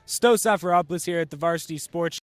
Sto Safaropoulos here at the Varsity Sports.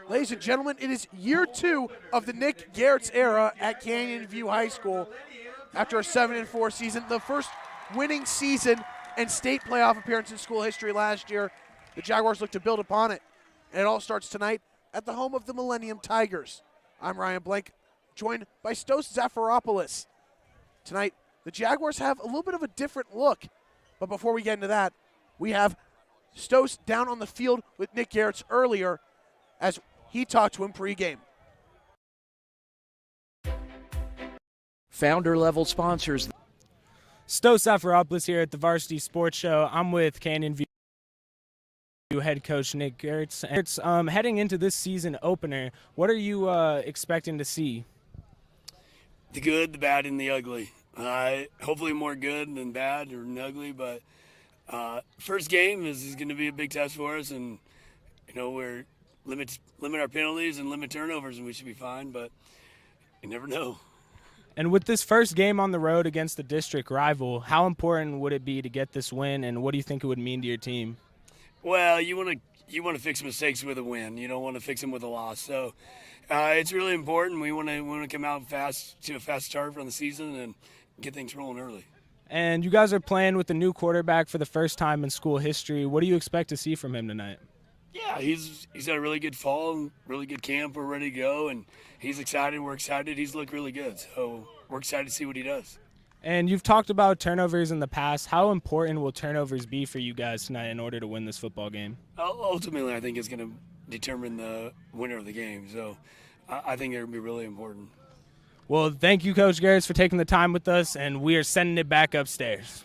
Ladies and gentlemen, it is year 2 of the Nick Garrett's era at Canyon View High School. after a 7-4 season, the first winning season and state playoff appearance in school history last year. The Jaguars look to build upon it, and it all starts tonight at the home of the Millennium Tigers. I'm Ryan Blank, joined by Stos Zafiropoulos. Tonight, the Jaguars have a little bit of a different look, but before we get into that, we have Stos down on the field with Nick Garretts earlier as he talked to him pregame. Founder-level sponsors. Stos Zafiropoulos here at the Varsity Sports Show. I'm with Canyon View head coach Nick Garretts. Heading into this season opener, what are you expecting to see? The good, the bad, and the ugly. Hopefully more good than bad or ugly, but first game is going to be a big test for us, and we're limit our penalties and limit turnovers, and we should be fine, but you never know. And with this first game on the road against the district rival, how important would it be to get this win, and what do you think it would mean to your team? Well, you want to fix mistakes with a win. You don't want to fix them with a loss. So it's really important. We want to come out fast to a fast start from the season and get things rolling early. And you guys are playing with a new quarterback for the first time in school history. What do you expect to see from him tonight? Yeah, he's had a really good fall, really good camp. We're ready to go, and he's excited. We're excited. He's looked really good, so we're excited to see what he does. And you've talked about turnovers in the past. How important will turnovers be for you guys tonight in order to win this football game? Ultimately, I think it's going to determine the winner of the game. So I think it will be really important. Well, thank you, Coach Garretts, for taking the time with us, and we are sending it back upstairs.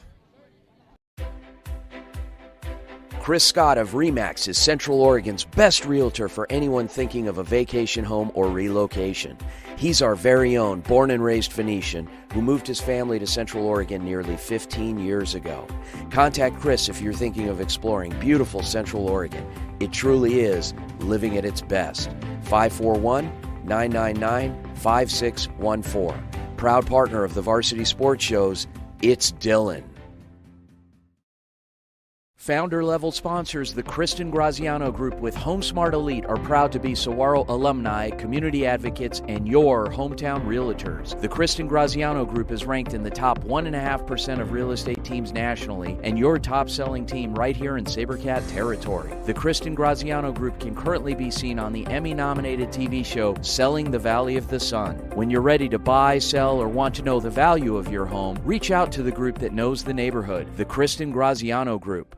Chris Scott of RE/MAX is Central Oregon's best realtor for anyone thinking of a vacation home or relocation. He's our very own born and raised Phoenician who moved his family to Central Oregon nearly 15 years ago. Contact Chris if you're thinking of exploring beautiful Central Oregon. It truly is living at its best. 541-999-5614. Proud partner of the Varsity Sports Shows, it's Dylan. Founder-level sponsors, the Kristen Graziano Group with HomeSmart Elite, are proud to be Saguaro alumni, community advocates, and your hometown realtors. The Kristen Graziano Group is ranked in the top 1.5% of real estate teams nationally, and your top-selling team right here in SaberCat territory. The Kristen Graziano Group can currently be seen on the Emmy-nominated TV show Selling the Valley of the Sun. When you're ready to buy, sell, or want to know the value of your home, reach out to the group that knows the neighborhood, the Kristen Graziano Group.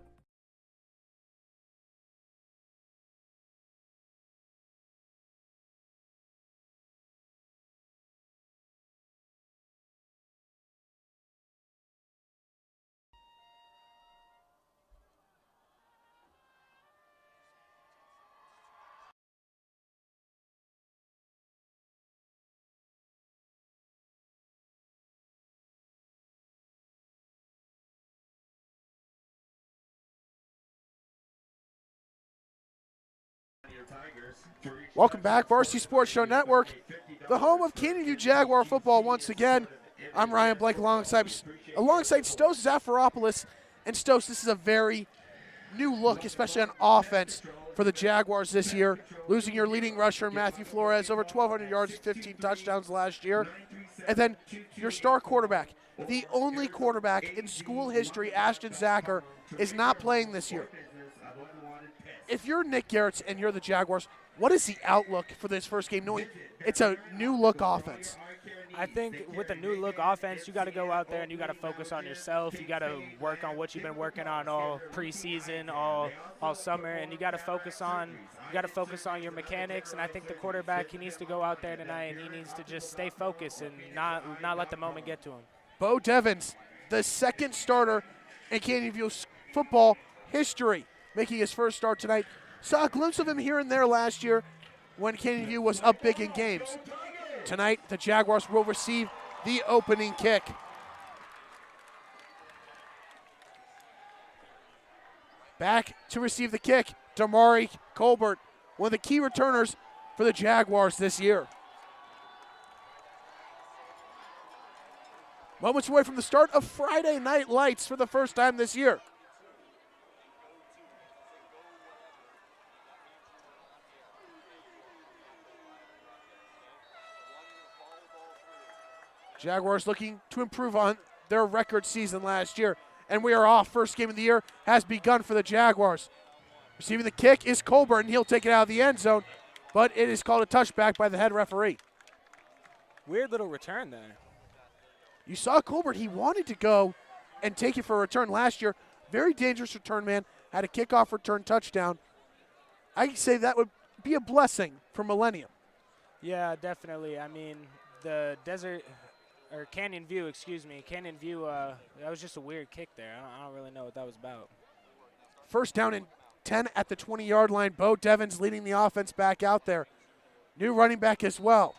Welcome back, Varsity Sports Show Network, the home of Canyon View Jaguar football once again. I'm Ryan Blank alongside Stos Zafiropoulos. And Stos, this is a very new look, especially on offense for the Jaguars this year. Losing your leading rusher, Matthew Flores, over 1,200 yards, 15 touchdowns last year. And then your star quarterback, the only quarterback in school history, Ashton Zacher, is not playing this year. If you're Nick Garretts and you're the Jaguars, what is the outlook for this first game, knowing it's a new look offense? I think with a new look offense, you got to go out there and you got to focus on yourself. You got to work on what you've been working on all preseason, all summer, and you got to focus on your mechanics. And I think the quarterback, he needs to go out there tonight and he needs to just stay focused and not let the moment get to him. Bo Devins, the second starter in Canyon View football history, making his first start tonight. Saw a glimpse of him here and there last year when Canyon View was up big in games. Tonight, the Jaguars will receive the opening kick. Back to receive the kick, Damari Colbert, one of the key returners for the Jaguars this year. Moments away from the start of Friday Night Lights for the first time this year. Jaguars looking to improve on their record season last year. And we are off. First game of the year has begun for the Jaguars. Receiving the kick is Colbert, and he'll take it out of the end zone, but it is called a touchback by the head referee. Weird little return there. You saw Colbert. He wanted to go and take it for a return last year. Very dangerous return, man. Had a kickoff return touchdown. I say that would be a blessing for Millennium. Yeah, definitely. I mean, the Canyon View, Canyon View, that was just a weird kick there. I don't really know what that was about. First down and 10 at the 20-yard line. Bo Devins leading the offense back out there. New running back as well.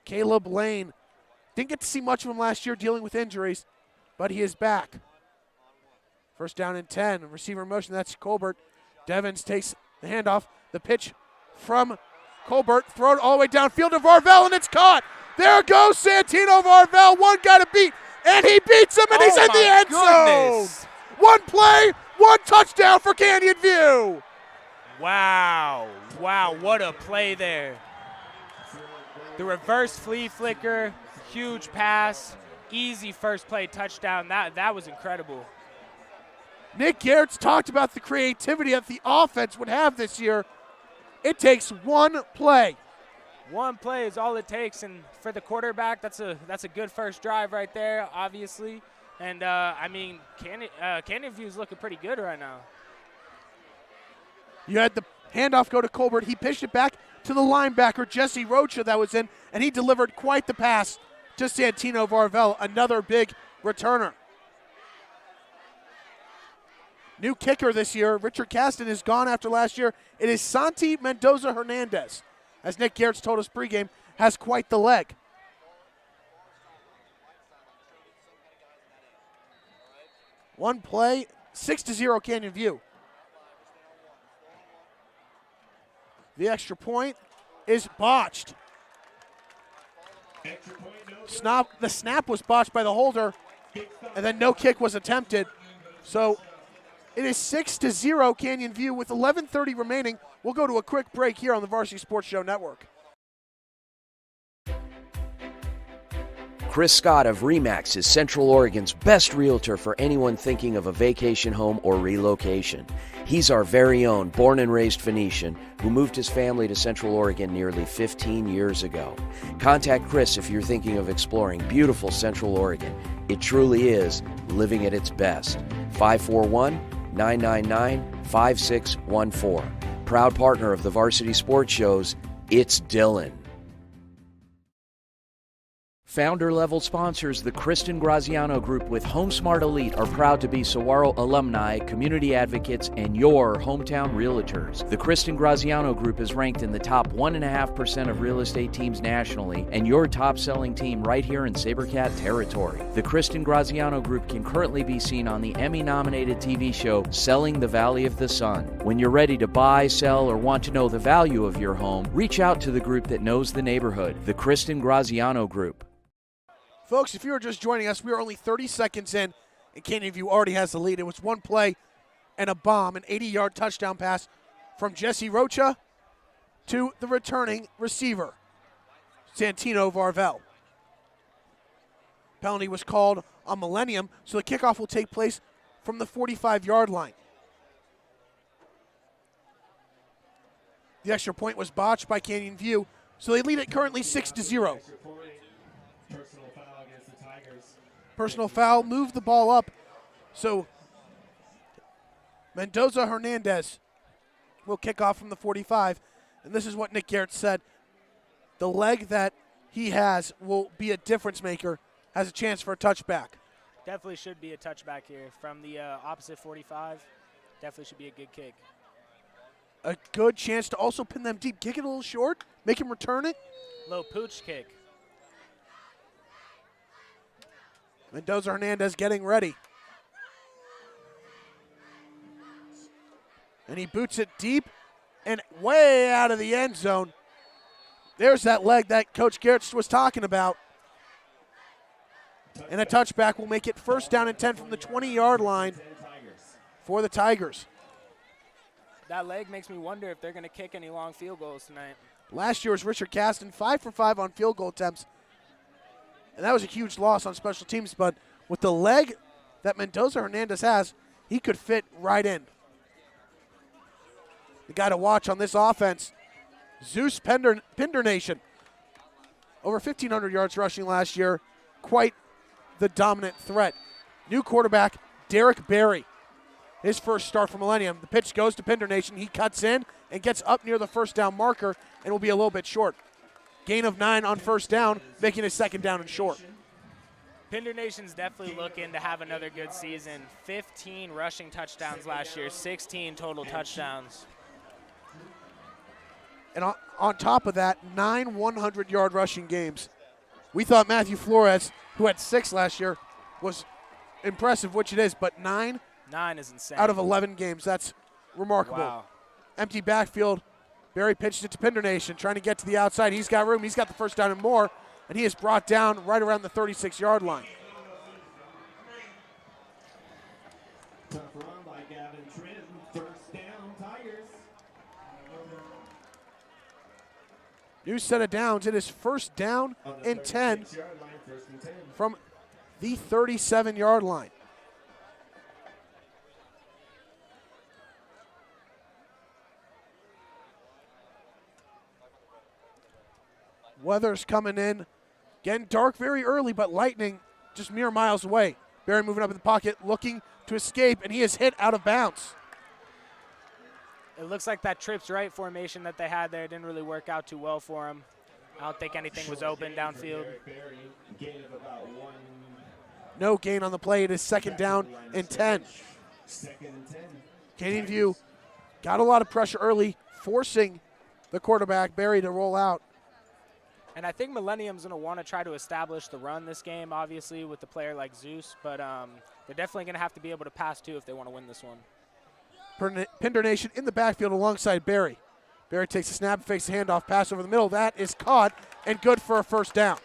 Caleb Lane. Didn't get to see much of him last year dealing with injuries, but he is back. First down and 10. Receiver motion, that's Colbert. Devins takes the handoff. The pitch from Colbert. Thrown all the way downfield to Varvel, and it's caught. There goes Santino Varvel. One guy to beat, and he beats him, and he's in the end zone. One play, one touchdown for Canyon View. Wow, what a play there. The reverse flea flicker, huge pass, easy first play touchdown. That was incredible. Nick Garrett's talked about the creativity that the offense would have this year. It takes one play. One play is all it takes, and for the quarterback, that's a good first drive right there, obviously. And I mean, Canyon View's looking pretty good right now. You had the handoff go to Colbert. He pitched it back to the linebacker, Jesse Rocha, that was in, and he delivered quite the pass to Santino Varvel, another big returner. New kicker this year, Richard Caston is gone after last year. It is Santi Mendoza Hernandez, as Nick Garrett's told us pregame, has quite the leg. One play, 6-0 Canyon View. The extra point is botched. The snap was botched by the holder, and then no kick was attempted. So it is 6-0 Canyon View with 11:30 remaining. We'll go to a quick break here on the Varsity Sports Show Network. Chris Scott of RE/MAX is Central Oregon's best realtor for anyone thinking of a vacation home or relocation. He's our very own born and raised Phoenician who moved his family to Central Oregon nearly 15 years ago. Contact Chris if you're thinking of exploring beautiful Central Oregon. It truly is living at its best. 541-999-5614. Proud partner of the Varsity Sports Shows, it's Dylan. Founder-level sponsors, the Kristen Graziano Group with HomeSmart Elite, are proud to be Saguaro alumni, community advocates, and your hometown realtors. The Kristen Graziano Group is ranked in the top 1.5% of real estate teams nationally, and your top-selling team right here in SaberCat territory. The Kristen Graziano Group can currently be seen on the Emmy-nominated TV show Selling the Valley of the Sun. When you're ready to buy, sell, or want to know the value of your home, reach out to the group that knows the neighborhood, the Kristen Graziano Group. Folks, if you are just joining us, we are only 30 seconds in, and Canyon View already has the lead. It was one play and a bomb, an 80-yard touchdown pass from Jesse Rocha to the returning receiver, Santino Varvel. Penalty was called on Millennium, so the kickoff will take place from the 45-yard line. The extra point was botched by Canyon View, so they lead it currently 6-0. Personal foul, moved the ball up. So Mendoza Hernandez will kick off from the 45. And this is what Nick Garrett said. The leg that he has will be a difference maker, has a chance for a touchback. Definitely should be a touchback here from the opposite 45. Definitely should be a good kick. A good chance to also pin them deep. Kick it a little short, make him return it. Low pooch kick. Mendoza Hernandez getting ready. And he boots it deep and way out of the end zone. There's that leg that Coach Garrett was talking about. And a touchback will make it first down and 10 from the 20-yard line for the Tigers. That leg makes me wonder if they're going to kick any long field goals tonight. Last year was Richard Caston, 5 for 5 on field goal attempts. And that was a huge loss on special teams, but with the leg that Mendoza Hernandez has, he could fit right in. The guy to watch on this offense, Zeus Pinder Nation. Over 1,500 yards rushing last year. Quite the dominant threat. New quarterback, Derek Berry. His first start for Millennium. The pitch goes to Pinder Nation. He cuts in and gets up near the first down marker and will be a little bit short. Gain of 9 on first down, making a second down and short. Pinder Nation's definitely looking to have another good season. 15 rushing touchdowns last year, 16 total touchdowns. And on top of that, 9 100-yard rushing games. We thought Matthew Flores, who had 6 last year, was impressive, which it is, but 9 is insane. out of 11 games. That's remarkable. Wow. Empty backfield. Barry pitched it to Pinder Nation, trying to get to the outside. He's got room. He's got the first down and more, and he is brought down right around the 36-yard line. Tough run by Gavin Trim. First down, Tigers. New set of downs. It is first down and 10 from the 37-yard line. Weather's coming in. Getting dark very early, but lightning just mere miles away. Barry moving up in the pocket, looking to escape, and he is hit out of bounds. It looks like that trips right formation that they had there didn't really work out too well for him. I don't think anything was open downfield. No gain on the play. It is second down and 10. Canyon View got a lot of pressure early, forcing the quarterback, Barry, to roll out. And I think Millennium's going to want to try to establish the run this game, obviously, with a player like Zeus. But they're definitely going to have to be able to pass, too, if they want to win this one. Pinder Nation in the backfield alongside Barry. Barry takes a snap, fakes a handoff, pass over the middle. That is caught and good for a first down.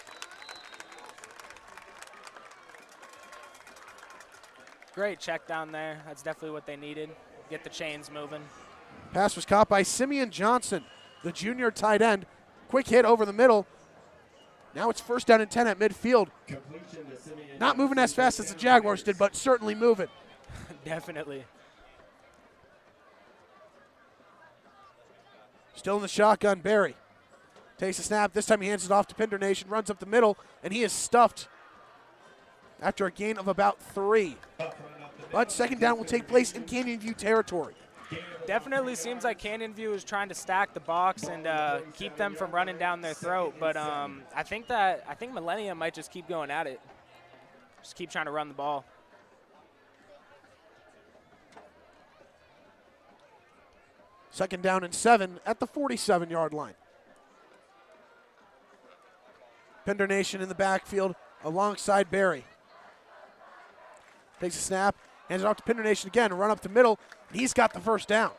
Great check down there. That's definitely what they needed. Get the chains moving. Pass was caught by Simeon Johnson, the junior tight end. Quick hit over the middle. Now it's first down and 10 at midfield. Not moving as fast as the Jaguars did, but certainly moving. Definitely. Still in the shotgun, Barry. Takes a snap. This time he hands it off to Pinder Nation, runs up the middle, and he is stuffed after a gain of about 3. But second down will take place in Canyon View territory. Definitely seems like Canyon View is trying to stack the box and keep them from running down their throat. But I think Millennium might just keep going at it. Just keep trying to run the ball. Second down and 7 at the 47-yard line. Pinder Nation in the backfield alongside Barry. Takes a snap, hands it off to Pinder Nation again, run up the middle, and he's got the first down.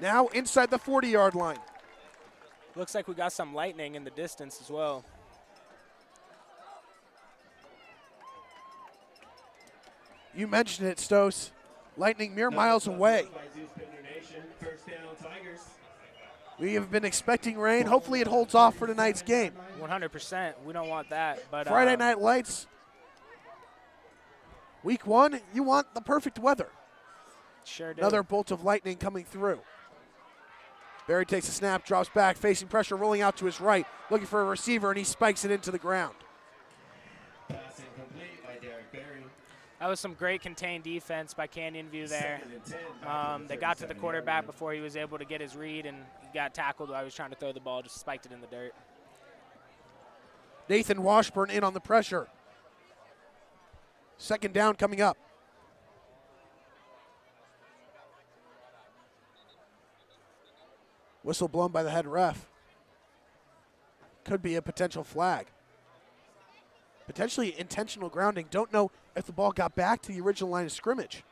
Now inside the 40-yard line. Looks like we got some lightning in the distance as well. You mentioned it, Stos. Lightning mere miles away. We have been expecting rain. Hopefully it holds off for tonight's game. 100%. We don't want that. But Friday Night Lights. Week 1, you want the perfect weather. Sure do. Another bolt of lightning coming through. Barry takes a snap, drops back, facing pressure, rolling out to his right, looking for a receiver, and he spikes it into the ground. Passing complete by Derek Berry. That was some great contained defense by Canyon View there. They got to the quarterback before he was able to get his read, and he got tackled while he was trying to throw the ball, just spiked it in the dirt. Nathan Washburn in on the pressure. Second down coming up. Whistle blown by the head ref. Could be a potential flag. Potentially intentional grounding. Don't know if the ball got back to the original line of scrimmage.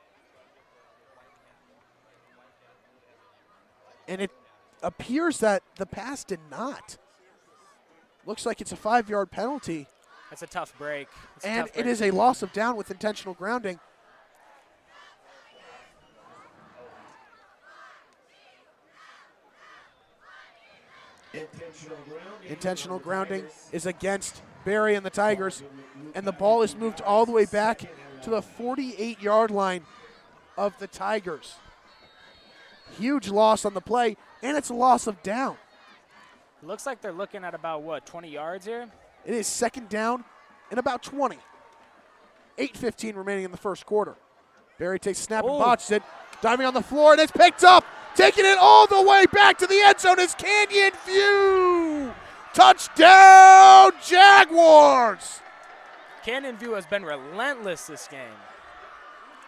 And it appears that the pass did not. Looks like it's a 5-yard penalty. That's a tough break. And it is a loss of down with intentional grounding. Intentional grounding is against Barry and the Tigers, and the ball is moved all the way back to the 48-yard line of the Tigers. Huge loss on the play, and it's a loss of down. Looks like they're looking at about, what, 20 yards here? It is second down and about 20. 8:15 remaining in the first quarter. Barry takes a snap and botches it. Diving on the floor, and it's picked up. Taking it all the way back to the end zone is Canyon View. Touchdown, Jaguars! Canyon View has been relentless this game.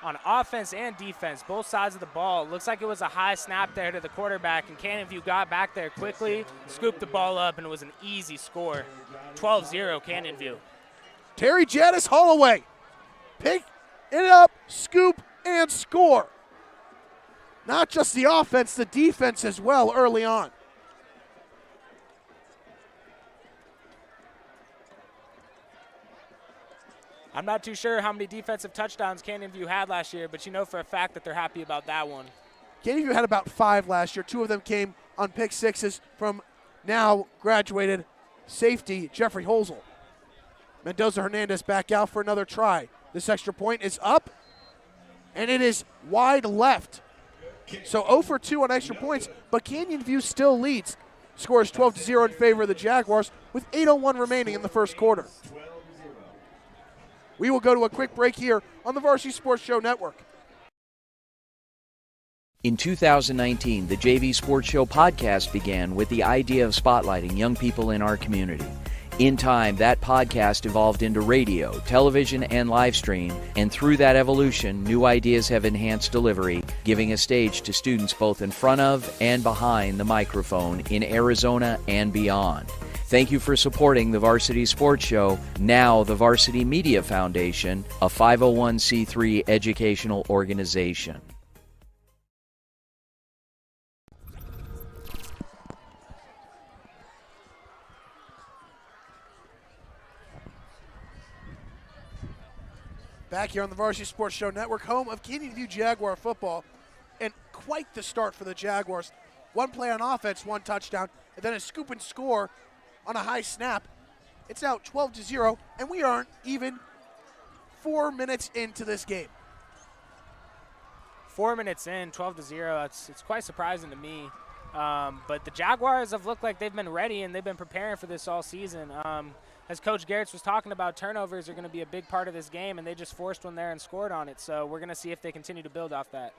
On offense and defense, both sides of the ball. Looks like it was a high snap there to the quarterback, and Canyon View got back there quickly, scooped the ball up, and it was an easy score. 12-0 Canyon View. Terry Jadis Holloway. Pick it up, scoop, and score. Not just the offense, the defense as well early on. I'm not too sure how many defensive touchdowns Canyon View had last year, but you know for a fact that they're happy about that one. Canyon View had about 5 last year. 2 of them came on pick sixes from now graduated safety Jeffrey Holzel. Mendoza Hernandez back out for another try. This extra point is up, and it is wide left. So 0 for 2 on extra points, but Canyon View still leads. Score is 12-0 in favor of the Jaguars with 8:01 remaining in the first quarter. We will go to a quick break here on the Varsity Sports Show Network. In 2019, the JV Sports Show podcast began with the idea of spotlighting young people in our community. In time, that podcast evolved into radio, television, and live stream, and through that evolution, new ideas have enhanced delivery, giving a stage to students both in front of and behind the microphone in Arizona and beyond. Thank you for supporting the Varsity Sports Show, now the Varsity Media Foundation, a 501c3 educational organization. Back here on the Varsity Sports Show Network, home of Canyon View Jaguar football, and quite the start for the Jaguars. 1 play on offense, 1 touchdown, and then a scoop and score on a high snap. It's now 12-0, and we aren't even 4 minutes into this game. 4 minutes in, 12-0. It's quite surprising to me. But the Jaguars have looked like they've been ready, and they've been preparing for this all season. As Coach Garretts was talking about, turnovers are going to be a big part of this game, and they just forced one there and scored on it. So we're going to see if they continue to build off that.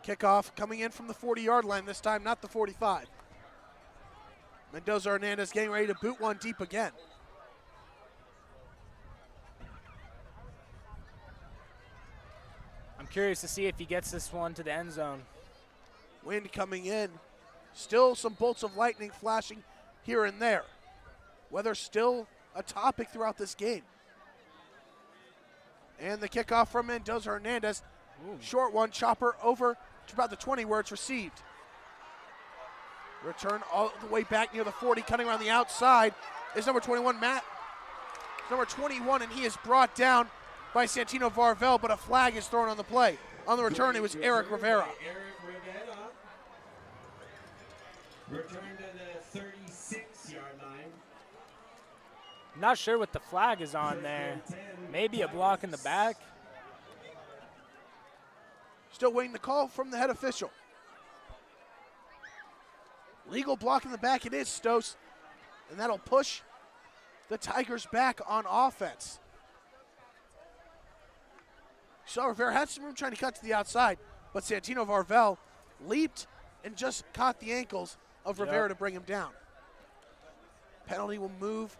Kickoff coming in from the 40-yard line this time, not the 45. Mendoza Hernandez getting ready to boot one deep again. I'm curious to see if he gets this one to the end zone. Wind coming in. Still some bolts of lightning flashing here and there. Weather still a topic throughout this game. And the kickoff from Mendoza Hernandez. Short one, chopper over to about the 20 where it's received. Return all the way back near the 40, cutting around the outside is number 21, Matt. Number 21, and he is brought down by Santino Varvel, but a flag is thrown on the play. On the return, it was Eric Rivera. Return to the 36-yard line. Not sure what the flag is on there. Maybe a block in the back. Still waiting the call from the head official. Legal block in the back it is, Stos. And that'll push the Tigers back on offense. So Rivera had some room trying to cut to the outside, but Santino Varvel leaped and just caught the ankles of Rivera to bring him down. Penalty will move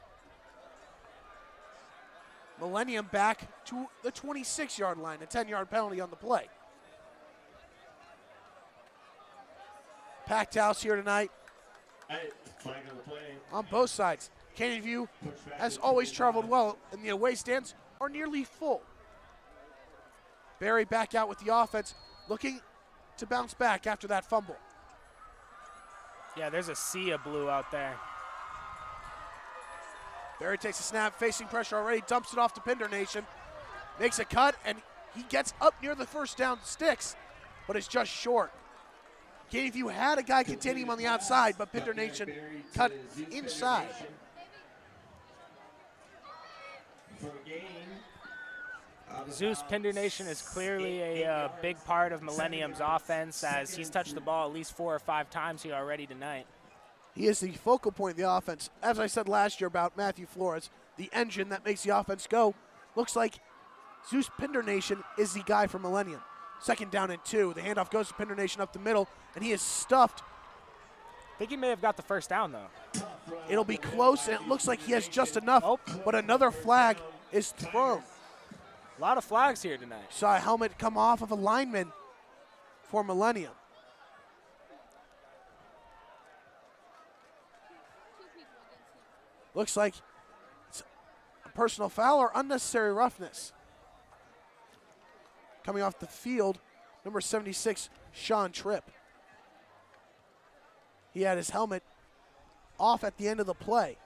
Millennium back to the 26-yard line, a 10-yard penalty on the play. Packed house here tonight on both sides. Canyon View has always traveled well, and the away stands are nearly full. Barry back out with the offense, looking to bounce back after that fumble. Yeah, there's a sea of blue out there. Barry takes a snap, facing pressure already, dumps it off to Pinder Nation, makes a cut, and he gets up near the first down sticks, but it's just short. If you had a guy containing him on the outside, but Pinter Nation cut inside. Zeus Pinder Nation is clearly a big part of Millennium's offense, as he's touched the ball at least 4 or 5 times here already tonight. He is the focal point of the offense. As I said last year about Matthew Flores, the engine that makes the offense go, looks like Zeus Pinder Nation is the guy for Millennium. 2nd down and 2. The handoff goes to Pinder Nation up the middle, and he is stuffed. I think he may have got the first down, though. It'll be close, and it looks like he has just enough, but another flag is thrown. A lot of flags here tonight. Saw a helmet come off of a lineman for Millennium. Looks like it's a personal foul or unnecessary roughness. Coming off the field, number 76, Sean Tripp. He had his helmet off at the end of the play.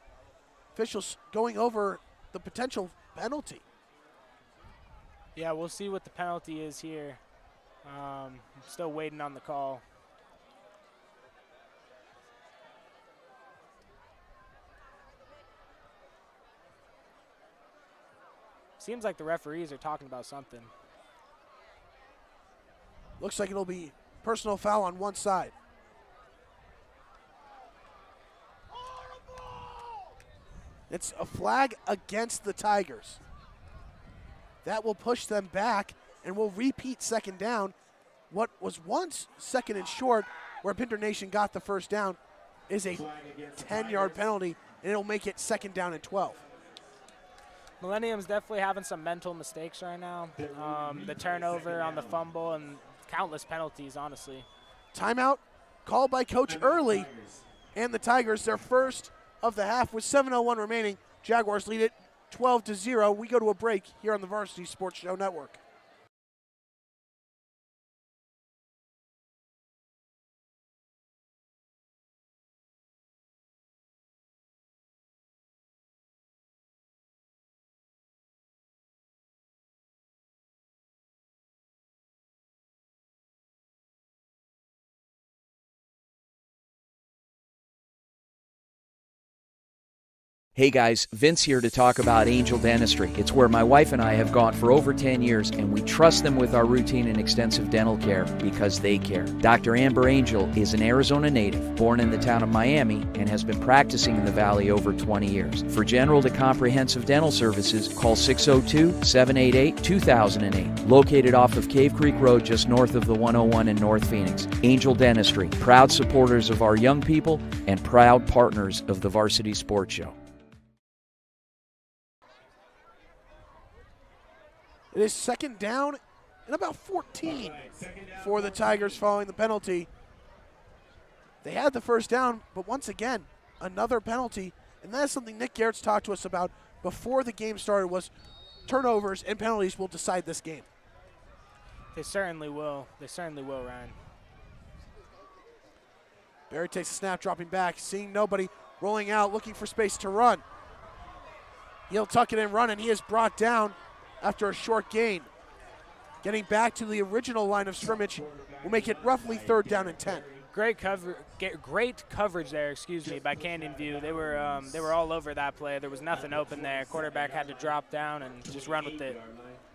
Officials going over the potential penalty. Yeah, we'll see what the penalty is here. Still waiting on the call. Seems like the referees are talking about something. Looks like it'll be personal foul on one side. It's a flag against the Tigers. That will push them back and will repeat 2nd down. What was once 2nd and short, where Pinter Nation got the first down, is a 10-yard penalty, and it'll make it 2nd down and 12. Millennium's definitely having some mental mistakes right now. The turnover on the fumble and countless penalties, honestly. Timeout called by Coach Early, and the Tigers, their first of the half with 7:01 remaining. Jaguars lead it 12-0. We go to a break here on the Varsity Sports Show Network. Hey guys, Vince here to talk about Angel Dentistry. It's where my wife and I have gone for over 10 years, and we trust them with our routine and extensive dental care because they care. Dr. Amber Angel is an Arizona native, born in the town of Miami, and has been practicing in the Valley over 20 years. For general to comprehensive dental services, call 602-788-2008. Located off of Cave Creek Road just north of the 101 in North Phoenix. Angel Dentistry, proud supporters of our young people and proud partners of the Varsity Sports Show. It is 2nd down and about 14 for the Tigers following the penalty. They had the first down, but once again, another penalty. And that's something Nick Garrett's talked to us about before the game started, was turnovers and penalties will decide this game. They certainly will. They certainly will, Ryan. Barry takes a snap, dropping back, seeing nobody, rolling out, looking for space to run. He'll tuck it and run, and he is brought down after a short gain. Getting back to the original line of scrimmage will make it roughly 3rd down and 10. Great coverage there, by Canyon View. They were all over that play. There was nothing open there. Quarterback had to drop down and just run with it.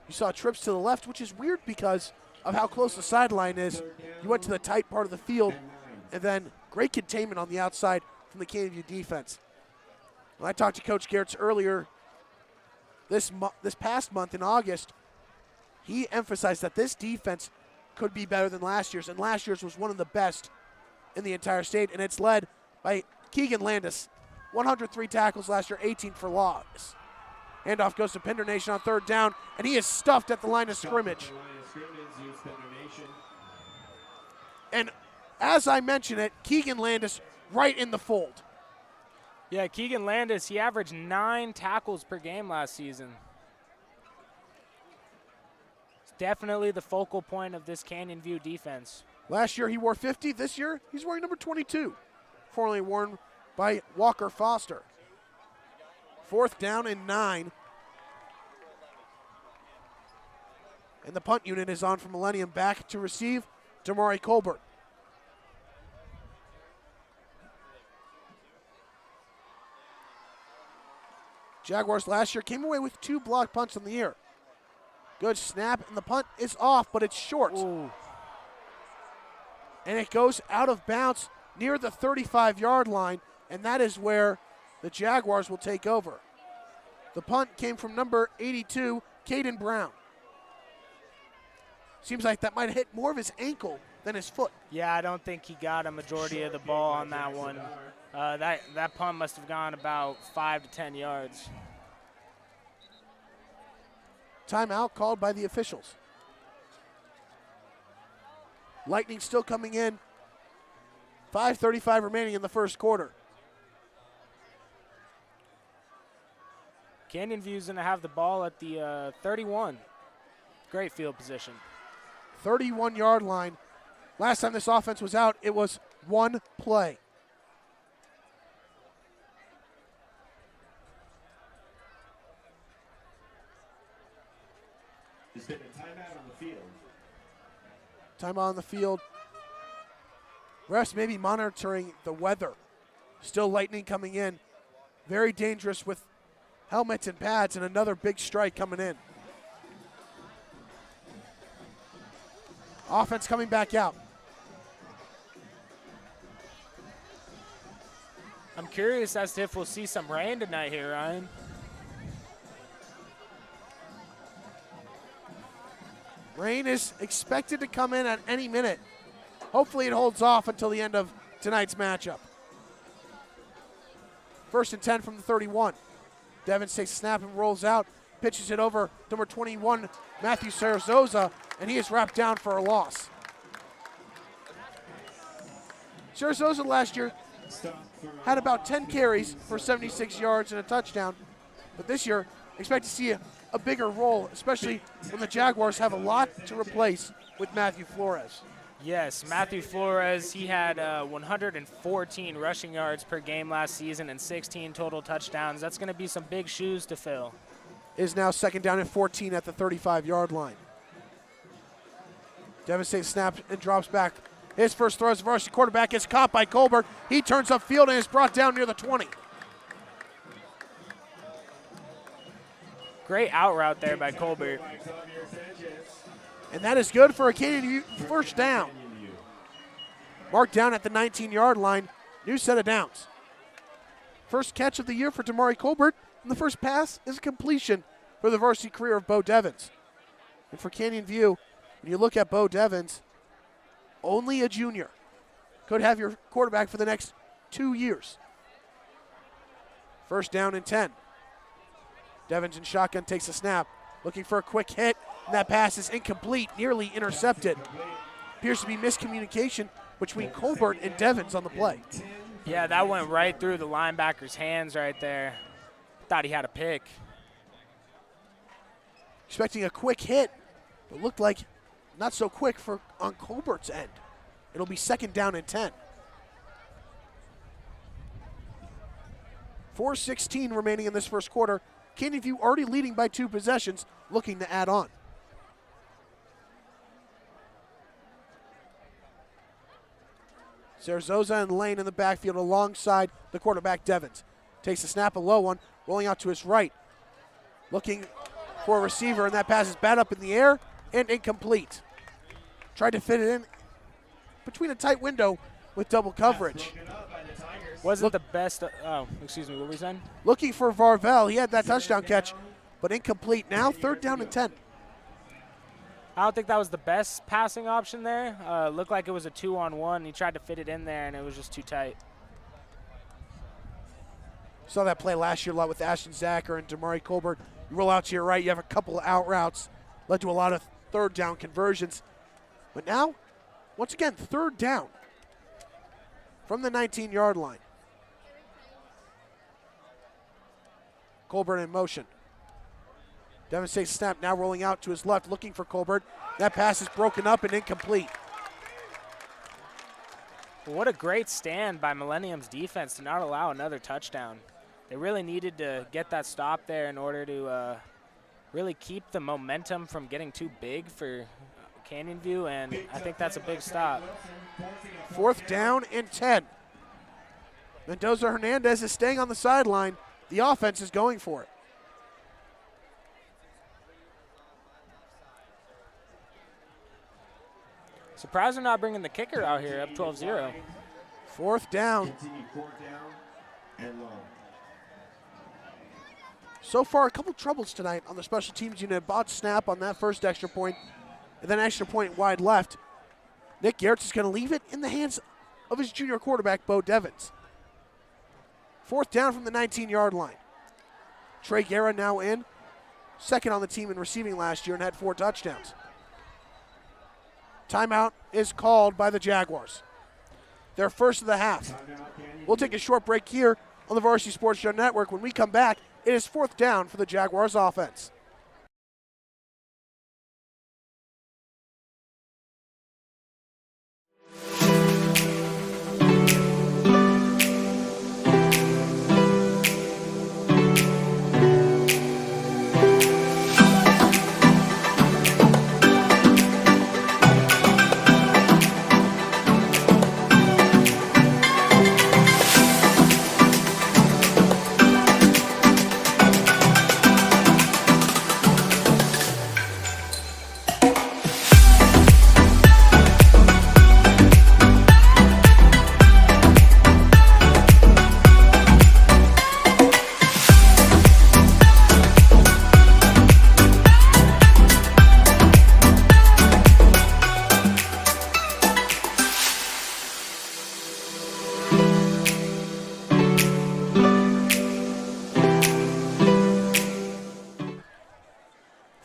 You saw trips to the left, which is weird because of how close the sideline is. You went to the tight part of the field, and then great containment on the outside from the Canyon View defense. When I talked to Coach Garrett's earlier this past month in August, he emphasized that this defense could be better than last year's, and last year's was one of the best in the entire state, and it's led by Keegan Landis. 103 tackles last year, 18 for loss. Handoff goes to Pinder Nation on 3rd down, and he is stuffed at the line of scrimmage. And as I mentioned it, Keegan Landis right in the fold. Yeah, Keegan Landis, he averaged 9 tackles per game last season. It's definitely the focal point of this Canyon View defense. Last year he wore 50. This year he's wearing number 22, formerly worn by Walker Foster. 4th down and 9. And the punt unit is on for Millennium. Back to receive Damari Colbert. Jaguars last year came away with 2 blocked punts on the year. Good snap, and the punt is off, but it's short. Ooh. And it goes out of bounds near the 35-yard line, and that is where the Jaguars will take over. The punt came from number 82, Caden Brown. Seems like that might have hit more of his ankle than his foot. Yeah, I don't think he got a majority of the ball on that one. That punt must have gone about 5 to 10 yards. Timeout called by the officials. Lightning still coming in. 5:35 remaining in the first quarter. Canyon View's going to have the ball at the 31. Great field position. 31-yard line. Last time this offense was out, it was 1 play. There's been a timeout on the field. Timeout on the field. Refs may be monitoring the weather. Still lightning coming in. Very dangerous with helmets and pads, and another big strike coming in. Offense coming back out. I'm curious as to if we'll see some rain tonight here, Ryan. Rain is expected to come in at any minute. Hopefully it holds off until the end of tonight's matchup. 1st and 10 from the 31. Devins takes a snap and rolls out, pitches it over number 21, Matthew Sarazosa, and he is wrapped down for a loss. Sarazosa last year had about 10 carries for 76 yards and a touchdown, but this year expect to see a bigger role, especially when the Jaguars have a lot to replace with Matthew Flores. Yes, Matthew Flores, he had 114 rushing yards per game last season and 16 total touchdowns. That's going to be some big shoes to fill. It is now 2nd down and 14 at the 35-yard line. Devins takes a snap and drops back. His first throw as a varsity quarterback is caught by Colbert. He turns upfield and is brought down near the 20. Great out route there by Colbert. And that is good for a Canyon first down. Marked down at the 19-yard line. New set of downs. First catch of the year for Damari Colbert, and the first pass is a completion for the varsity career of Bo Devins. And for Canyon View, when you look at Bo Devins, only a junior could have your quarterback for the next 2 years. 1st down and 10. Devins in shotgun takes a snap, looking for a quick hit, and that pass is incomplete, nearly intercepted. Appears to be miscommunication between Colbert and Devins on the play. Yeah, that went right through the linebacker's hands right there. Thought he had a pick. Expecting a quick hit, but looked like not so quick on Colbert's end. It'll be 2nd down and 10. 4:16 remaining in this first quarter. Canyon View already leading by 2 possessions, looking to add on. Sarazosa and Lane in the backfield alongside the quarterback Devins. Takes a snap, a low one, rolling out to his right. Looking for a receiver, and that pass is bat up in the air and incomplete. Tried to fit it in between a tight window with double coverage. Wasn't the best, excuse me, what were you saying? Looking for Varvel, he had that touchdown catch, but incomplete. Now 3rd down and 10. I don't think that was the best passing option there. Looked like it was a 2-on-1. He tried to fit it in there, and it was just too tight. Saw that play last year a lot with Ashton Zacher and Damari Colbert. You roll out to your right, you have a couple of out routes. Led to a lot of 3rd down conversions. But now, once again, 3rd down from the 19-yard line. Colbert in motion. Devins takes a snap, now rolling out to his left, looking for Colbert. That pass is broken up and incomplete. What a great stand by Millennium's defense to not allow another touchdown. They really needed to get that stop there in order to really keep the momentum from getting too big for Canyon View, and I think that's a big stop. 4th down and 10. Mendoza Hernandez is staying on the sideline. The offense is going for it. Surprised they're not bringing the kicker out here, up 12-0. Fourth down. Continue 4th down and long. So far, a couple troubles tonight on the special teams unit. Bot snap on that first extra point, and then extra point wide left. Nick Gertz is going to leave it in the hands of his junior quarterback, Bo Devins. Fourth down from the 19-yard line. Trey Guerra now in, second on the team in receiving last year and had 4 touchdowns. Timeout is called by the Jaguars. Their first of the half. We'll take a short break here on the Varsity Sports Show Network. When we come back, it is fourth down for the Jaguars offense.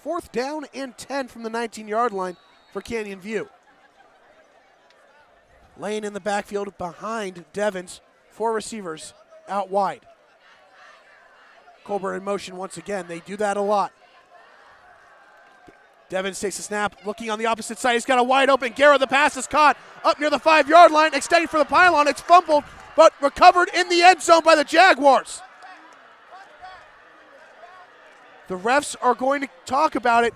Fourth down and 10 from the 19-yard line for Canyon View. Laying in the backfield behind Devins, 4 receivers out wide. Colbert in motion once again. They do that a lot. Devins takes a snap, looking on the opposite side. He's got a wide open Guerra. The pass is caught up near the 5-yard line, extending for the pylon. It's fumbled, but recovered in the end zone by the Jaguars. The refs are going to talk about it.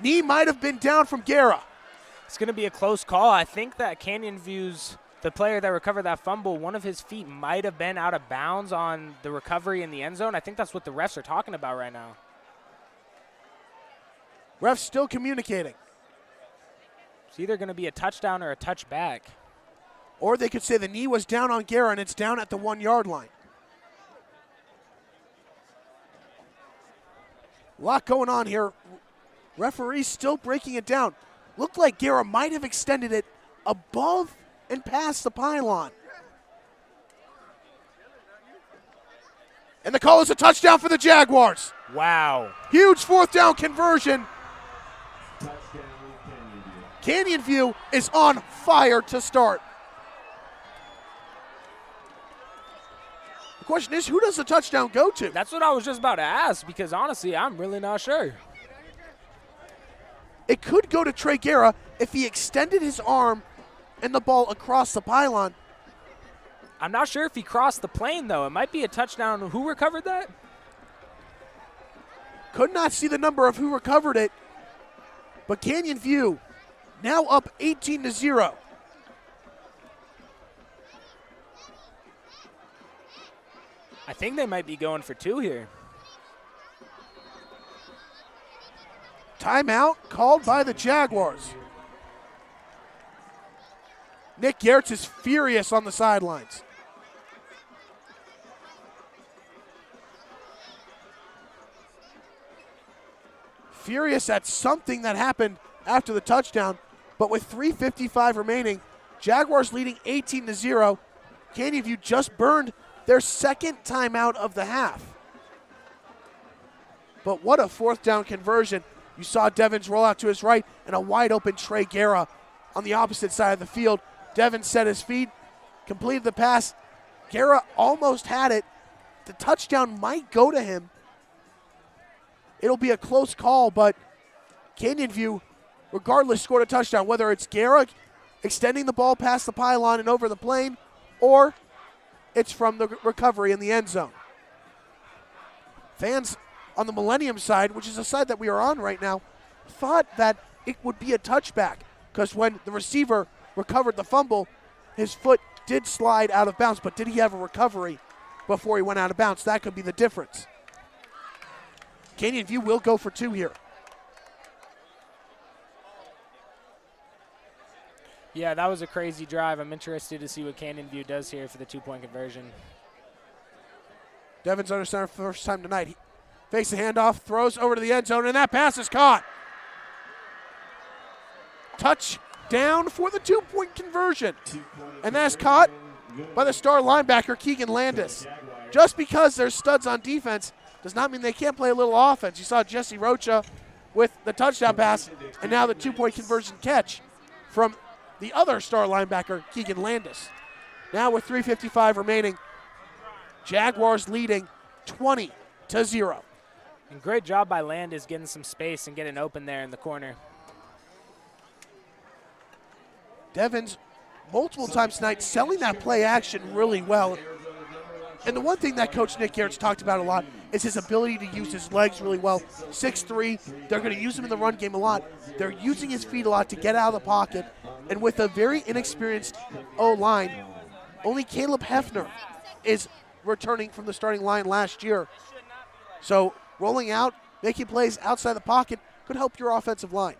Knee might have been down from Guerra. It's going to be a close call. I think that Canyon View's, the player that recovered that fumble, one of his feet might have been out of bounds on the recovery in the end zone. I think that's what the refs are talking about right now. Refs still communicating. It's either going to be a touchdown or a touchback. Or they could say the knee was down on Guerra and it's down at the 1-yard line. A lot going on here. Referees still breaking it down. Looked like Guerra might have extended it above and past the pylon. And the call is a touchdown for the Jaguars. Wow. Huge fourth down conversion. Touchdown Canyon View. Canyon View is on fire to start. The question is, who does the touchdown go to? That's what I was just about to ask, because honestly, I'm really not sure. It could go to Trey Guerra if he extended his arm and the ball across the pylon. I'm not sure if he crossed the plane, though. It might be a touchdown. Who recovered that? Could not see the number of who recovered it, but Canyon View now up 18-0. I think they might be going for 2 here. Timeout called by the Jaguars. Nick Gertz is furious on the sidelines. Furious at something that happened after the touchdown, but with 3:55 remaining, Jaguars leading 18-0. Canyon View just burned their second timeout of the half. But what a fourth down conversion. You saw Devins roll out to his right and a wide open Trey Guerra on the opposite side of the field. Devins set his feet, completed the pass. Guerra almost had it. The touchdown might go to him. It'll be a close call, but Canyon View, regardless, scored a touchdown, whether it's Guerra extending the ball past the pylon and over the plane, or it's from the recovery in the end zone. Fans on the Millennium side, which is a side that we are on right now, thought that it would be a touchback because when the receiver recovered the fumble, his foot did slide out of bounds, but did he have a recovery before he went out of bounds? That could be the difference. Canyon View will go for 2 here. Yeah, that was a crazy drive. I'm interested to see what Canyon View does here for the 2-point conversion. Devon's under center for the first time tonight. He fakes the handoff, throws over to the end zone, and that pass is caught. Touchdown for the 2-point conversion. And that's caught by the star linebacker, Keegan Landis. Just because they're studs on defense does not mean they can't play a little offense. You saw Jesse Rocha with the touchdown pass, and now the 2-point conversion catch from the other star linebacker, Keegan Landis. Now with 3:55 remaining, Jaguars leading 20-0. And great job by Landis getting some space and getting open there in the corner. Devon's multiple times tonight selling that play action really well. And the one thing that Coach Nick Garrett's talked about a lot is his ability to use his legs really well. 6'3", they're going to use him in the run game a lot. They're using his feet a lot to get out of the pocket. And with a very inexperienced O-line, only Caleb Hefner is returning from the starting line last year. So rolling out, making plays outside the pocket could help your offensive line.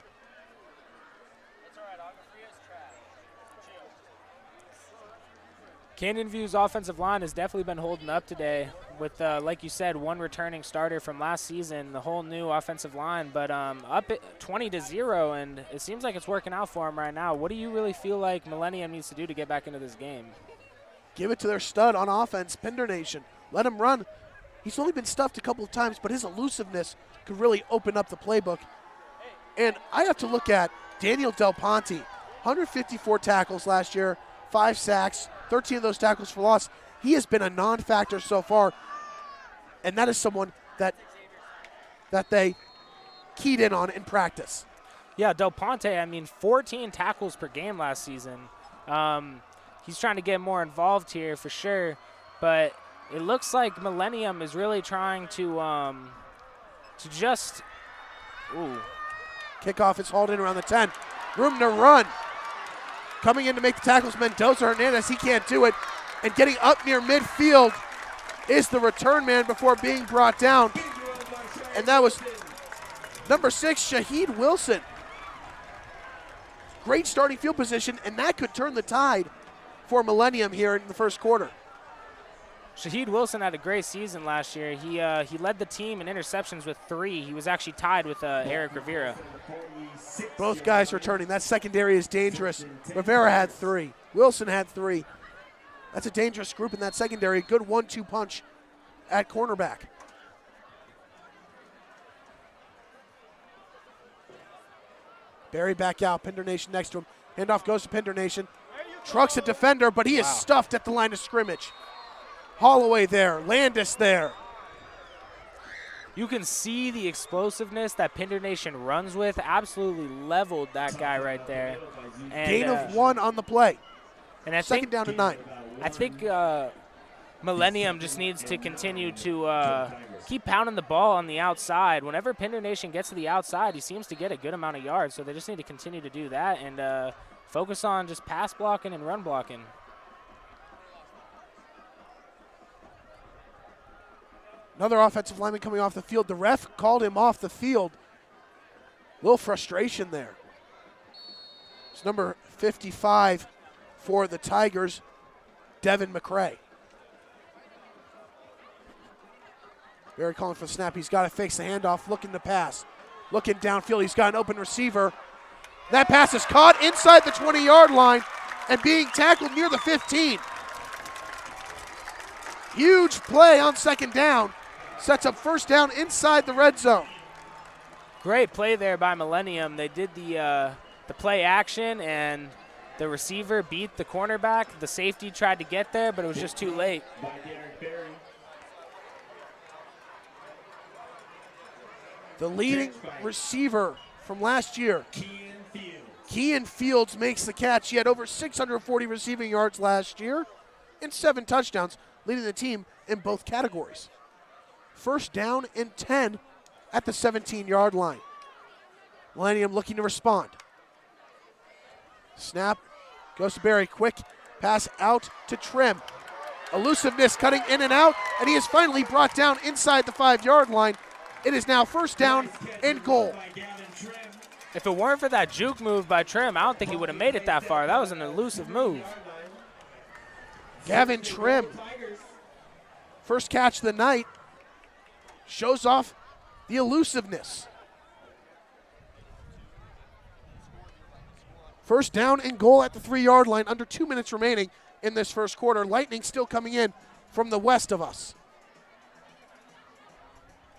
Canyon View's offensive line has definitely been holding up today with, like you said, one returning starter from last season, the whole new offensive line, but up at 20-0, and it seems like it's working out for them right now. What do you really feel like Millennium needs to do to get back into this game? Give it to their stud on offense, Pender Nation. Let him run. He's only been stuffed a couple of times, but his elusiveness could really open up the playbook. And I have to look at Daniel Del Ponte, 154 tackles last year, 5 sacks, 13 of those tackles for loss. He has been a non-factor so far, and that is someone that they keyed in on in practice. Yeah, Del Ponte, I mean, 14 tackles per game last season. He's trying to get more involved here for sure, but it looks like Millennium is really trying to just Kickoff is hauled in around the 10. Room to run. Coming in to make the tackles, Mendoza Hernandez. He can't do it. And getting up near midfield is the return man before being brought down. And that was number 6, Shaheed Wilson. Great starting field position, and that could turn the tide for Millennium here in the first quarter. Shaheed Wilson had a great season last year. He led the team in interceptions with 3. He was actually tied with Eric Rivera. Both guys returning. That secondary is dangerous. Rivera had 3. Wilson had 3. That's a dangerous group in that secondary. Good 1-2 punch at cornerback. Barry back out. Pender Nation next to him. Handoff goes to Pender Nation. Trucks a defender, but he is stuffed at the line of scrimmage. Holloway there, Landis there. You can see the explosiveness that Pender Nation runs with. Absolutely leveled that guy right there. And, gain of 1 on the play. And I Second down to 9. I think Millennium just needs to continue to keep pounding the ball on the outside. Whenever Pender Nation gets to the outside, he seems to get a good amount of yards. So they just need to continue to do that and focus on just pass blocking and run blocking. Another offensive lineman coming off the field. The ref called him off the field. A little frustration there. It's number 55 for the Tigers, Devin McCray. Barry calling for the snap. He's got to fix the handoff, looking to pass. Looking downfield, he's got an open receiver. That pass is caught inside the 20-yard line and being tackled near the 15. Huge play on second down. Sets up first down inside the red zone. Great play there by Millennium. They did the play action, and the receiver beat the cornerback. The safety tried to get there, but it was just too late. The leading receiver from last year, Kean Fields, makes the catch. He had over 640 receiving yards last year and 7 touchdowns, leading the team in both categories. First down and 10 at the 17-yard line. Millennium looking to respond. Snap goes to Barry. Quick pass out to Trim. Elusiveness cutting in and out, and he is finally brought down inside the 5-yard line. It is now first down and goal. If it weren't for that juke move by Trim, I don't think he would have made it that far. That was an elusive move. Gavin Trim, first catch of the night, shows off the elusiveness. First down and goal at the 3-yard line, under 2 minutes remaining in this first quarter. Lightning still coming in from the west of us.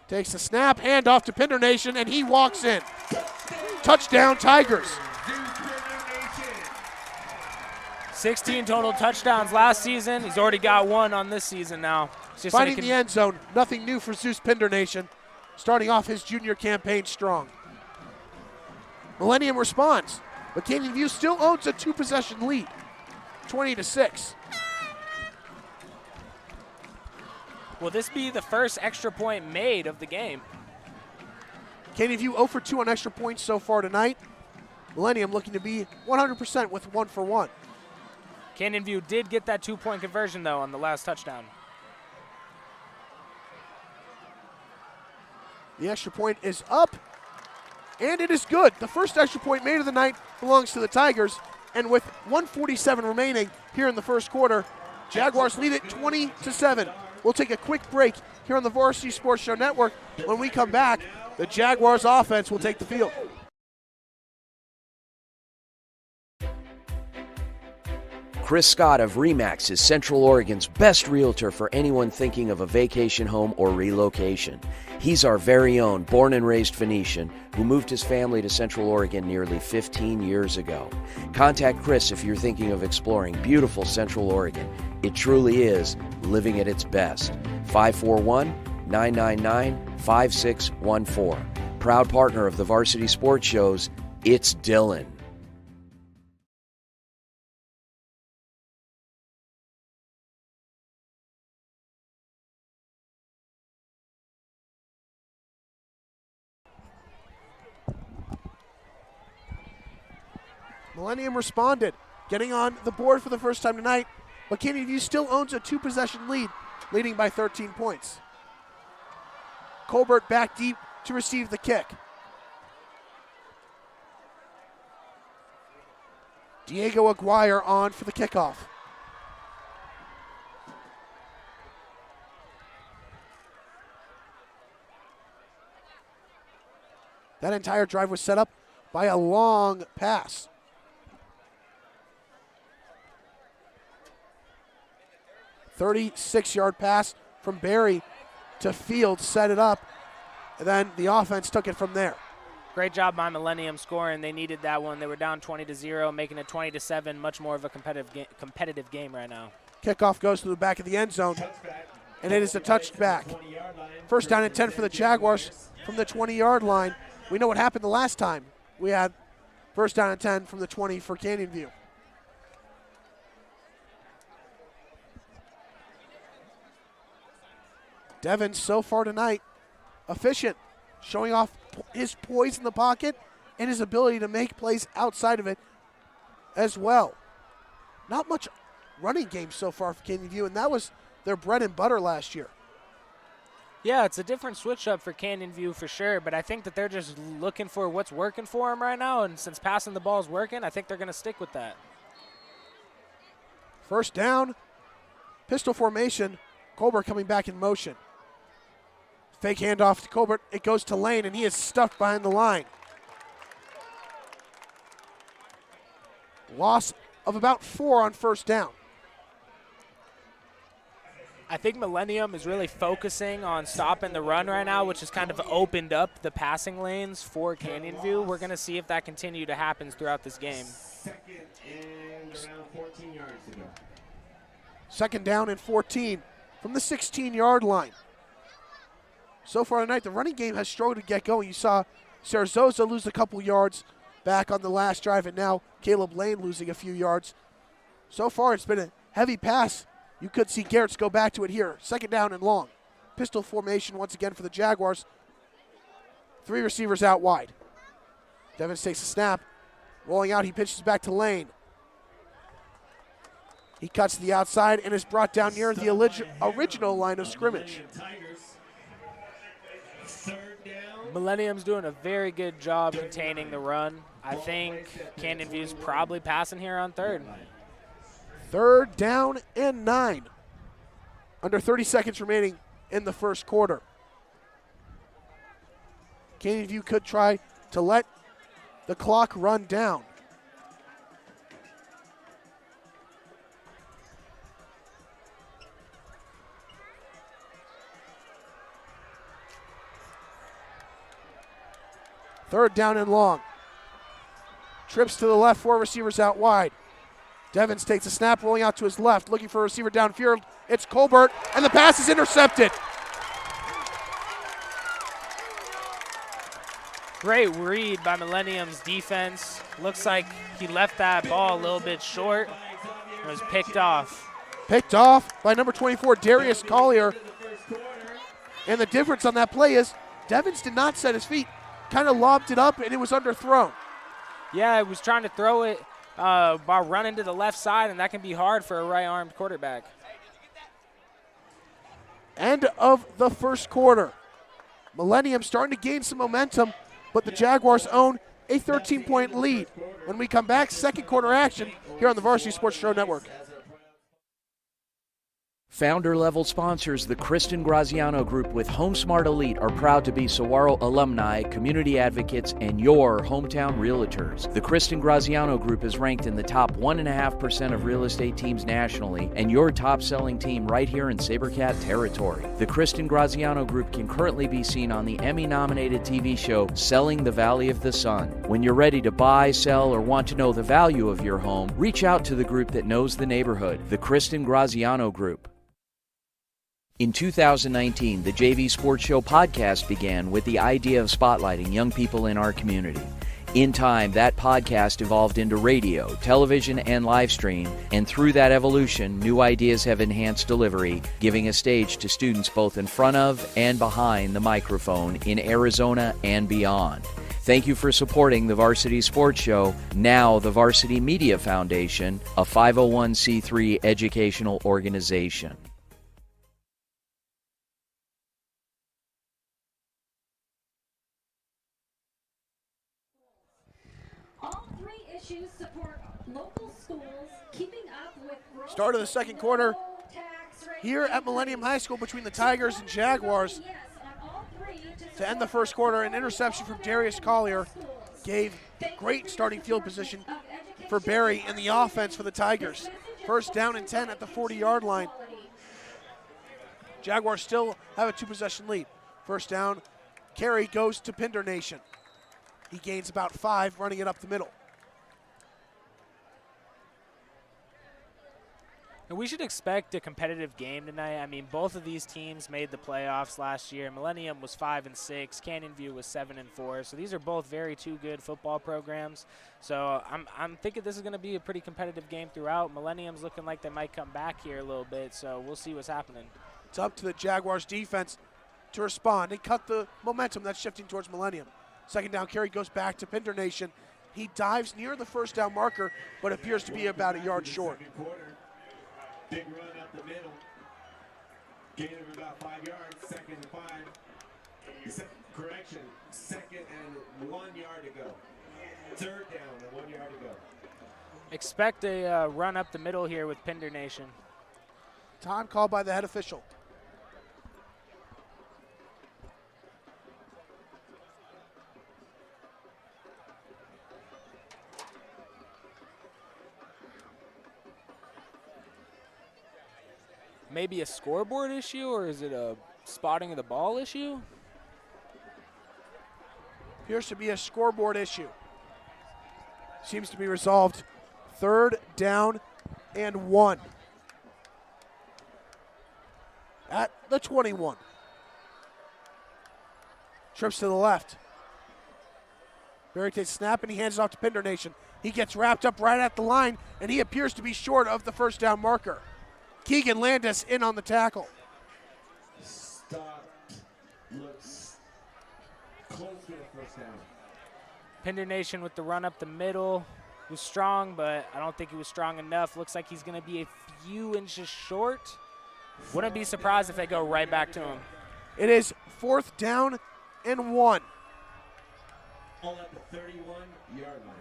Takes a snap, handoff to Pinder Nation, and he walks in. Touchdown, Tigers. 16 total touchdowns last season. He's already got one on this season now. Finding the end zone, nothing new for Zeus Pinder Nation, starting off his junior campaign strong. Millennium responds, but Canyon View still owns a 2-possession lead, 20-6. Will this be the first extra point made of the game? Canyon View 0 for 2 on extra points so far tonight. Millennium looking to be 100% with 1 for 1. Canyon View did get that 2-point conversion, though, on the last touchdown. The extra point is up, and it is good. The first extra point made of the night belongs to the Tigers, and with 1:47 remaining here in the first quarter, Jaguars lead it 20-7. We'll take a quick break here on the Varsity Sports Show Network. When we come back, the Jaguars offense will take the field. Chris Scott of RE/MAX is Central Oregon's best realtor for anyone thinking of a vacation home or relocation. He's our very own born and raised Phoenician who moved his family to Central Oregon nearly 15 years ago. Contact Chris if you're thinking of exploring beautiful Central Oregon. It truly is living at its best. 541-999-5614. Proud partner of the Varsity Sports Shows, it's Dylan. Millennium responded, getting on the board for the first time tonight, but Canyon View still owns a 2-possession lead, leading by 13 points. Colbert back deep to receive the kick. Diego Aguirre on for the kickoff. That entire drive was set up by a long pass. "36-yard pass from Barry to Fields, set it up, and then the offense took it from there. Great job by Millennium scoring. They needed that one. They were down 20-0, making it 20-7, much more of a competitive game right now. Kickoff goes to the back of the end zone, and it is a touchback. First down and 10 for the Jaguars from the 20-yard line. We know what happened the last time we had first down and 10 from the 20 for Canyon View. Devin, so far tonight, efficient, showing off his poise in the pocket and his ability to make plays outside of it as well. Not much running game so far for Canyon View, and that was their bread and butter last year. Yeah, it's a different switch up for Canyon View for sure, but I think that they're just looking for what's working for them right now, and since passing the ball is working, I think they're going to stick with that. First down, pistol formation, Colbert coming back in motion. Fake handoff to Colbert. It goes to Lane, and he is stuffed behind the line. Loss of about 4 on first down. I think Millennium is really focusing on stopping the run right now, which has kind of opened up the passing lanes for Canyon View. We're going to see if that continue to happen throughout this game. Second down and 14 from the 16-yard line. So far tonight, the running game has struggled to get going. You saw Sarazosa lose a couple yards back on the last drive, and now Caleb Lane losing a few yards. So far, it's been a heavy pass. You could see Garrett's go back to it here. Second down and long. Pistol formation once again for the Jaguars. 3 receivers out wide. Devins takes a snap. Rolling out, he pitches back to Lane. He cuts to the outside and is brought down near the original line of scrimmage. Millennium's doing a very good job containing the run. I think Canyon View's probably passing here on third. 3rd down and 9. Under 30 seconds remaining in the first quarter. Canyon View could try to let the clock run down. Third down and long. Trips to the left, 4 receivers out wide. Devins takes a snap, rolling out to his left, looking for a receiver downfield. It's Colbert, and the pass is intercepted. Great read by Millennium's defense. Looks like he left that ball a little bit short. It was picked off. Picked off by number 24, Darius Collier. And the difference on that play is Devins did not set his feet. Kind of lobbed it up, and it was underthrown. Yeah, I was trying to throw it by running to the left side, and that can be hard for a right-armed quarterback. End of the first quarter. Millennium starting to gain some momentum, but the Jaguars own a 13-point lead. When we come back, second quarter action here on the Varsity Sports Show Network. Founder-level sponsors, the Kristen Graziano Group with HomeSmart Elite, are proud to be Saguaro alumni, community advocates, and your hometown realtors. The Kristen Graziano Group is ranked in the top 1.5% of real estate teams nationally, and your top-selling team right here in SaberCat territory. The Kristen Graziano Group can currently be seen on the Emmy-nominated TV show Selling the Valley of the Sun. When you're ready to buy, sell, or want to know the value of your home, reach out to the group that knows the neighborhood, the Kristen Graziano Group. In 2019, the JV Sports Show podcast began with the idea of spotlighting young people in our community. In time, that podcast evolved into radio, television, and live stream, and through that evolution, new ideas have enhanced delivery, giving a stage to students both in front of and behind the microphone in Arizona and beyond. Thank you for supporting the Varsity Sports Show, now the Varsity Media Foundation, a 501c3 educational organization. Start of the second quarter here at Millennium High School between the Tigers and Jaguars. To end the first quarter, an interception from Darius Collier gave great starting field position for Barry in the offense for the Tigers. First down and 10 at the 40-yard line. Jaguars still have a 2-possession lead. First down carry goes to Pinder Nation. He gains about 5, running it up the middle. And we should expect a competitive game tonight. I mean, both of these teams made the playoffs last year. Millennium was 5-6. Canyon View was 7-4. So these are both two good football programs. So I'm thinking this is going to be a pretty competitive game throughout. Millennium's looking like they might come back here a little bit. So we'll see what's happening. It's up to the Jaguars defense to respond and cut the momentum that's shifting towards Millennium. Second down carry goes back to Pinder Nation. He dives near the first down marker, but appears to be about a yard short. Big run up the middle. Gain of about 5 yards, 2nd and 5. Correction, 2nd and 1 yard to go. 3rd down and 1 yard to go. Expect a run up the middle here with Pinder Nation. Time called by the head official. Maybe a scoreboard issue, or is it a spotting of the ball issue? Appears to be a scoreboard issue. Seems to be resolved. 3rd down and 1. At the 21. Trips to the left. Barry takes snap and he hands it off to Pinder Nation. He gets wrapped up right at the line, and he appears to be short of the first down marker. Keegan Landis in on the tackle. Stop. Looks close to the first down. Pinder Nation with the run up the middle was strong, but I don't think he was strong enough. Looks like he's going to be a few inches short. Wouldn't be surprised if they go right back to him. It is 4th down and 1. All at the 31-yard line.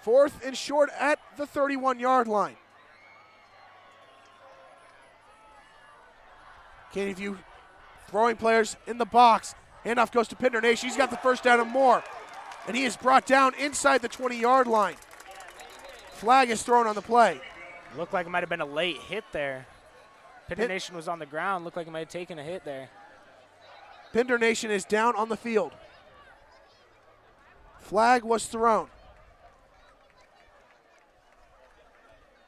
4th and short at the 31-yard line. Canyon View throwing players in the box. Handoff goes to Pinder Nation. He's got the first down and more. And he is brought down inside the 20-yard line. Flag is thrown on the play. Looked like it might have been a late hit there. Pinder Nation was on the ground. Looked like it might have taken a hit there. Pinder Nation is down on the field. Flag was thrown.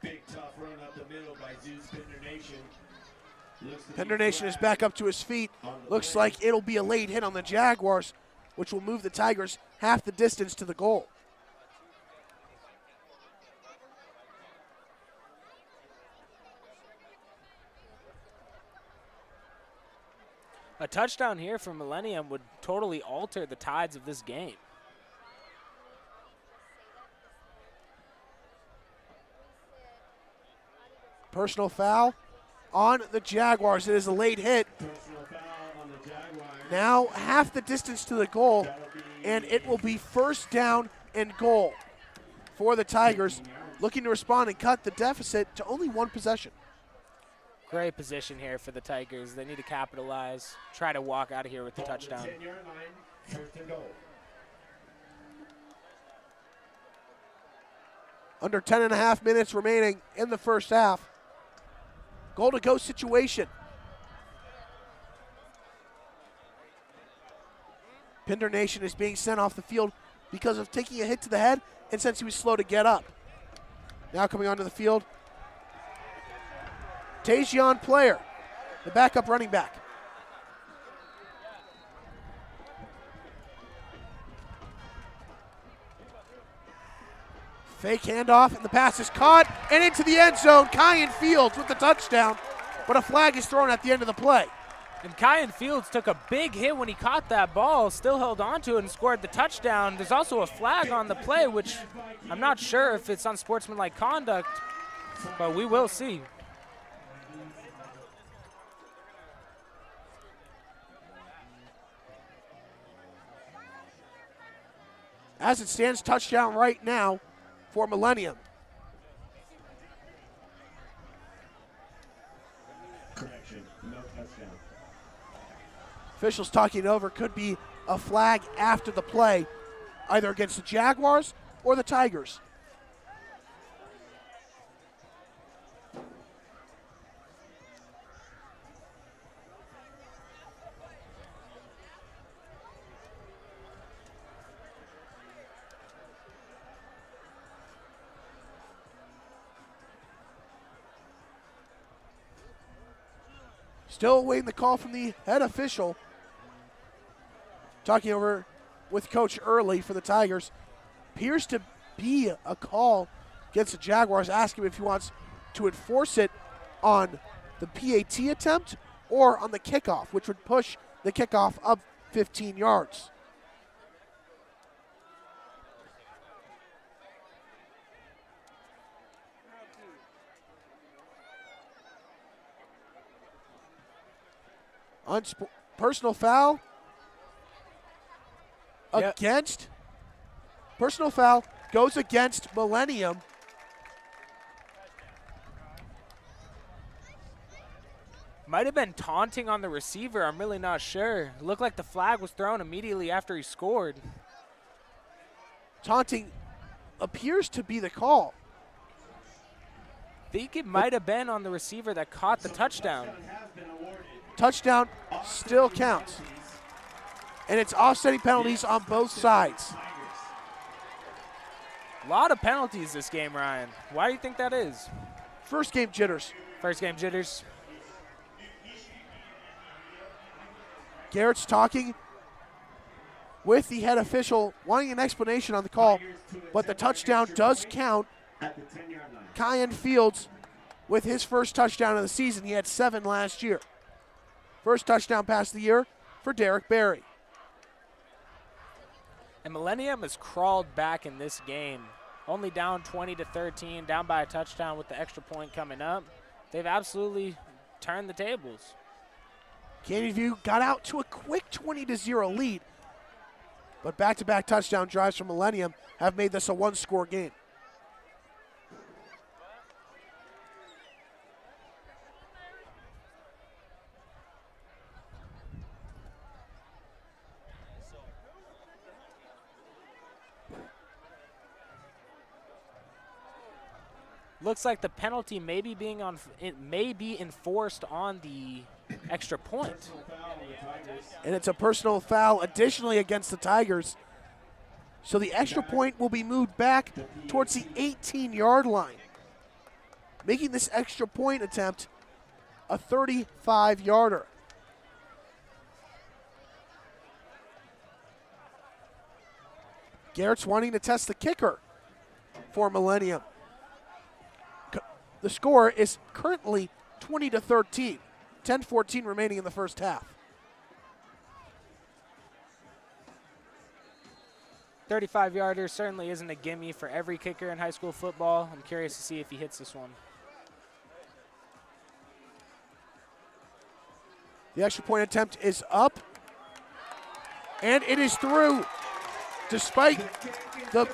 Big tough run up the middle by Zeus Pinder Nation. Pinder Nation is back up to his feet. Looks like it'll be a late hit on the Jaguars, which will move the Tigers half the distance to the goal. A touchdown here for Millennium would totally alter the tides of this game. Personal foul on the Jaguars. It is a late hit. Personal foul on the Jaguars. Now half the distance to the goal, and it will be first down and goal for the Tigers, looking to respond and cut the deficit to only one possession. Great position here for the Tigers. They need to capitalize, try to walk out of here with the touchdown. 10-yard line, first and goal. Under 10 and a half minutes remaining in the first half. Goal to go situation. Pinder Nation is being sent off the field because of taking a hit to the head and since he was slow to get up. Now coming onto the field, Tajion Player, the backup running back. Fake handoff, and the pass is caught and into the end zone. Kyan Fields with the touchdown, but a flag is thrown at the end of the play. And Kyan Fields took a big hit when he caught that ball, still held on to it and scored the touchdown. There's also a flag on the play, which I'm not sure if it's unsportsmanlike conduct, but we will see. As it stands, touchdown right now for Millennium. Correction, no touchdown. Officials talking over, could be a flag after the play, either against the Jaguars or the Tigers. Still awaiting the call from the head official. Talking over with Coach Early for the Tigers. Appears to be a call against the Jaguars, asking him if he wants to enforce it on the PAT attempt or on the kickoff, which would push the kickoff up 15 yards. Personal foul against. Personal foul goes against Millennium. Might have been taunting on the receiver. I'm really not sure. It looked like the flag was thrown immediately after he scored. Taunting appears to be the call. I think it might have been on the receiver that caught the touchdown. Touchdown still counts. And it's offsetting penalties on both sides. A lot of penalties this game, Ryan. Why do you think that is? First game jitters. First game jitters. Garrett's talking with the head official, wanting an explanation on the call, but the touchdown does count. Kyan Fields with his first touchdown of the season. He had 7 last year. First touchdown pass of the year for Derek Berry. And Millennium has crawled back in this game. Only down 20-13, down by a touchdown with the extra point coming up. They've absolutely turned the tables. Canyon View got out to a quick 20-0 lead. But back-to-back touchdown drives from Millennium have made this a one-score game. Looks like the penalty may be enforced on the extra point. And it's a personal foul additionally against the Tigers. So the extra point will be moved back towards the 18-yard line, making this extra point attempt a 35-yarder. Garrett's wanting to test the kicker for Millennium. The score is currently 20-13, 10-14 remaining in the first half. 35-yarder certainly isn't a gimme for every kicker in high school football. I'm curious to see if he hits this one. The extra point attempt is up, and it is through. Despite the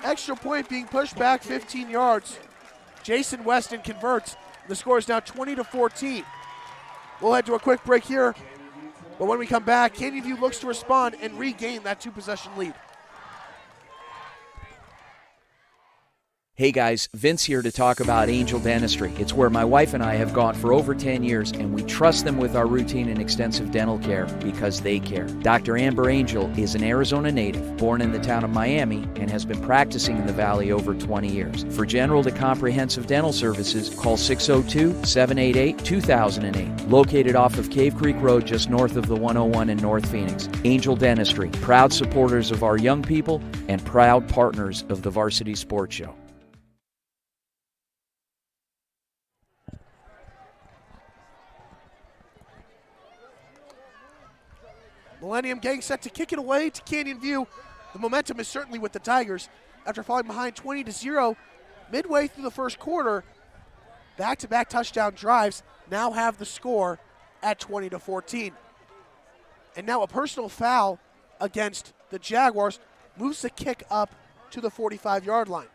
extra point being pushed back 15 yards, Jason Weston converts. The score is now 20-14. We'll head to a quick break here, but when we come back, Canyon View looks to respond and regain that two-possession lead. Hey guys, Vince here to talk about Angel Dentistry. It's where my wife and I have gone for over 10 years, and we trust them with our routine and extensive dental care because they care. Dr. Amber Angel is an Arizona native, born in the town of Miami, and has been practicing in the Valley over 20 years. For general to comprehensive dental services, call 602-788-2008. Located off of Cave Creek Road just north of the 101 in North Phoenix. Angel Dentistry, proud supporters of our young people and proud partners of the Varsity Sports Show. Millennium getting set to kick it away to Canyon View. The momentum is certainly with the Tigers after falling behind 20-0 midway through the first quarter. Back-to-back touchdown drives now have the score at 20-14. And now a personal foul against the Jaguars moves the kick up to the 45-yard line.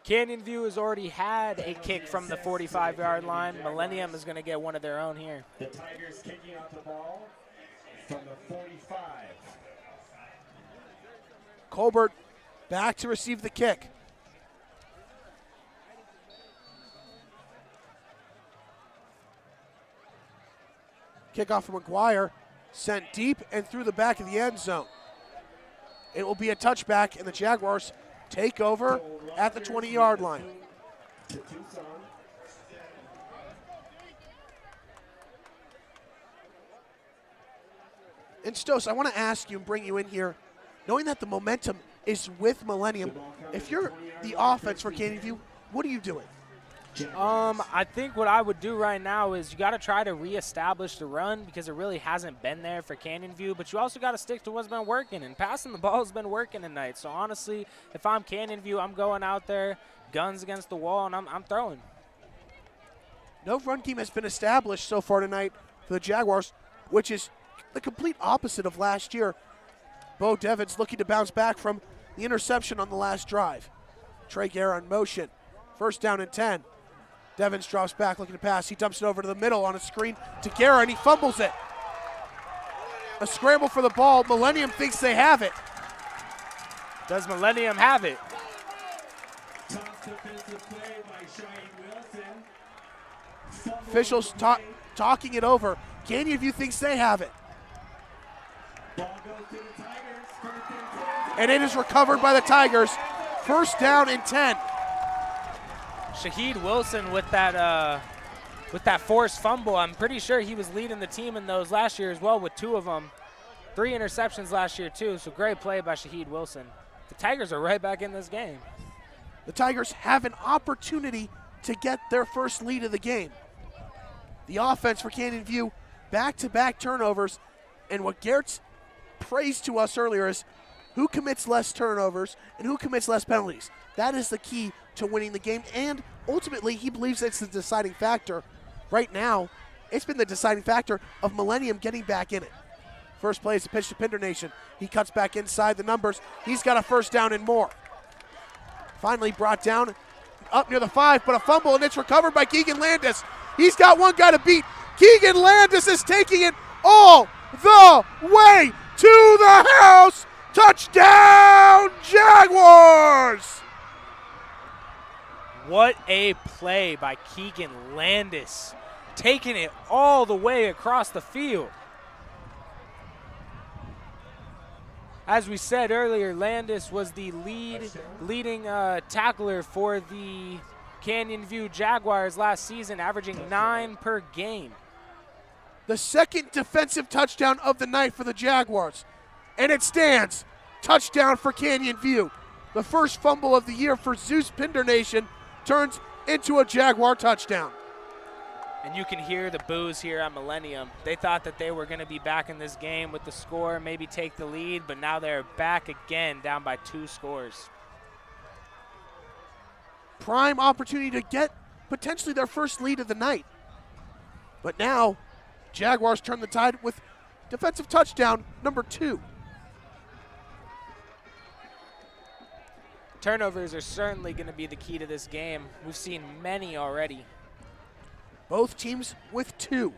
Canyon View has already had a kick from the 45-yard line. Millennium is going to get one of their own here. The Tigers kicking out the ball from the 45. Colbert back to receive the kick. Kickoff from McGuire, sent deep and through the back of the end zone. It will be a touchback, and the Jaguars take over at the 20-yard line. And Stos, I want to ask you and bring you in here, knowing that the momentum is with Millennium, if you're the offense for Canyon View, what are you doing? I think what I would do right now is you got to try to reestablish the run because it really hasn't been there for Canyon View, but you also got to stick to what's been working, and passing the ball has been working tonight. So honestly, if I'm Canyon View, I'm going out there, guns against the wall, and I'm throwing. No run game has been established so far tonight for the Jaguars, which is the complete opposite of last year. Bo Devins looking to bounce back from the interception on the last drive. Trey Guerra in motion. First down and 10. Devins drops back looking to pass. He dumps it over to the middle on a screen to Guerra, and he fumbles it. A scramble for the ball. Millennium thinks they have it. Does Millennium have it? Tough defensive play by Shaheed Wilson. Officials talking it over. Canyon View thinks they have it. Ball goes to the Tigers. First and 10. And it is recovered by the Tigers. First down and 10. Shaheed Wilson with that forced fumble. I'm pretty sure he was leading the team in those last year as well with 2 of them. 3 interceptions last year too, so great play by Shaheed Wilson. The Tigers are right back in this game. The Tigers have an opportunity to get their first lead of the game. The offense for Canyon View, back-to-back turnovers, and what Garrett's praised to us earlier is who commits less turnovers and who commits less penalties. That is the key to winning the game, and ultimately he believes it's the deciding factor. Right now, it's been the deciding factor of Millennium getting back in it. First play is a pitch to Pinder Nation. He cuts back inside the numbers. He's got a first down and more. Finally brought down up near the 5, but a fumble, and it's recovered by Keegan Landis. He's got one guy to beat. Keegan Landis is taking it all the way to the house. Touchdown, Jaguars! What a play by Keegan Landis, taking it all the way across the field. As we said earlier, Landis was the leading tackler for the Canyon View Jaguars last season, averaging 9 per game. The second defensive touchdown of the night for the Jaguars. And it stands. Touchdown for Canyon View. The first fumble of the year for Zeus Pinder Nation turns into a Jaguar touchdown. And you can hear the boos here at Millennium. They thought that they were going to be back in this game with the score, maybe take the lead, but now they're back again, down by 2 scores. Prime opportunity to get potentially their first lead of the night. But now, Jaguars turn the tide with defensive touchdown number 2. Turnovers are certainly going to be the key to this game. We've seen many already. Both teams with 2.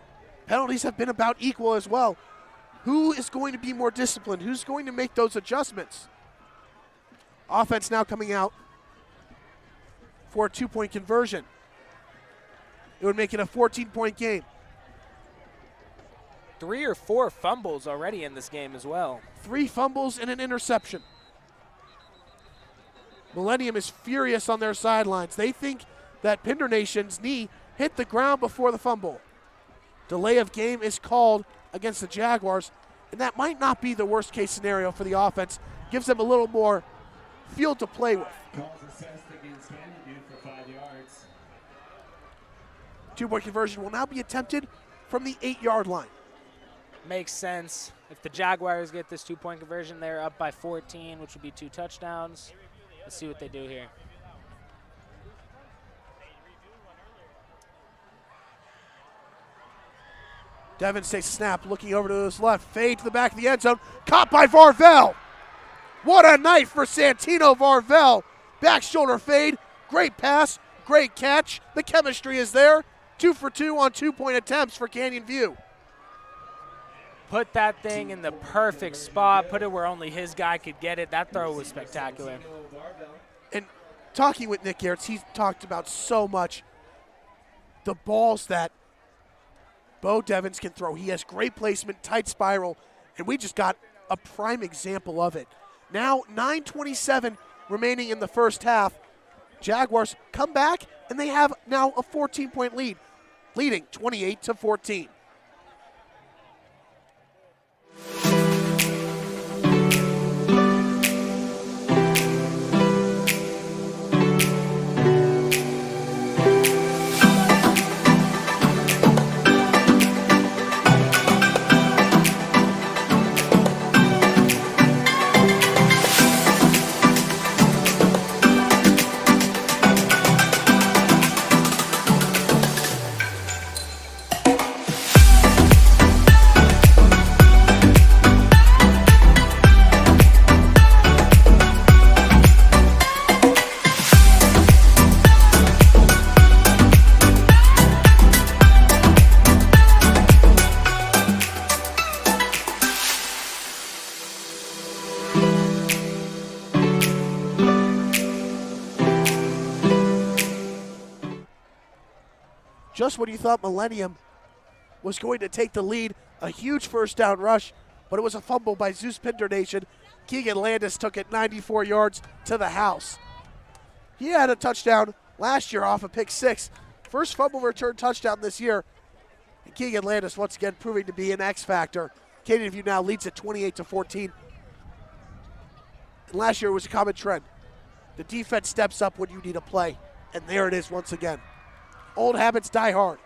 Penalties have been about equal as well. Who is going to be more disciplined? Who's going to make those adjustments? Offense now coming out for a 2-point conversion. It would make it a 14-point game. 3 or 4 fumbles already in this game as well. 3 fumbles and an interception. Millennium is furious on their sidelines. They think that Pinder Nation's knee hit the ground before the fumble. Delay of game is called against the Jaguars, and that might not be the worst case scenario for the offense. Gives them a little more field to play with. Calls assessed against Canyon for 5 yards. 2-point conversion will now be attempted from the 8-yard line. Makes sense. If the Jaguars get this 2-point conversion, they're up by 14, which would be 2 touchdowns. Let's see what they do here. Devins takes a snap, looking over to his left. Fade to the back of the end zone. Caught by Varvel. What a night for Santino Varvel. Back shoulder fade. Great pass. Great catch. The chemistry is there. 2 for 2 on 2-point attempts for Canyon View. Put that thing in the perfect spot. Put it where only his guy could get it. That throw was spectacular. And talking with Nick Gertz, he's talked about so much the balls that Bo Devins can throw. He has great placement, tight spiral, and we just got a prime example of it. Now 9:27 remaining in the first half. Jaguars come back, and they have now a 14-point lead, leading 28-14. Just when you thought Millennium was going to take the lead, a huge first down rush, but it was a fumble by Zeus Pinder Nation. Keegan Landis took it 94 yards to the house. He had a touchdown last year off a pick 6. First fumble return touchdown this year. And Keegan Landis once again proving to be an X factor. Canyon View now leads at 28-14. And last year it was a common trend. The defense steps up when you need a play. And there it is once again. Old habits die hard.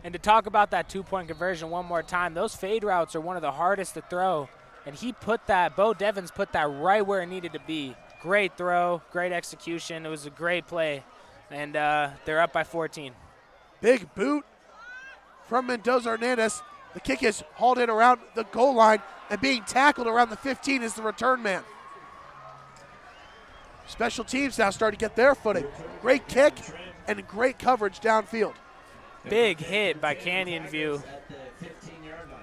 And to talk about that 2-point conversion one more time, those fade routes are one of the hardest to throw. And he put that, Bo Devins put that right where it needed to be. Great throw, great execution. It was a great play. And they're up by 14. Big boot from Mendoza Hernandez. The kick is hauled in around the goal line, and being tackled around the 15 is the return man. Special teams now starting to get their footing. Great kick and great coverage downfield. Big hit by Canyon View. At the 15-yard line.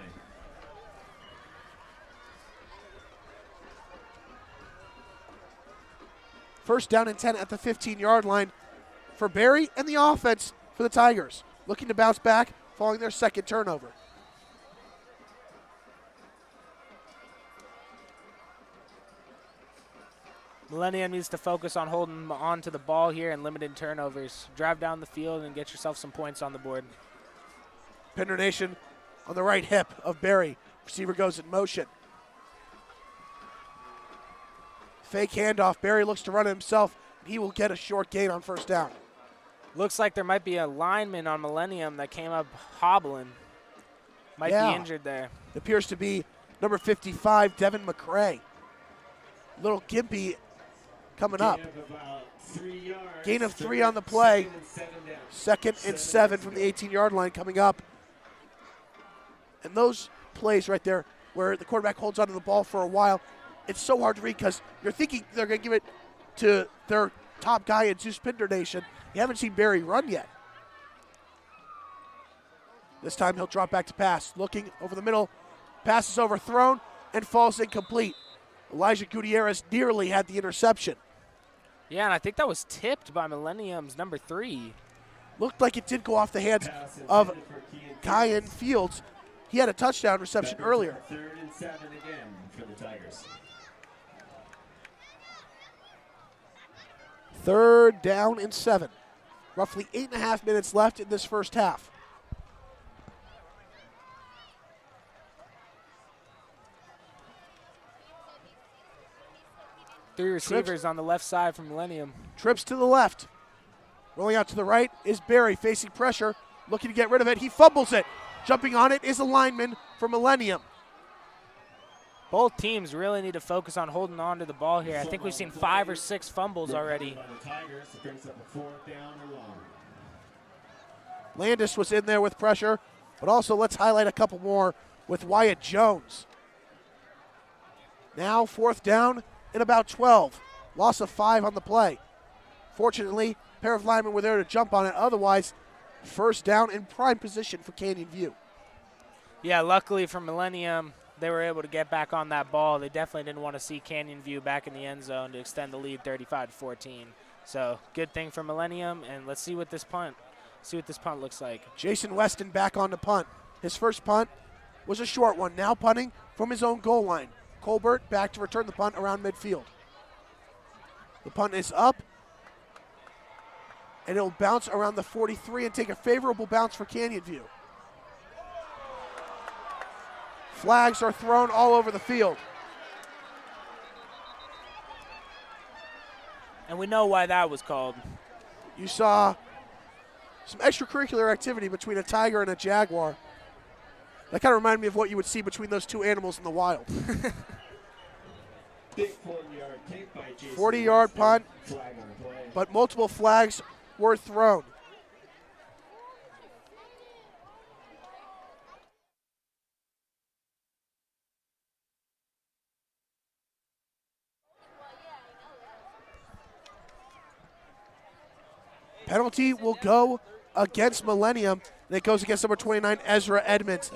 First down and 10 at the 15-yard line for Barry and the offense for the Tigers, looking to bounce back following their second turnover. Millennium needs to focus on holding on to the ball here and limiting turnovers. Drive down the field and get yourself some points on the board. Pender Nation on the right hip of Barry. Receiver goes in motion. Fake handoff. Barry looks to run it himself. He will get a short gain on first down. Looks like there might be a lineman on Millennium that came up hobbling. Might be injured there. It appears to be number 55, Devin McCray. Little gimpy coming up. Gain of 3 on the play. Second and 7 from the 18-yard line coming up. And those plays right there where the quarterback holds onto the ball for a while, it's so hard to read because you're thinking they're going to give it to their top guy in Zeus Pender Nation. You haven't seen Barry run yet. This time he'll drop back to pass. Looking over the middle. Pass is overthrown and falls incomplete. Elijah Gutierrez nearly had the interception. Yeah, and I think that was tipped by Millennium's number 3. Looked like it did go off the hands of Kyan Fields. He had a touchdown reception earlier. 3rd and 7 again for the Tigers. 3rd down and 7. Roughly 8.5 minutes left in this first half. Three receivers on the left side from Millennium. Trips to the left. Rolling out to the right is Barry facing pressure, looking to get rid of it. He fumbles it. Jumping on it is a lineman for Millennium. Both teams really need to focus on holding on to the ball here. I think we've seen 5 or 6 fumbles already. Landis was in there with pressure, but also let's highlight a couple more with Wyatt Jones. Now 4th down and about 12. Loss of 5 on the play. Fortunately, a pair of linemen were there to jump on it. Otherwise, first down in prime position for Canyon View. Yeah, luckily for Millennium, they were able to get back on that ball. They definitely didn't want to see Canyon View back in the end zone to extend the lead 35-14. So good thing for Millennium, and let's see what this punt looks like. Jason Weston back on the punt. His first punt was a short one, now punting from his own goal line. Colbert back to return the punt around midfield. The punt is up, and it'll bounce around the 43 and take a favorable bounce for Canyon View. Flags are thrown all over the field. And we know why that was called. You saw some extracurricular activity between a tiger and a jaguar. That kind of reminded me of what you would see between those two animals in the wild. 40-yard punt, but multiple flags were thrown. Penalty will go against Millennium, and it goes against number 29, Ezra Edmonds.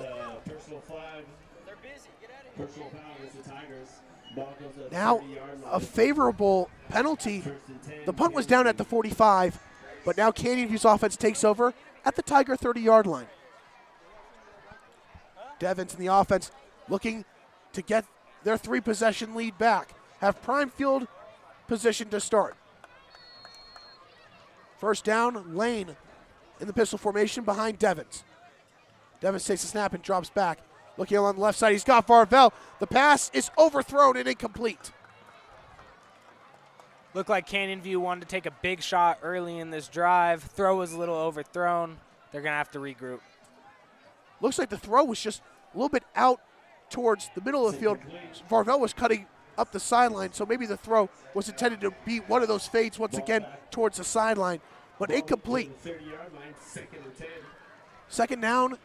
Personal flag. They're busy. Get out of here. Personal foul against the Tigers. Ball goes up Now, 30-yard line. a favorable penalty. The punt was down at the 45, but now Canyon View's offense takes over at the Tiger 30-yard line. Devins in the offense looking to get their 3-possession lead back. Have prime field position to start. First down, Lane in the pistol formation behind Devins. Devins takes a snap and drops back. Looking along the left side, he's got Varvel. The pass is overthrown and incomplete. Looked like Canyon View wanted to take a big shot early in this drive. Throw was a little overthrown. They're going to have to regroup. Looks like the throw was just a little bit out towards the middle of the field. Varvel was cutting up the sideline, so maybe the throw was intended to be one of those fades once again towards the sideline, but incomplete. 30-yard line, 2nd and 10. Second down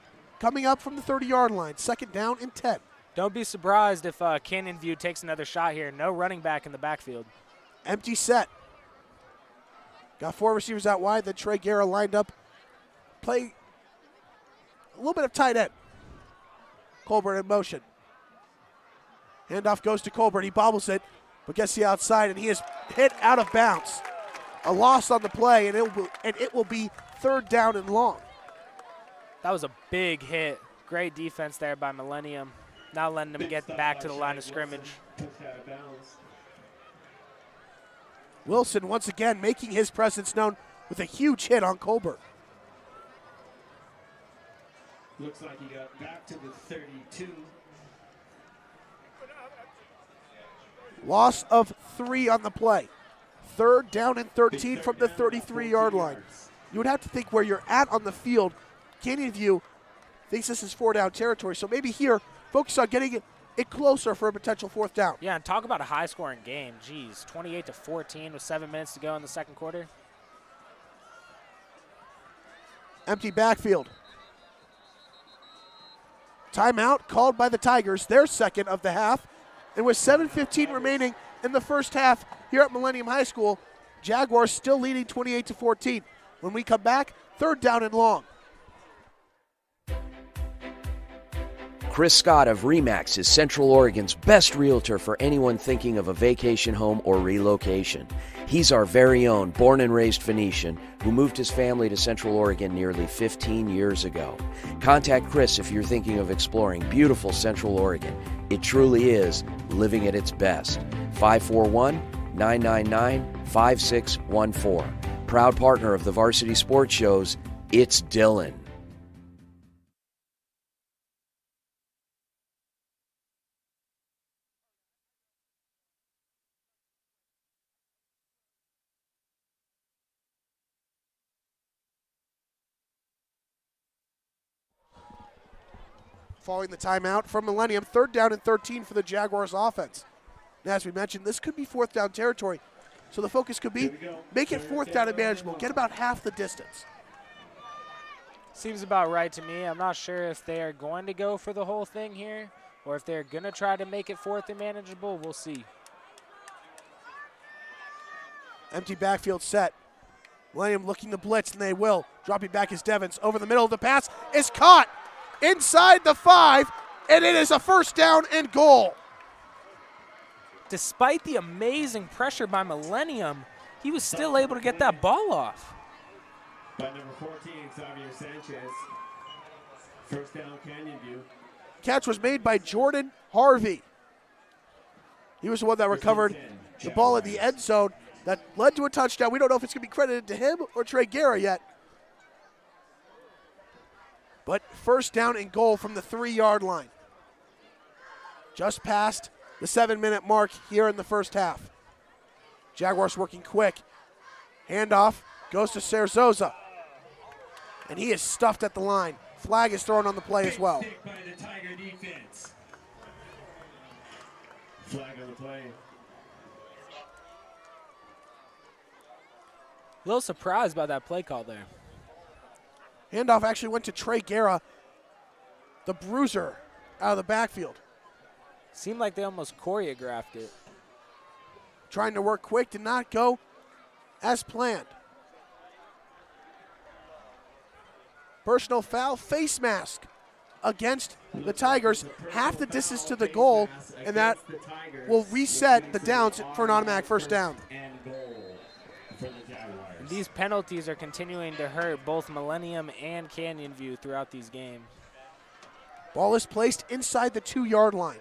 coming up from the 30-yard line. 2nd down and 10. Don't be surprised if Canyon View takes another shot here. No running back in the backfield. Empty set. Got 4 receivers out wide. Then Trey Guerra lined up. Play a little bit of tight end. Colbert in motion. Handoff goes to Colbert. He bobbles it, but gets the outside, and he is hit out of bounds. A loss on the play, and it will be 3rd down and long. That was a big hit. Great defense there by Millennium. Not letting them get back to the line of scrimmage. Wilson once again making his presence known with a huge hit on Colbert. Looks like he got back to the 32. Loss of 3 on the play. 3rd down and 13 from the 33-yard line. You would have to think where you're at on the field. Canyon View thinks this is 4-down territory, so maybe here, focus on getting it closer for a potential 4th down. Yeah, and talk about a high-scoring game. Jeez, 28-14 with 7 minutes to go in the 2nd quarter. Empty backfield. Timeout called by the Tigers, their 2nd of the half. And with 7:15 remaining in the first half here at Millennium High School, Jaguars still leading 28-14. When we come back, 3rd down and long. Chris Scott of RE/MAX is Central Oregon's best realtor for anyone thinking of a vacation home or relocation. He's our very own born and raised Phoenician who moved his family to Central Oregon nearly 15 years ago. Contact Chris if you're thinking of exploring beautiful Central Oregon. It truly is living at its best. 541-999-5614. Proud partner of the Varsity Sports Shows, it's Dylan. Following the timeout from Millennium, 3rd down and 13 for the Jaguars offense. Now, as we mentioned, this could be 4th down territory, so the focus could be make it 4th down and manageable, get about half the distance. Seems about right to me. I'm not sure if they are going to go for the whole thing here or if they're going to try to make it 4th and manageable. We'll see. Empty backfield set. Millennium looking to blitz, and they will. Dropping back is Devins. Over the middle of the pass is caught inside the 5, and it is a 1st down and goal. Despite the amazing pressure by Millennium, he was still able to get that ball off. By number 14, Xavier Sanchez. 1st down, Canyon View. Catch was made by Jordan Harvey. He was the one that recovered the ball in the end zone that led to a touchdown. We don't know if it's going to be credited to him or Trey Guerra yet. But 1st down and goal from the 3-yard line. Just past the 7-minute mark here in the first half. Jaguars working quick. Handoff goes to Cerzoza. And he is stuffed at the line. Flag is thrown on the play as well. By the Tiger defense. Flag on the play. A little surprised by that play call there. Handoff actually went to Trey Guerra, the bruiser, out of the backfield. Seemed like they almost choreographed it. Trying to work quick, did not go as planned. Personal foul, face mask against the Tigers. Half the distance to the goal, and that will reset the downs for an automatic 1st down. These penalties are continuing to hurt both Millennium and Canyon View throughout these games. Ball is placed inside the 2-yard line.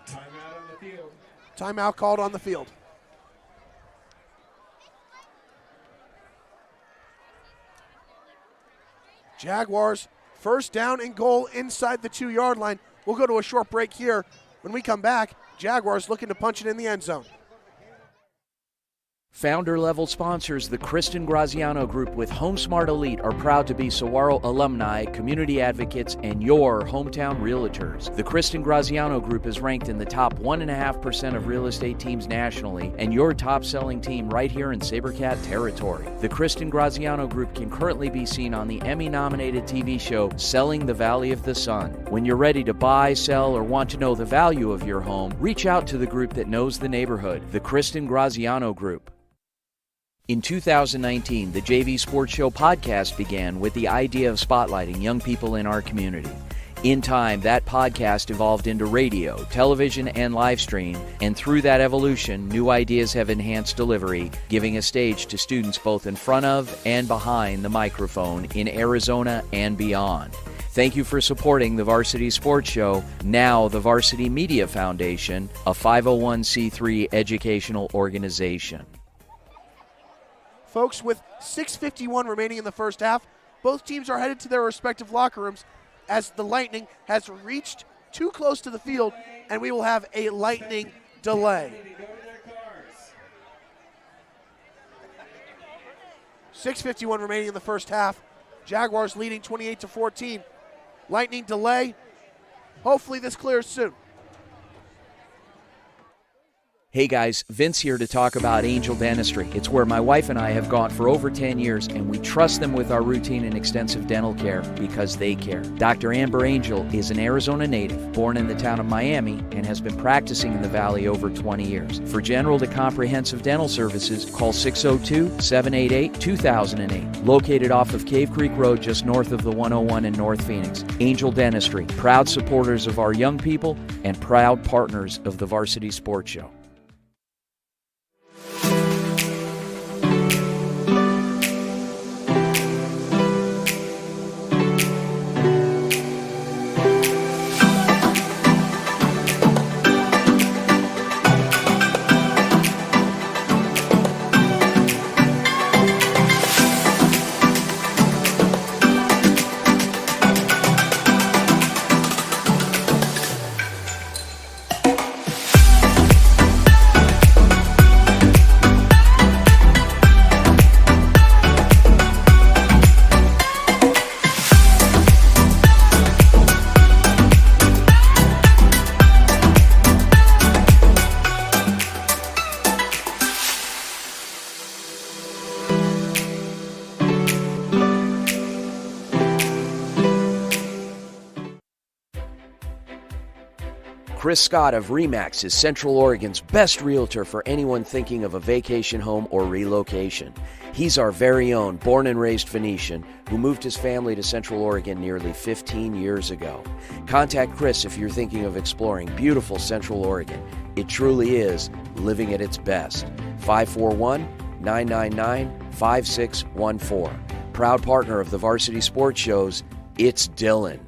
Timeout on the field. Timeout called on the field. Jaguars, 1st down and goal inside the 2-yard line. We'll go to a short break here. When we come back, Jaguars looking to punch it in the end zone. Founder-level sponsors, the Kristen Graziano Group with HomeSmart Elite, are proud to be Saguaro alumni, community advocates, and your hometown realtors. The Kristen Graziano Group is ranked in the top 1.5% of real estate teams nationally, and your top-selling team right here in SaberCat territory. The Kristen Graziano Group can currently be seen on the Emmy-nominated TV show Selling the Valley of the Sun. When you're ready to buy, sell, or want to know the value of your home, reach out to the group that knows the neighborhood, the Kristen Graziano Group. In 2019, the JV Sports Show podcast began with the idea of spotlighting young people in our community. In time, that podcast evolved into radio, television, and live stream, and through that evolution, new ideas have enhanced delivery, giving a stage to students both in front of and behind the microphone in Arizona and beyond. Thank you for supporting the Varsity Sports Show, now the Varsity Media Foundation, a 501c3 educational organization. Folks, with 6:51 remaining in the first half, both teams are headed to their respective locker rooms as the Lightning has reached too close to the field, and we will have a Lightning delay. 6:51 remaining in the first half. Jaguars leading 28-14. Lightning delay. Hopefully this clears soon. Hey guys, Vince here to talk about Angel Dentistry. It's where my wife and I have gone for over 10 years, and we trust them with our routine and extensive dental care because they care. Dr. Amber Angel is an Arizona native, born in the town of Miami, and has been practicing in the Valley over 20 years. For general to comprehensive dental services, call 602-788-2008. Located off of Cave Creek Road just north of the 101 in North Phoenix. Angel Dentistry, proud supporters of our young people and proud partners of the Varsity Sports Show. Chris Scott of RE/MAX is Central Oregon's best realtor for anyone thinking of a vacation home or relocation. He's our very own born and raised Phoenician who moved his family to Central Oregon nearly 15 years ago. Contact Chris if you're thinking of exploring beautiful Central Oregon. It truly is living at its best. 541-999-5614. Proud partner of the Varsity Sports Shows, it's Dylan.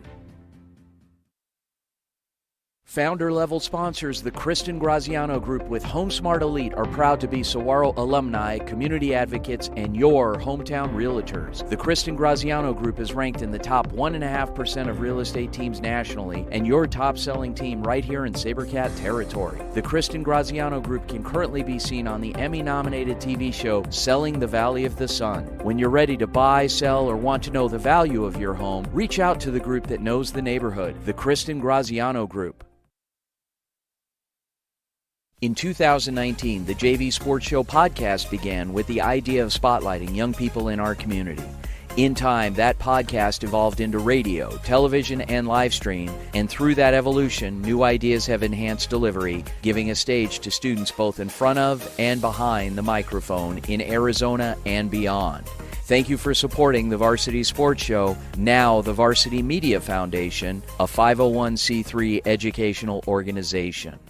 Founder-level sponsors, the Kristen Graziano Group with HomeSmart Elite, are proud to be Saguaro alumni, community advocates, and your hometown realtors. The Kristen Graziano Group is ranked in the top 1.5% of real estate teams nationally, and your top-selling team right here in SaberCat territory. The Kristen Graziano Group can currently be seen on the Emmy-nominated TV show Selling the Valley of the Sun. When you're ready to buy, sell, or want to know the value of your home, reach out to the group that knows the neighborhood, the Kristen Graziano Group. In 2019, the JV Sports Show podcast began with the idea of spotlighting young people in our community. In time, that podcast evolved into radio, television, and live stream, and through that evolution, new ideas have enhanced delivery, giving a stage to students both in front of and behind the microphone in Arizona and beyond. Thank you for supporting the Varsity Sports Show, now the Varsity Media Foundation, a 501c3 educational organization.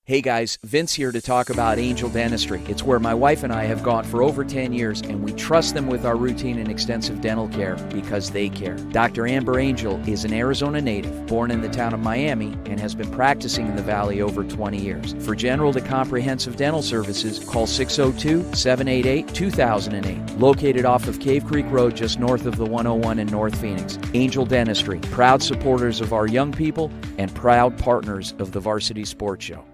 Hey guys, Vince here to talk about Angel Dentistry. It's where my wife and I have gone for over 10 years, and we trust them with our routine and extensive dental care because they care. Dr. Amber Angel is an Arizona native, born in the town of Miami, and has been practicing in the Valley over 20 years. For general to comprehensive dental services, call 602-788-2008. Located off of Cave Creek Road just north of the 101 in North Phoenix. Angel Dentistry, proud supporters of our young people and proud partners of the Varsity Sports Show.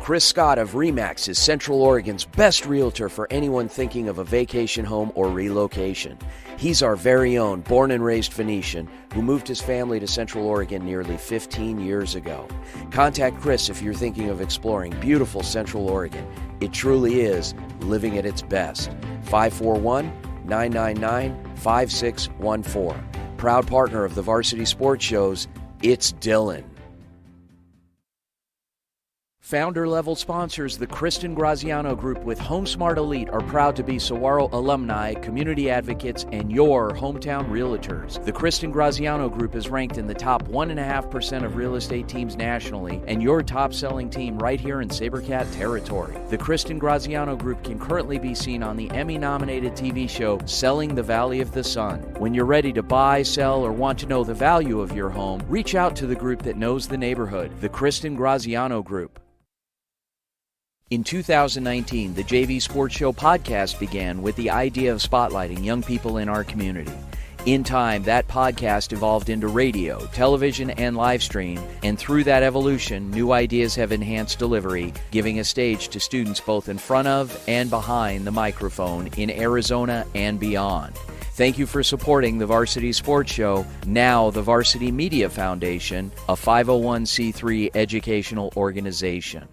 Chris Scott of RE/MAX is Central Oregon's best realtor for anyone thinking of a vacation home or relocation. He's our very own born and raised Phoenician who moved his family to Central Oregon nearly 15 years ago. Contact Chris if you're thinking of exploring beautiful Central Oregon. It truly is living at its best. 541-999-5614. Proud partner of the Varsity Sports Shows, it's Dylan. Founder-level sponsors, the Kristen Graziano Group with HomeSmart Elite, are proud to be Saguaro alumni, community advocates, and your hometown realtors. The Kristen Graziano Group is ranked in the top 1.5% of real estate teams nationally, and your top-selling team right here in SaberCat territory. The Kristen Graziano Group can currently be seen on the Emmy-nominated TV show Selling the Valley of the Sun. When you're ready to buy, sell, or want to know the value of your home, reach out to the group that knows the neighborhood, the Kristen Graziano Group. In 2019, the JV Sports Show podcast began with the idea of spotlighting young people in our community. In time, that podcast evolved into radio, television, and live stream, and through that evolution, new ideas have enhanced delivery, giving a stage to students both in front of and behind the microphone in Arizona and beyond. Thank you for supporting the Varsity Sports Show, now the Varsity Media Foundation, a 501c3 educational organization.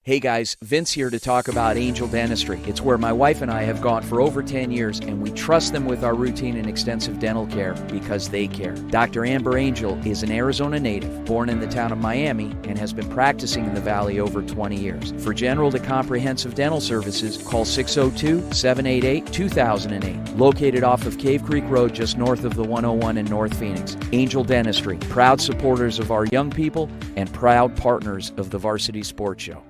Hey guys, Vince here to talk about Angel Dentistry. It's where my wife and I have gone for over 10 years, and we trust them with our routine and extensive dental care because they care. Dr. Amber Angel is an Arizona native, born in the town of Miami, and has been practicing in the Valley over 20 years. For general to comprehensive dental services, call 602-788-2008. Located off of Cave Creek Road just north of the 101 in North Phoenix. Angel Dentistry, proud supporters of our young people and proud partners of the Varsity Sports Show.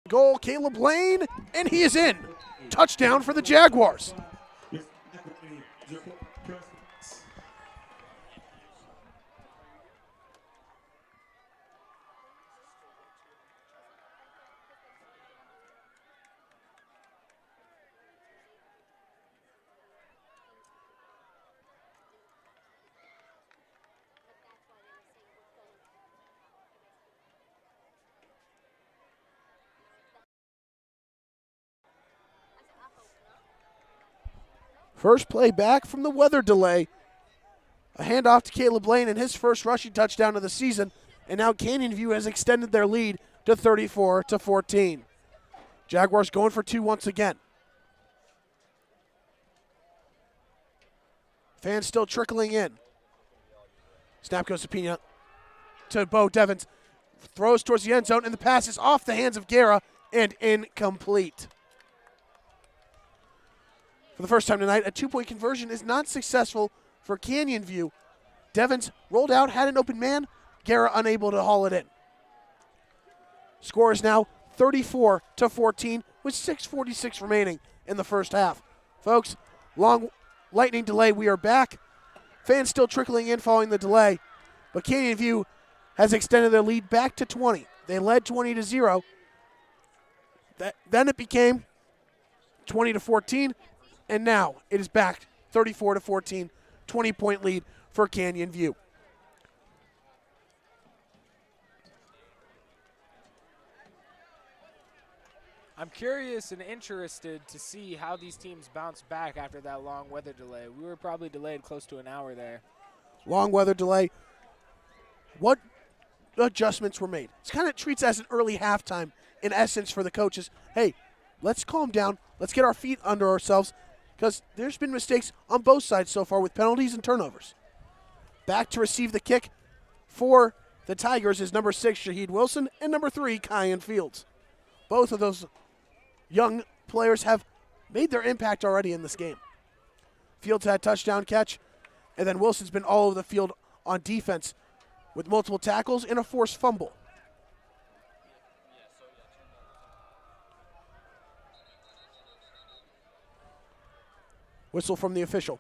Goal, Caleb Lane, and he is in. Touchdown for the Jaguars. First play back from the weather delay. A handoff to Caleb Lane and his first rushing touchdown of the season. And now Canyon View has extended their lead to 34-14. Jaguars going for two once again. Fans still trickling in. Snap goes to Pina. To Bo Devins. Throws towards the end zone, and the pass is off the hands of Guerra and incomplete. For the first time tonight, a two-point conversion is not successful for Canyon View. Devins rolled out, had an open man. Guerra unable to haul it in. Score is now 34-14 with 6:46 remaining in the first half. Folks, long lightning delay. We are back. Fans still trickling in following the delay, but Canyon View has extended their lead back to 20. They led 20-0. Then it became 20-14. And now it is back 34-14, 20-point lead for Canyon View. I'm curious and interested to see how these teams bounce back after that long weather delay. We were probably delayed close to an hour there. Long weather delay. What adjustments were made? It's kind of treats as an early halftime in essence for the coaches. Hey, let's calm down. Let's get our feet under ourselves, because there's been mistakes on both sides so far with penalties and turnovers. Back to receive the kick for the Tigers is number 6, Shaheed Wilson, and number 3, Kyan Fields. Both of those young players have made their impact already in this game. Fields had a touchdown catch, and then Wilson's been all over the field on defense with multiple tackles and a forced fumble. Whistle from the official.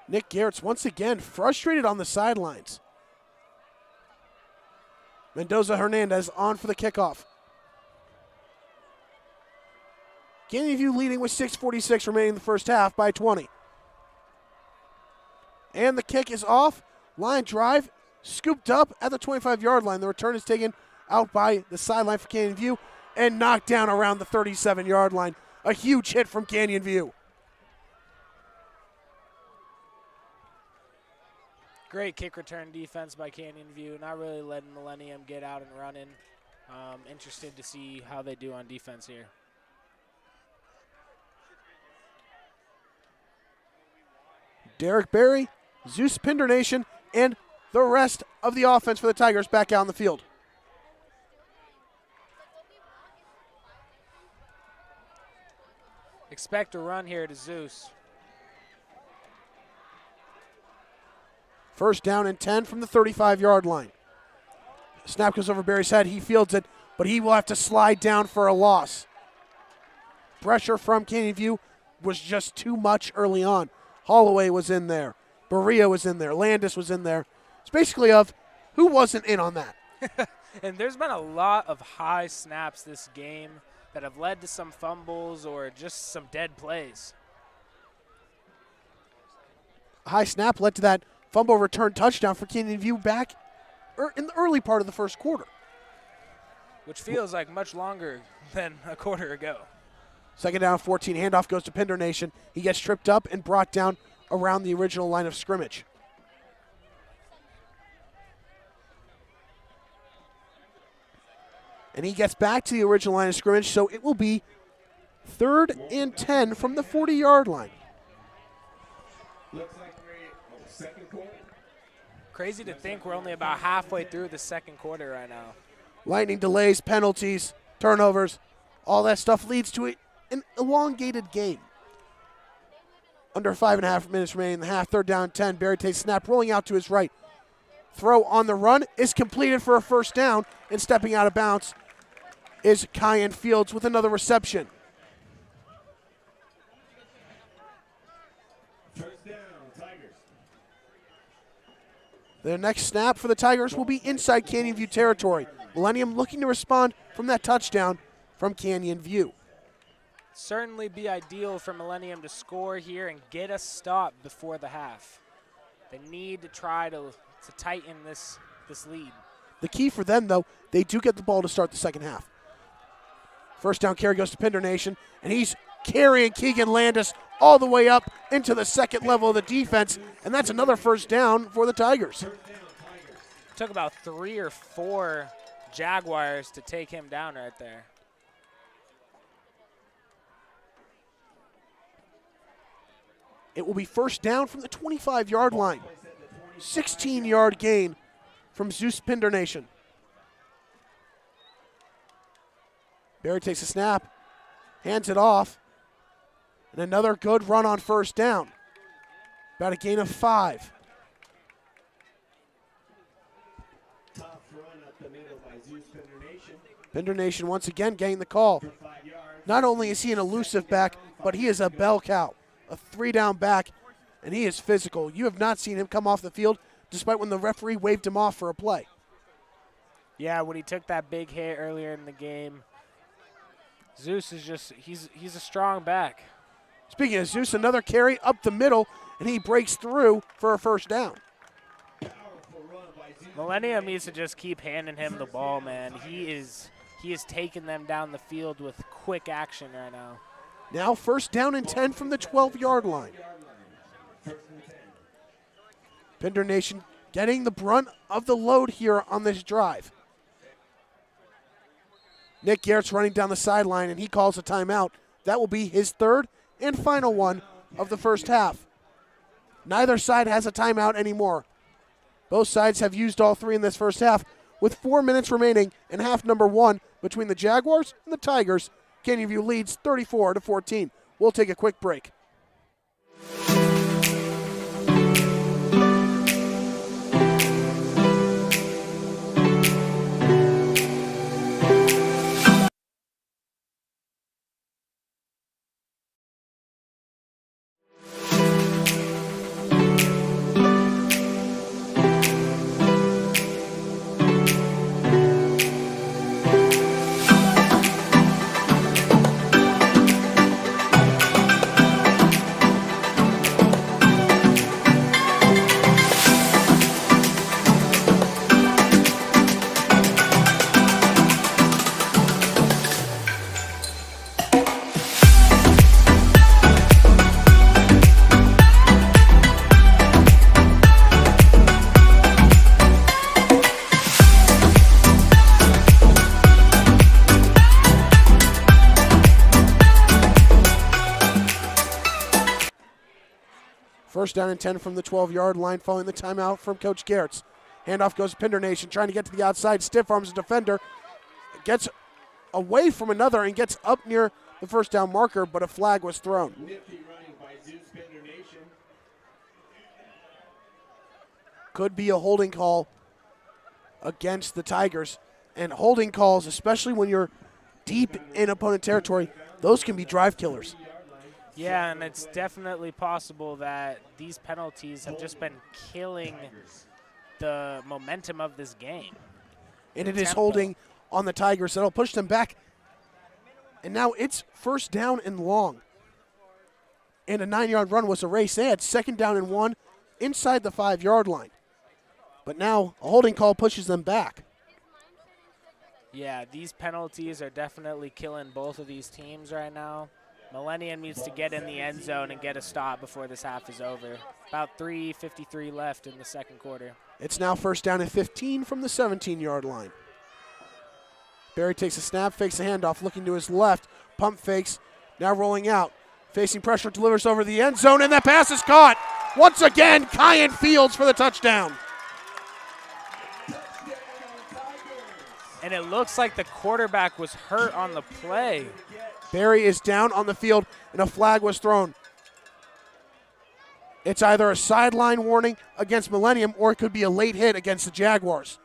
Nick Garrett's once again frustrated on the sidelines. Mendoza Hernandez on for the kickoff. Canyon View leading with 6:46 remaining in the first half by 20. And the kick is off. Line drive. Scooped up at the 25-yard line. The return is taken out by the sideline for Canyon View and knocked down around the 37-yard line. A huge hit from Canyon View. Great kick return defense by Canyon View, not really letting Millennium get out and running. Interested to see how they do on defense here. Derek Berry, Zeus Pinder Nation, and the rest of the offense for the Tigers back out on the field. Expect a run here to Zeus. First down and 10 from the 35-yard line. Snap goes over Berry's head. He fields it, but he will have to slide down for a loss. Pressure from Canyon View was just too much early on. Holloway was in there. Berea was in there. Landis was in there. It's basically of who wasn't in on that. And there's been a lot of high snaps this game that have led to some fumbles or just some dead plays. High snap led to that fumble return touchdown for Canyon View back in the early part of the first quarter. Which feels like much longer than a quarter ago. Second down, 14. Handoff goes to Pinder Nation. He gets tripped up and brought down around the original line of scrimmage. And he gets back to the original line of scrimmage, so it will be 3rd and 10 from the 40-yard line. Looks like we're second quarter. Crazy to think we're only about halfway through the second quarter right now. Lightning delays, penalties, turnovers, all that stuff leads to an elongated game. Under 5.5 minutes remaining in the half. Third down, 10. Barry takes snap, rolling out to his right. Throw on the run is completed for a first down, and stepping out of bounds is Kyan Fields with another reception. First down, Tigers. The next snap for the Tigers will be inside Canyon View territory. Millennium looking to respond from that touchdown from Canyon View. Certainly be ideal for Millennium to score here and get a stop before the half. They need to try to tighten this lead. The key for them, though, they do get the ball to start the second half. First down carry goes to Pinder Nation, and he's carrying Keegan Landis all the way up into the second level of the defense, and that's another first down for the Tigers. Took about 3 or 4 Jaguars to take him down right there. It will be first down from the 25-yard line. 16-yard gain from Zeus Pinder Nation. Barry takes a snap, hands it off, and another good run on first down. About a gain of 5. Tough run up the middle by Zeus Pinder Nation. Pinder Nation once again getting the call. For 5 yards. Not only is he an elusive back, but he is a bell cow, a 3-down back, and he is physical. You have not seen him come off the field despite when the referee waved him off for a play. Yeah, when he took that big hit earlier in the game, Zeus is just, he's a strong back. Speaking of Zeus, another carry up the middle, and he breaks through for a first down. Millennium needs to just keep handing him the ball, man. He is taking them down the field with quick action right now. Now first down and 10 from the 12-yard line. Pinder Nation getting the brunt of the load here on this drive. Nick Garrett's running down the sideline, and he calls a timeout. That will be his third and final one of the first half. Neither side has a timeout anymore. Both sides have used all 3 in this first half. With 4 minutes remaining in half number 1 between the Jaguars and the Tigers, Canyon View leads 34-14. We'll take a quick break. First down and 10 from the 12-yard line following the timeout from Coach Garrett's. Handoff goes to Pinder Nation, trying to get to the outside. Stiff arms a defender. Gets away from another and gets up near the first down marker, but a flag was thrown. Nifty running by Zeus Pinder Nation. Could be a holding call against the Tigers. And holding calls, especially when you're deep in opponent territory, those can be drive killers. Yeah, and it's definitely possible that these penalties have just been killing the momentum of this game. And it is holding on the Tigers. That'll push them back. And now it's first down and long. And a 9-yard run was erased. They had second down and 1 inside the 5-yard line. But now a holding call pushes them back. Yeah, these penalties are definitely killing both of these teams right now. Millennium needs to get in the end zone and get a stop before this half is over. About 3:53 left in the second quarter. It's now first down and 15 from the 17-yard line. Barry takes a snap, fakes a handoff, looking to his left. Pump fakes, now rolling out. Facing pressure, delivers over the end zone, and that pass is caught. Once again, Kyan Fields for the touchdown. And it looks like the quarterback was hurt on the play. Barry is down on the field, and a flag was thrown. It's either a sideline warning against Millennium or it could be a late hit against the Jaguars.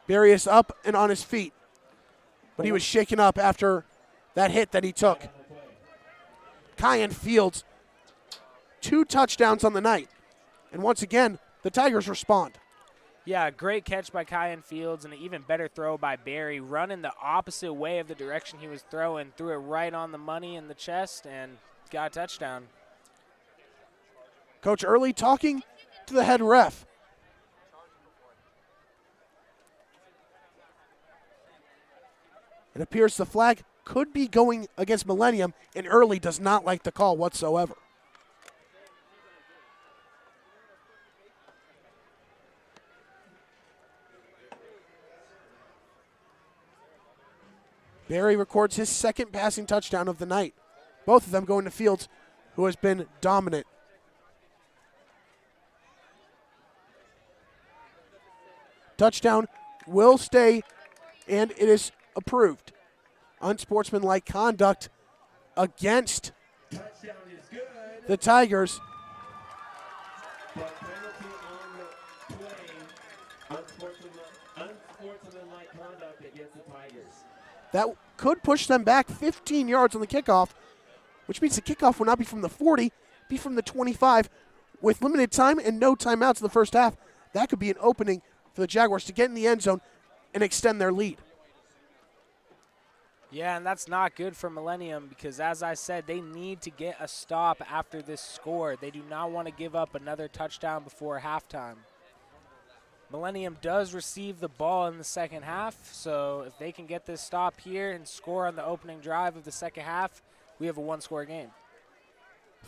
Barry is up and on his feet, but he was shaken up after that hit that he took. Kyan Fields, 2 touchdowns on the night. And once again, the Tigers respond. Yeah, great catch by Kyan Fields and an even better throw by Barry, running the opposite way of the direction he was throwing, threw it right on the money in the chest and got a touchdown. Coach Early talking to the head ref. It appears the flag could be going against Millennium, and Early does not like the call whatsoever. Barry records his second passing touchdown of the night. Both of them going to Fields, who has been dominant. Touchdown will stay, and it is approved. Unsportsmanlike conduct against the Tigers. But penalty on the play. Unsportsmanlike conduct against the Tigers. That could push them back 15 yards on the kickoff, which means the kickoff will not be from the 40, be from the 25. With limited time and no timeouts in the first half, that could be an opening for the Jaguars to get in the end zone and extend their lead. Yeah, and that's not good for Millennium because, as I said, they need to get a stop after this score. They do not want to give up another touchdown before halftime. Millennium does receive the ball in the second half, so if they can get this stop here and score on the opening drive of the second half, we have a one-score game.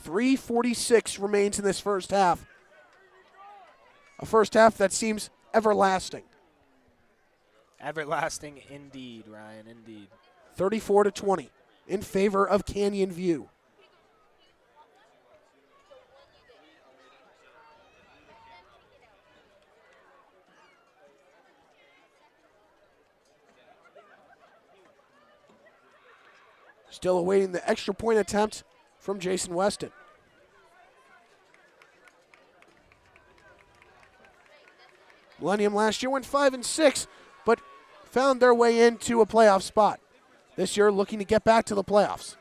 3:46 remains in this first half. A first half that seems everlasting. Everlasting indeed, Ryan, indeed. 34-20 in favor of Canyon View. Still awaiting the extra point attempt from Jason Weston. Millennium last year went 5-6, but found their way into a playoff spot. This year looking to get back to the playoffs.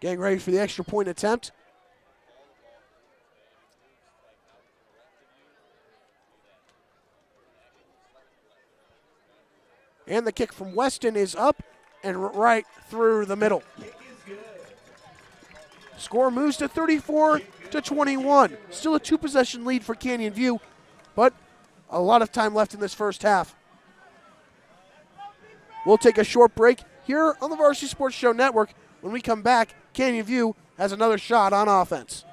Getting ready for the extra point attempt. And the kick from Weston is up and right through the middle. Score moves to 34-21. Still a 2-possession lead for Canyon View, but a lot of time left in this first half. We'll take a short break here on the Varsity Sports Show Network. When we come back, Canyon View has another shot on offense.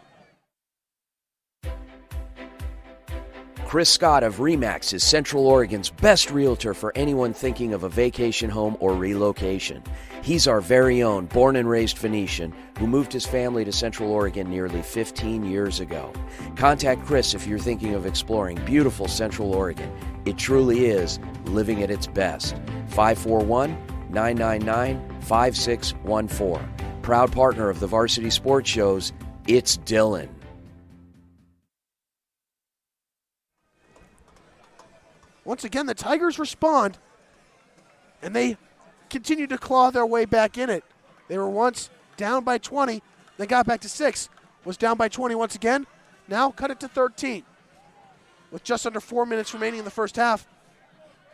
Chris Scott of RE/MAX is Central Oregon's best realtor for anyone thinking of a vacation home or relocation. He's our very own born and raised Phoenician who moved his family to Central Oregon nearly 15 years ago. Contact Chris if you're thinking of exploring beautiful Central Oregon. It truly is living at its best. 541-999-5614. Proud partner of the Varsity Sports Shows, it's Dylan. Once again, the Tigers respond, and they continue to claw their way back in it. They were once down by 20, they got back to 6, was down by 20 once again, now cut it to 13. With just under 4 minutes remaining in the first half,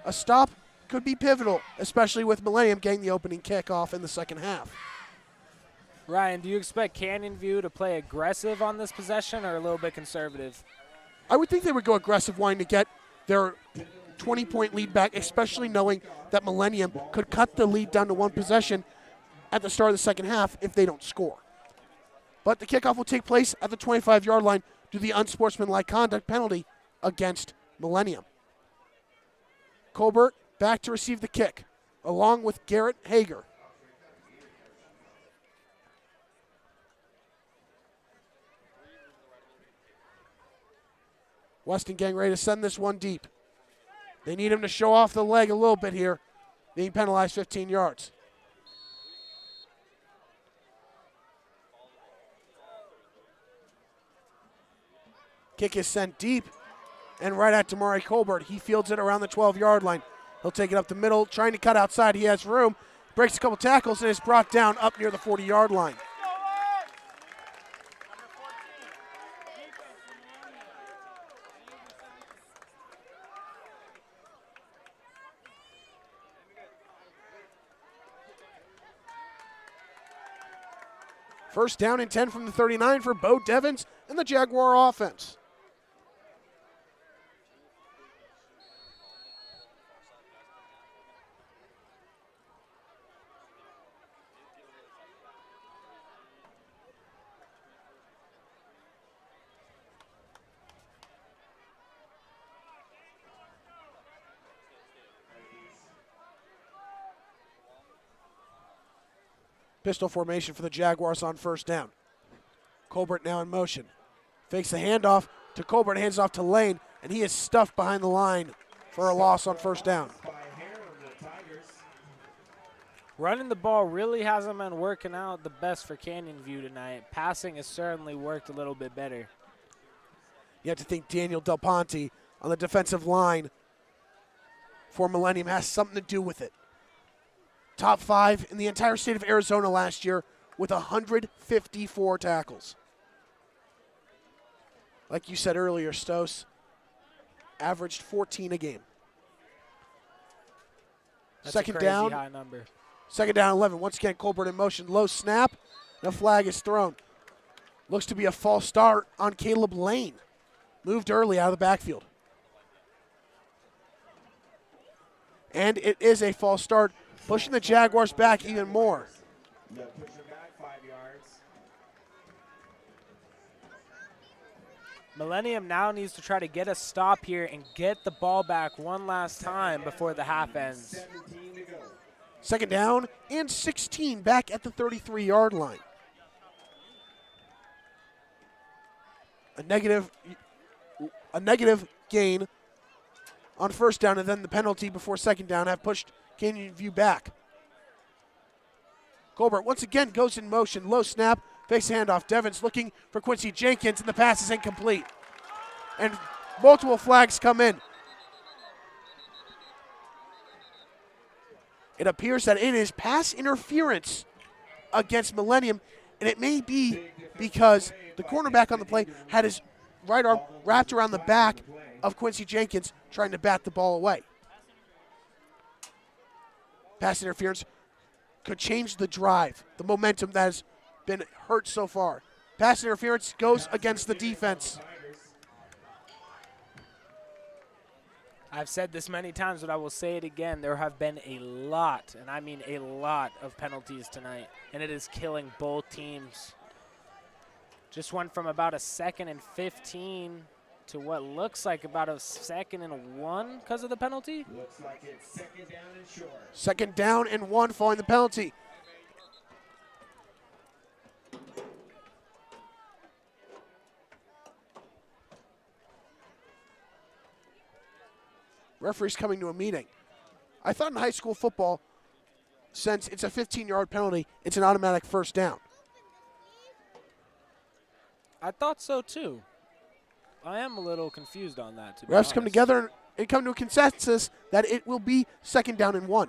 a stop could be pivotal, especially with Millennium getting the opening kickoff in the second half. Ryan, do you expect Canyon View to play aggressive on this possession or a little bit conservative? I would think they would go aggressive, wanting to get their 20-point lead back, especially knowing that Millennium could cut the lead down to 1 possession at the start of the second half if they don't score. But the kickoff will take place at the 25-yard line due to the unsportsmanlike conduct penalty against Millennium. Colbert back to receive the kick, along with Garrett Hager. Weston getting ready to send this one deep. They need him to show off the leg a little bit here, being penalized 15 yards. Kick is sent deep and right at Damari Colbert. He fields it around the 12-yard line. He'll take it up the middle, trying to cut outside. He has room, breaks a couple tackles, and is brought down up near the 40-yard line. First down and 10 from the 39 for Bo Devins and the Jaguar offense. Pistol formation for the Jaguars on first down. Colbert now in motion. Fakes the handoff to Colbert, hands off to Lane, and he is stuffed behind the line for a loss on first down. Running the ball really hasn't been working out the best for Canyon View tonight. Passing has certainly worked a little bit better. You have to think Daniel Del Ponte on the defensive line for Millennium has something to do with it. Top 5 in the entire state of Arizona last year with 154 tackles. Like you said earlier, Stos averaged 14 a game. That's Second a crazy down. high number. Second down, 11. Once again, Colbert in motion. Low snap. The flag is thrown. Looks to be a false start on Caleb Lane. Moved early out of the backfield. And it is a false start, pushing the Jaguars back even more. Millennium now needs to try to get a stop here and get the ball back one last time before the half ends. Second down and 16 back at the 33-yard line. A negative gain on first down, and then the penalty before second down have pushed Canyon View back. Colbert once again goes in motion. Low snap, fakes handoff. Devins looking for Quincy Jenkins, and the pass is incomplete. And multiple flags come in. It appears that it is pass interference against Millennium, and it may be because the cornerback on the play had his right arm wrapped around the back of Quincy Jenkins trying to bat the ball away. Pass interference could change the drive, the momentum that has been hurt so far. Pass interference goes against the defense. I've said this many times, but I will say it again. There have been a lot, and I mean a lot, of penalties tonight, and it is killing both teams. Just went from about a 2nd and 15 to what looks like about a 2nd and 1 because of the penalty. Looks like it's second down and short. Second down and 1 following the penalty. Referee's coming to a meeting. I thought in high school football, since it's a 15-yard penalty, it's an automatic first down. I thought so too. I am a little confused on that, to be Refs honest. come together and come to a consensus that it will be second down and 1.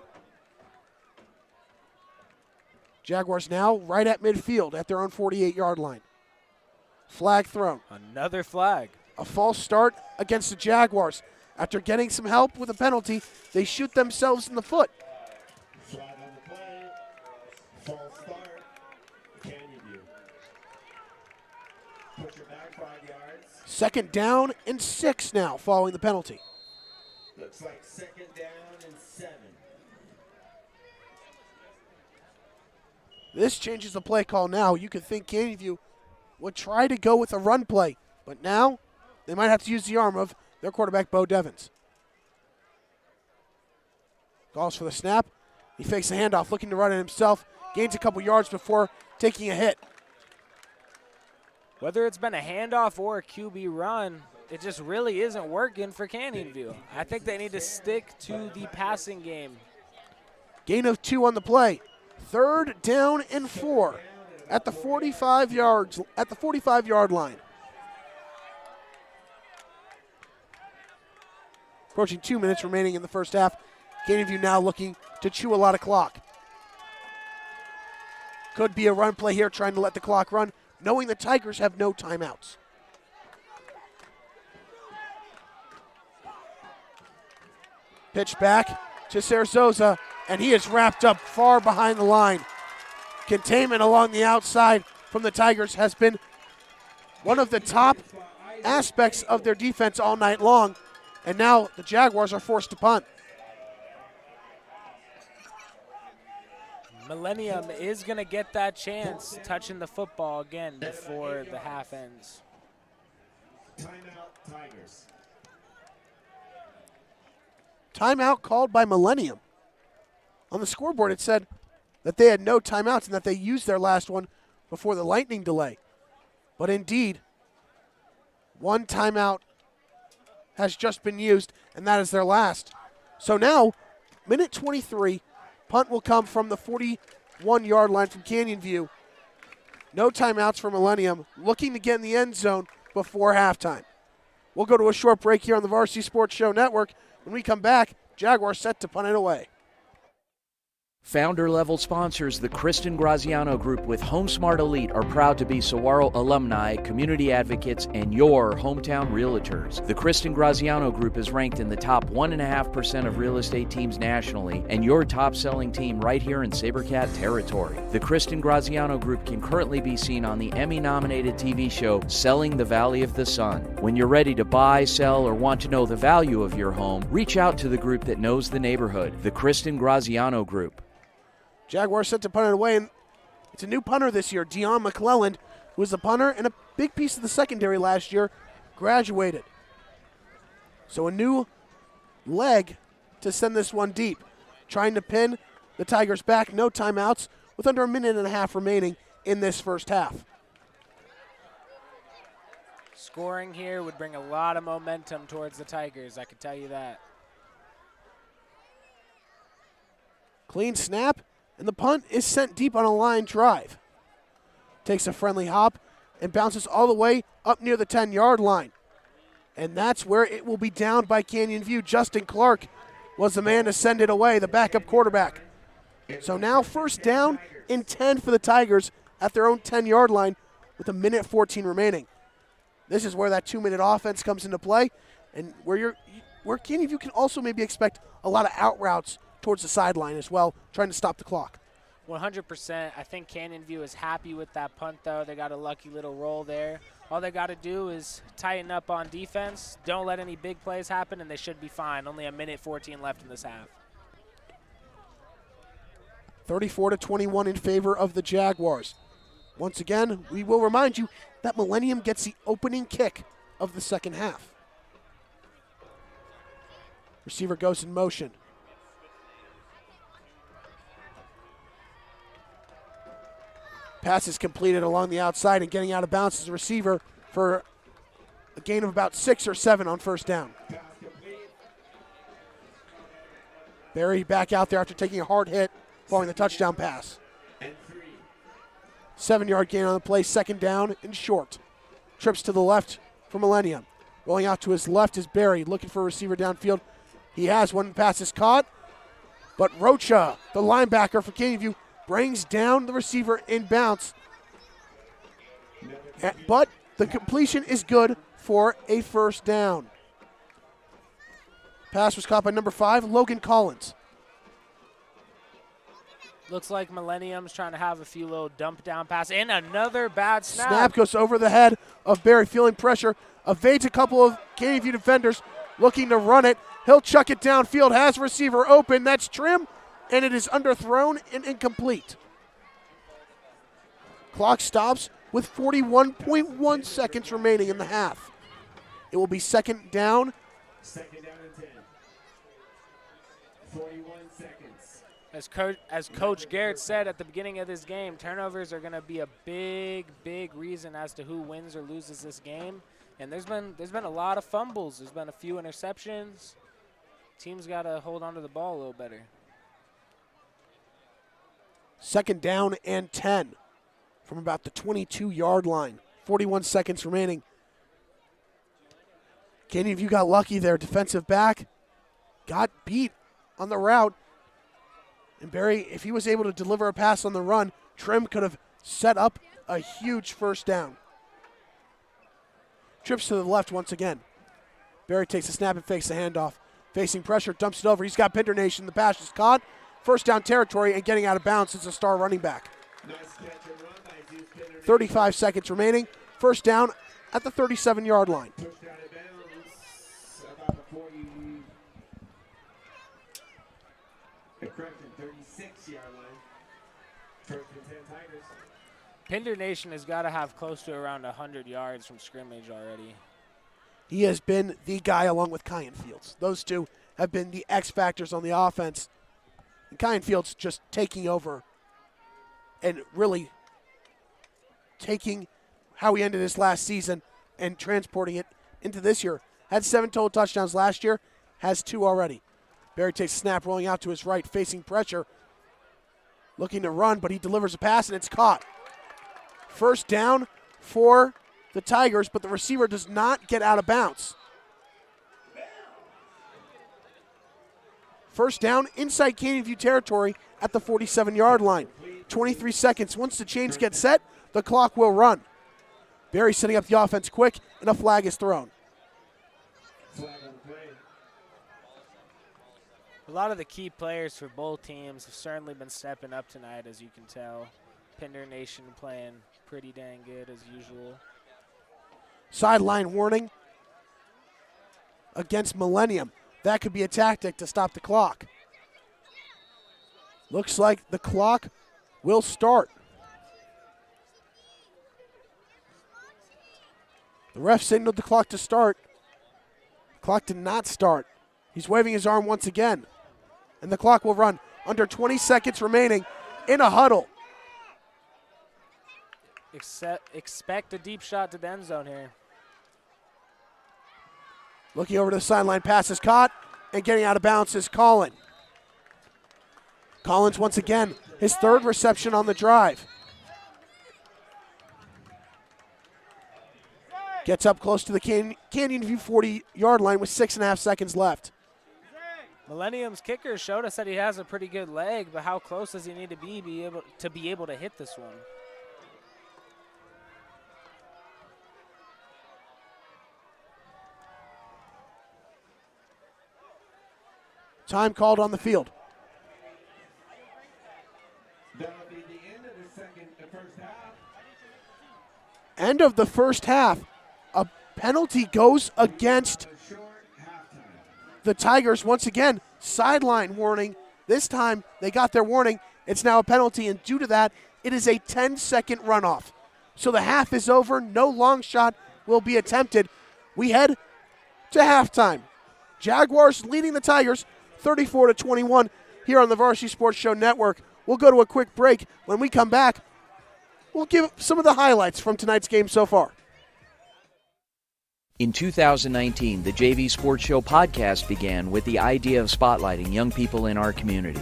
Jaguars now right at midfield at their own 48-yard line. Flag thrown. Another flag. A false start against the Jaguars. After getting some help with a penalty, they shoot themselves in the foot. Flag on the play. False start. Canyon View. Push her back 5 yards. Second down and 6 now following the penalty. Looks like second down and 7. This changes the play call now. You could think Canyon View would try to go with a run play, but now they might have to use the arm of their quarterback, Bo Devins. Calls for the snap. He fakes the handoff, looking to run it himself. Gains a couple yards before taking a hit. Whether it's been a handoff or a QB run, it just really isn't working for Canyon View. I think they need to stick to the passing game. Gain of 2 on the play. 3rd down and 4 at the 45-yard line. Approaching 2 minutes remaining in the first half. Canyon View now looking to chew a lot of clock. Could be a run play here, trying to let the clock run, knowing the Tigers have no timeouts. Pitch back to Sarazosa, and he is wrapped up far behind the line. Containment along the outside from the Tigers has been one of the top aspects of their defense all night long, and now the Jaguars are forced to punt. Millennium is going to get that chance touching the football again before the half ends. Timeout, Tigers. Timeout called by Millennium. On the scoreboard it said that they had no timeouts and that they used their last one before the lightning delay. But indeed, one timeout has just been used, and that is their last. So now, minute 23, punt will come from the 41-yard line from Canyon View. No timeouts for Millennium, looking to get in the end zone before halftime. We'll go to a short break here on the Varsity Sports Show Network. When we come back, Jaguars set to punt it away. Founder-level sponsors, the Kristen Graziano Group with HomeSmart Elite, are proud to be Saguaro alumni, community advocates, and your hometown realtors. The Kristen Graziano Group is ranked in the top 1.5% of real estate teams nationally, and your top-selling team right here in SaberCat territory. The Kristen Graziano Group can currently be seen on the Emmy-nominated TV show Selling the Valley of the Sun. When you're ready to buy, sell, or want to know the value of your home, reach out to the group that knows the neighborhood, the Kristen Graziano Group. Jaguars set to punt it away, and it's a new punter this year, Dion McClelland, who was the punter and a big piece of the secondary last year, graduated. So a new leg to send this one deep. Trying to pin the Tigers back, no timeouts, with under a minute and a half remaining in this first half. Scoring here would bring a lot of momentum towards the Tigers, I can tell you that. Clean snap, and the punt is sent deep on a line drive. Takes a friendly hop and bounces all the way up near the 10-yard line. And that's where it will be downed by Canyon View. Justin Clark was the man to send it away, the backup quarterback. So now first down and 10 for the Tigers at their own 10-yard line with a minute 14 remaining. This is where that 2-minute offense comes into play, and where Canyon View can also maybe expect a lot of out routes towards the sideline as well, trying to stop the clock. 100%. I think Canyon View is happy with that punt, though. They got a lucky little roll there. All they got to do is tighten up on defense. Don't let any big plays happen, and they should be fine. Only a minute 14 left in this half. 34-21 in favor of the Jaguars. Once again, we will remind you that Millennium gets the opening kick of the second half. Receiver goes in motion. Pass is completed along the outside, and getting out of bounds is the receiver for a gain of about 6 or 7 on first down. Barry back out there after taking a hard hit following the touchdown pass. 7-yard gain on the play, second down and short. Trips to the left for Millennium. Rolling out to his left is Barry, looking for a receiver downfield. He has one, pass is caught, but Rocha, the linebacker for Canyon View, brings down the receiver in bounce. But the completion is good for a first down. Pass was caught by number 5, Logan Collins. Looks like Millennium's trying to have a few little dump down pass, and another bad snap. Snap goes over the head of Barry, feeling pressure, evades a couple of Canyon View defenders looking to run it. He'll chuck it downfield, has a receiver open, that's Trim, and it is underthrown and incomplete. Clock stops with 41.1 seconds remaining in the half. It will be second down. Second down and 10. 41 seconds. As Coach Garrett said at the beginning of this game, turnovers are going to be a big reason as to who wins or loses this game. And there's been a lot of fumbles. There's been a few interceptions. Team's got to hold on to the ball a little better. 2nd down and 10 from about the 22-yard line. 41 seconds remaining. Canyon View got lucky there. Defensive back got beat on the route. And Barry, if he was able to deliver a pass on the run, Trim could have set up a huge first down. Trips to the left once again. Barry takes a snap and fakes the handoff. Facing pressure, dumps it over. He's got Pinder Nation. The pass is caught. First down territory and getting out of bounds. It's a star running back. Nice catch and run by Zeus Pinder. 35 seconds remaining. First down at the 37-yard line. Pushed out of bounds. About the 40. Correction, 36-yard line. First and 10 Tigers. Pinder Nation has got to have close to around 100 yards from scrimmage already. He has been the guy along with Kyan Fields. Those two have been the X factors on the offense. And Kyan Fields just taking over and really taking how he ended his last season and transporting it into this year. Had 7 total touchdowns last year, has 2 already. Barry takes a snap, rolling out to his right, facing pressure. Looking to run, but he delivers a pass, and it's caught. First down for the Tigers, but the receiver does not get out of bounds. First down inside Canyon View territory at the 47-yard line. 23 seconds. Once the chains get set, the clock will run. Barry setting up the offense quick, and a flag is thrown. Flag on the play. A lot of the key players for both teams have certainly been stepping up tonight, as you can tell. Pinder Nation playing pretty dang good as usual. Sideline warning against Millennium. That could be a tactic to stop the clock. Looks like the clock will start. The ref signaled the clock to start. The clock did not start. He's waving his arm once again. And the clock will run. Under 20 seconds remaining in a huddle. Expect a deep shot to the end zone here. Looking over to the sideline, pass is caught, and getting out of bounds is Collin. Collins once again, his 3rd reception on the drive. Gets up close to the Canyon View 40-yard line with 6.5 seconds left. Millennium's kicker showed us that he has a pretty good leg, but how close does he need to be able to hit this one? Time called on the field. That'll be the end of the first half. End of the first half. A penalty goes against A short halftime. the Tigers once again. Sideline warning. This time they got their warning. It's now a penalty, and due to that, it is a 10-second runoff. So the half is over. No long shot will be attempted. We head to halftime. Jaguars leading the Tigers 34-21 here on the Varsity Sports Show Network. We'll go to a quick break. When we come back, we'll give some of the highlights from tonight's game so far. In 2019, the JV Sports Show podcast began with the idea of spotlighting young people in our community.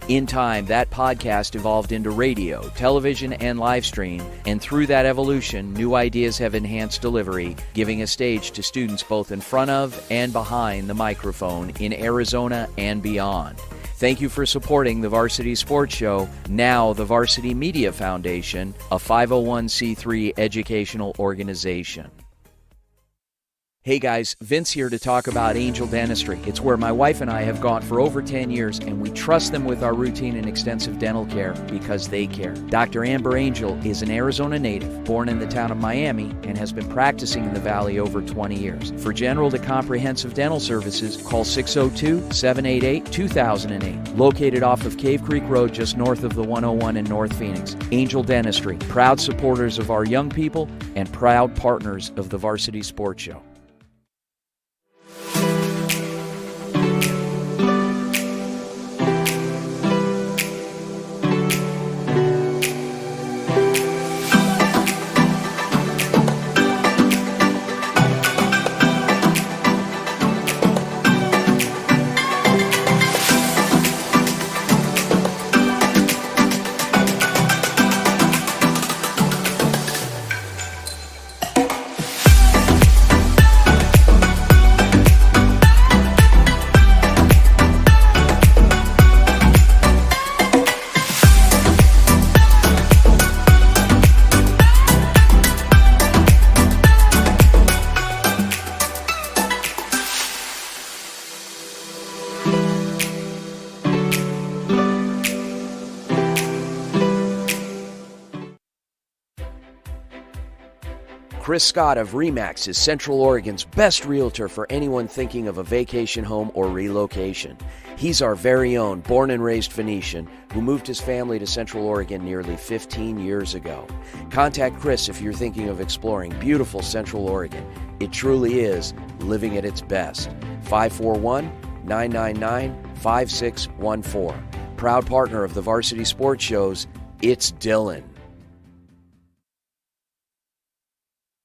In time, that podcast evolved into radio, television, and live stream, and through that evolution, new ideas have enhanced delivery, giving a stage to students both in front of and behind the microphone in Arizona and beyond. Thank you for supporting the Varsity Sports Show, now the Varsity Media Foundation, a 501c3 educational organization. Hey guys, Vince here to talk about Angel Dentistry. It's where my wife and I have gone for over 10 years, and we trust them with our routine and extensive dental care because they care. Dr. Amber Angel is an Arizona native, born in the town of Miami, and has been practicing in the Valley over 20 years. For general to comprehensive dental services, call 602-788-2008. Located off of Cave Creek Road just north of the 101 in North Phoenix. Angel Dentistry, proud supporters of our young people and proud partners of the Varsity Sports Show. Chris Scott of RE/MAX is Central Oregon's best realtor for anyone thinking of a vacation home or relocation. He's our very own born and raised Venetian who moved his family to Central Oregon nearly 15 years ago. Contact Chris if you're thinking of exploring beautiful Central Oregon. It truly is living at its best. 541-999-5614. Proud partner of the Varsity Sports Shows, it's Dylan.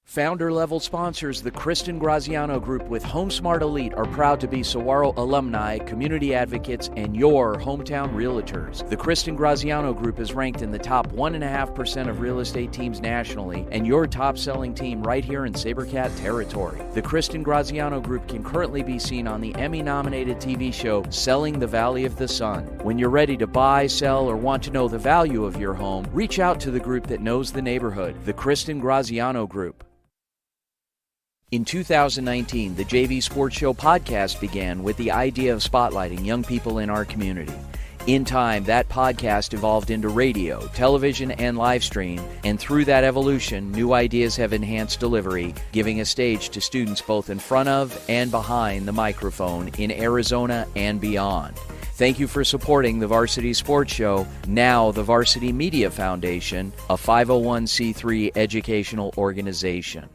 Founder-level sponsors, the Kristen Graziano Group with HomeSmart Elite, are proud to be Saguaro alumni, community advocates, and your hometown realtors. The Kristen Graziano Group is ranked in the top 1.5% of real estate teams nationally, and your top-selling team right here in SaberCat territory. The Kristen Graziano Group can currently be seen on the Emmy-nominated TV show Selling the Valley of the Sun. When you're ready to buy, sell, or want to know the value of your home, reach out to the group that knows the neighborhood, the Kristen Graziano Group. In 2019, the JV Sports Show podcast began with the idea of spotlighting young people in our community. In time, that podcast evolved into radio, television, and live stream, and through that evolution, new ideas have enhanced delivery, giving a stage to students both in front of and behind the microphone in Arizona and beyond. Thank you for supporting the Varsity Sports Show, now the Varsity Media Foundation, a 501c3 educational organization.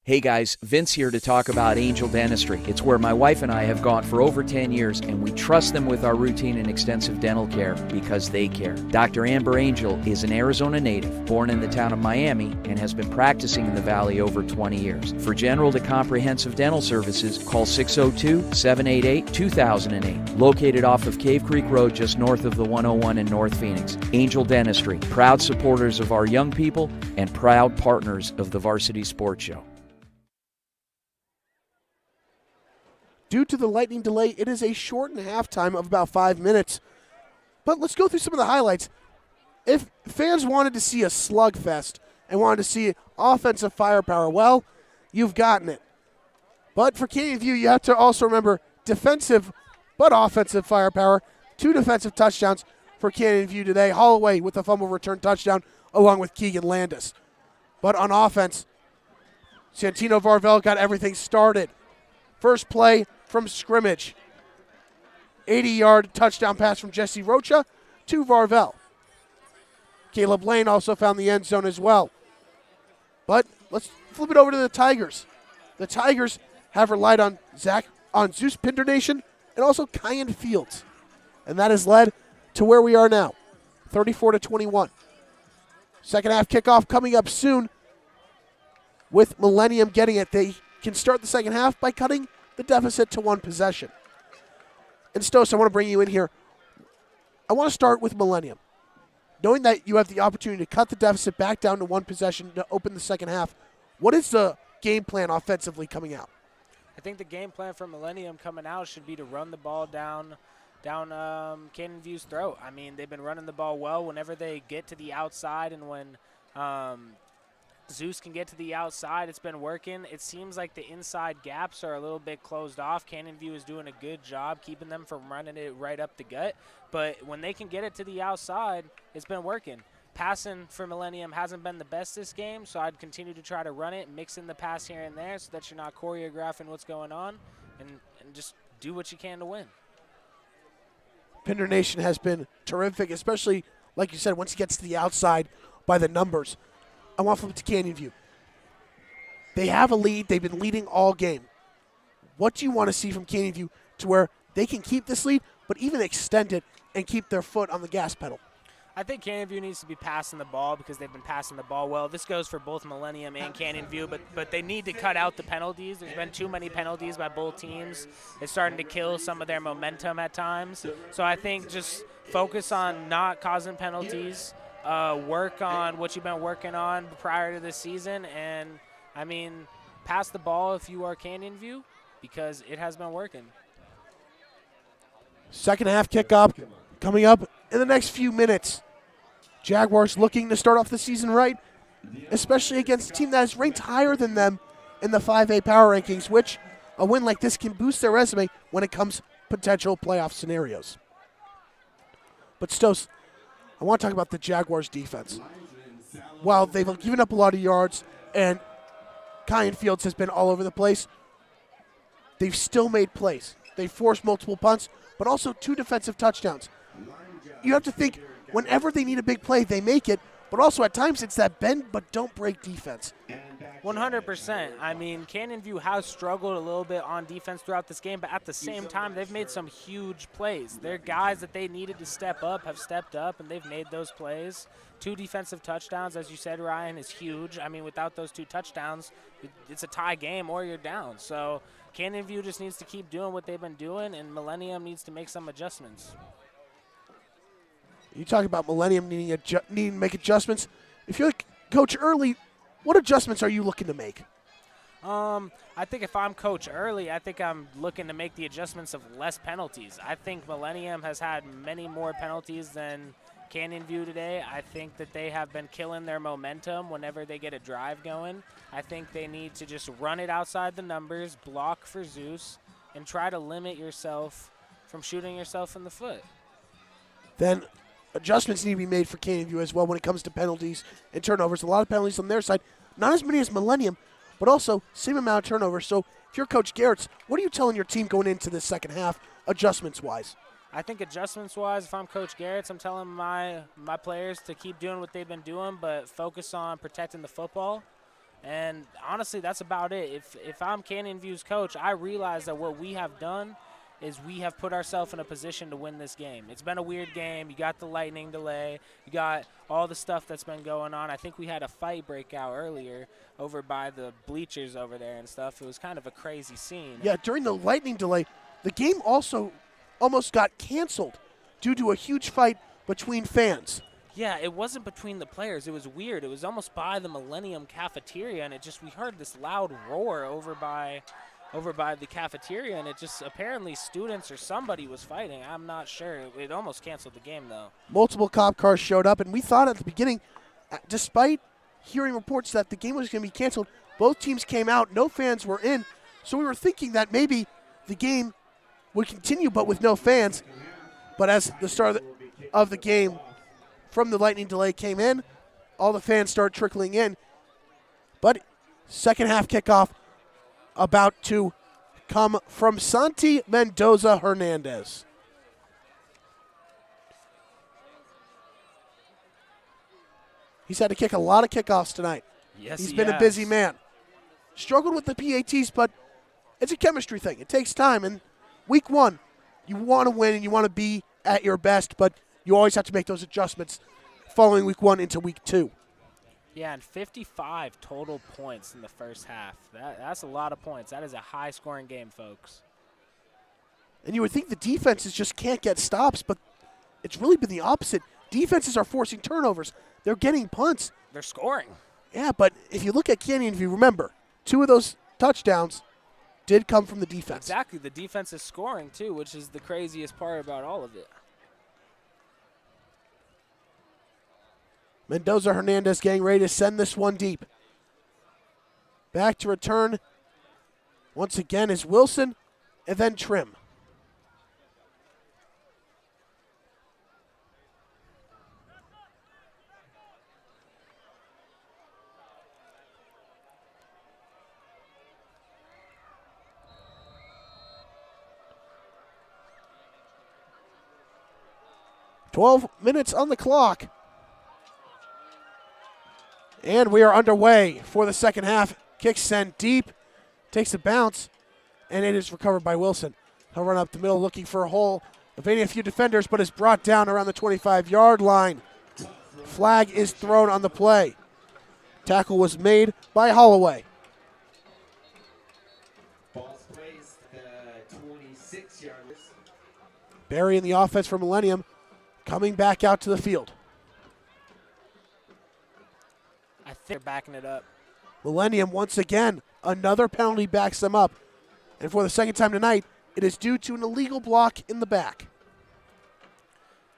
Hey guys, Vince here to talk about Angel Dentistry. It's where my wife and I have gone for over 10 years, and we trust them with our routine and extensive dental care because they care. Dr. Amber Angel is an Arizona native, born in the town of Miami, and has been practicing in the Valley over 20 years. For general to comprehensive dental services, call 602-788-2008. Located off of Cave Creek Road just north of the 101 in North Phoenix. Angel Dentistry, proud supporters of our young people and proud partners of the Varsity Sports Show. Due to the lightning delay, it is a shortened halftime of about 5 minutes. But let's go through some of the highlights. If fans wanted to see a slugfest and wanted to see offensive firepower, well, you've gotten it. But for Canyon View, you have to also remember defensive but offensive firepower. 2 defensive touchdowns for Canyon View today. Holloway with a fumble return touchdown along with Keegan Landis. But on offense, Santino Varvel got everything started. First play from scrimmage. 80-yard touchdown pass from Jesse Rocha to Varvel. Caleb Lane also found the end zone as well. But let's flip it over to the Tigers. The Tigers have relied on Zeus Pindernation and also Kyan Fields. And that has led to where we are now, 34-21. Second half kickoff coming up soon with Millennium getting it. They can start the second half by cutting the deficit to 1 possession. And Stos, I want to bring you in here. I want to start with Millennium. Knowing that you have the opportunity to cut the deficit back down to 1 possession to open the second half, what is the game plan offensively coming out? I think the game plan for Millennium coming out should be to run the ball down Canyon View's throat. I mean, they've been running the ball well whenever they get to the outside, and when Zeus can get to the outside, it's been working. It seems like the inside gaps are a little bit closed off. Canyon View is doing a good job keeping them from running it right up the gut. But when they can get it to the outside, it's been working. Passing for Millennium hasn't been the best this game, so I'd continue to try to run it, mix in the pass here and there so that you're not choreographing what's going on, and just do what you can to win. Pinder Nation has been terrific, especially, like you said, once he gets to the outside by the numbers. I want to flip to Canyon View. They have a lead. They've been leading all game. What do you want to see from Canyon View to where they can keep this lead, but even extend it and keep their foot on the gas pedal? I think Canyon View needs to be passing the ball because they've been passing the ball well. This goes for both Millennium and Canyon View, but they need to cut out the penalties. There's been too many penalties by both teams. It's starting to kill some of their momentum at times. So I think just focus on not causing penalties, work on what you've been working on prior to this season, and, I mean, pass the ball if you are Canyon View because it has been working. Second half kickoff coming up in the next few minutes. Jaguars looking to start off the season right, especially against a team that is ranked higher than them in the 5A power rankings, which a win like this can boost their resume when it comes to potential playoff scenarios. But Stos, I want to talk about the Jaguars defense. while they've given up a lot of yards and Kyan Fields has been all over the place, they've still made plays. They forced multiple punts, but also 2 defensive touchdowns. You have to think, whenever they need a big play, they make it, but also at times it's that bend but don't break defense. 100%. I mean, Canyon View has struggled a little bit on defense throughout this game, but at the same time, they've made some huge plays. Their guys that they needed to step up have stepped up, and they've made those plays. 2 defensive touchdowns, as you said, Ryan, is huge. I mean, without those 2 touchdowns, it's a tie game or you're down. So Canyon View just needs to keep doing what they've been doing, and Millennium needs to make some adjustments. You talk about Millennium needing to make adjustments. If you're Coach Early, what adjustments are you looking to make? I think if I'm Coach Early, I think I'm looking to make the adjustments of less penalties. I think Millennium has had many more penalties than Canyon View today. I think that they have been killing their momentum whenever they get a drive going. I think they need to just run it outside the numbers, block for Zeus, and try to limit yourself from shooting yourself in the foot. Then adjustments need to be made for Canyon View as well when it comes to penalties and turnovers. A lot of penalties on their side, not as many as Millennium, but also same amount of turnovers. So if you're Coach Garrett's, what are you telling your team going into this second half, adjustments-wise? I think adjustments-wise, if I'm Coach Garrett's, I'm telling my players to keep doing what they've been doing, but focus on protecting the football. And honestly, that's about it. If I'm Canyon View's coach, I realize that what we have done is we have put ourselves in a position to win this game. It's been a weird game. You got the lightning delay. You got all the stuff that's been going on. I think we had a fight break out earlier over by the bleachers over there and stuff. It was kind of a crazy scene. Yeah, during the lightning delay, the game also almost got canceled due to a huge fight between fans. Yeah, it wasn't between the players. It was weird. It was almost by the Millennium cafeteria, and we heard this loud roar over by the cafeteria, and it just apparently students or somebody was fighting. I'm not sure. It almost canceled the game, though. Multiple cop cars showed up, and we thought at the beginning, despite hearing reports that the game was going to be canceled, both teams came out, no fans were in, so we were thinking that maybe the game would continue but with no fans. But as the start of the game from the lightning delay came in, all the fans started trickling in. But second half kickoff about to come from Santi Mendoza Hernandez. He's had to kick a lot of kickoffs tonight. Yes, He's been a busy man. Struggled with the PATs, but it's a chemistry thing. It takes time. And week 1, you want to win and you want to be at your best, but you always have to make those adjustments following week 1 into week 2. Yeah, and 55 total points in the first half. That's a lot of points. That is a high-scoring game, folks. And you would think the defenses just can't get stops, but it's really been the opposite. Defenses are forcing turnovers. They're getting punts. They're scoring. Yeah, but if you look at Canyon View, remember, 2 of those touchdowns did come from the defense. Exactly. The defense is scoring, too, which is the craziest part about all of it. Mendoza Hernandez getting ready to send this one deep. Back to return once again is Wilson and then Trim. "12 minutes on the clock. And we are underway for the second half. Kick sent deep, takes a bounce, and it is recovered by Wilson. He'll run up the middle looking for a hole, evading a few defenders, but is brought down around the 25-yard line. Flag is thrown on the play. Tackle was made by Holloway. Ball's placed 26 yards. Barry in the offense for Millennium coming back out to the field. I think they're backing it up. Millennium, once again, another penalty backs them up. And for the second time tonight, it is due to an illegal block in the back.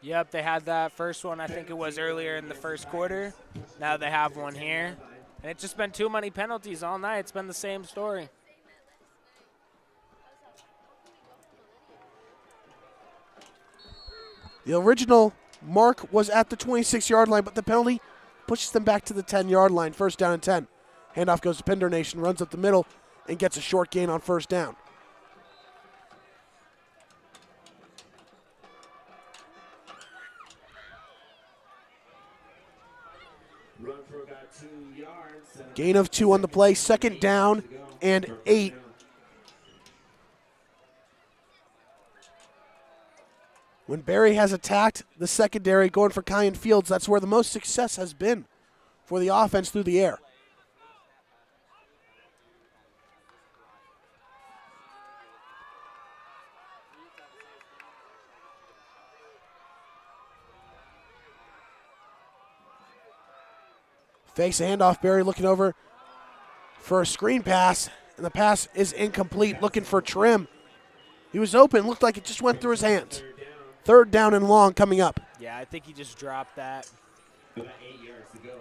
Yep, they had that first one, I think it was earlier in the first quarter. Now they have one here. And it's just been too many penalties all night. It's been the same story. The original mark was at the 26-yard line, but the penalty pushes them back to the 10-yard line, first down and 10. Handoff goes to Pender Nation, runs up the middle, and gets a short gain on first down. Run for about 2 yards. Gain of 2 on the play, second down and 8. When Barry has attacked the secondary going for Kyan Fields, that's where the most success has been for the offense through the air. Fakes a handoff, Barry looking over for a screen pass, and the pass is incomplete, looking for Trim. He was open, looked like it just went through his hands. Third down and long coming up. Yeah, I think he just dropped that. About 8 yards to go.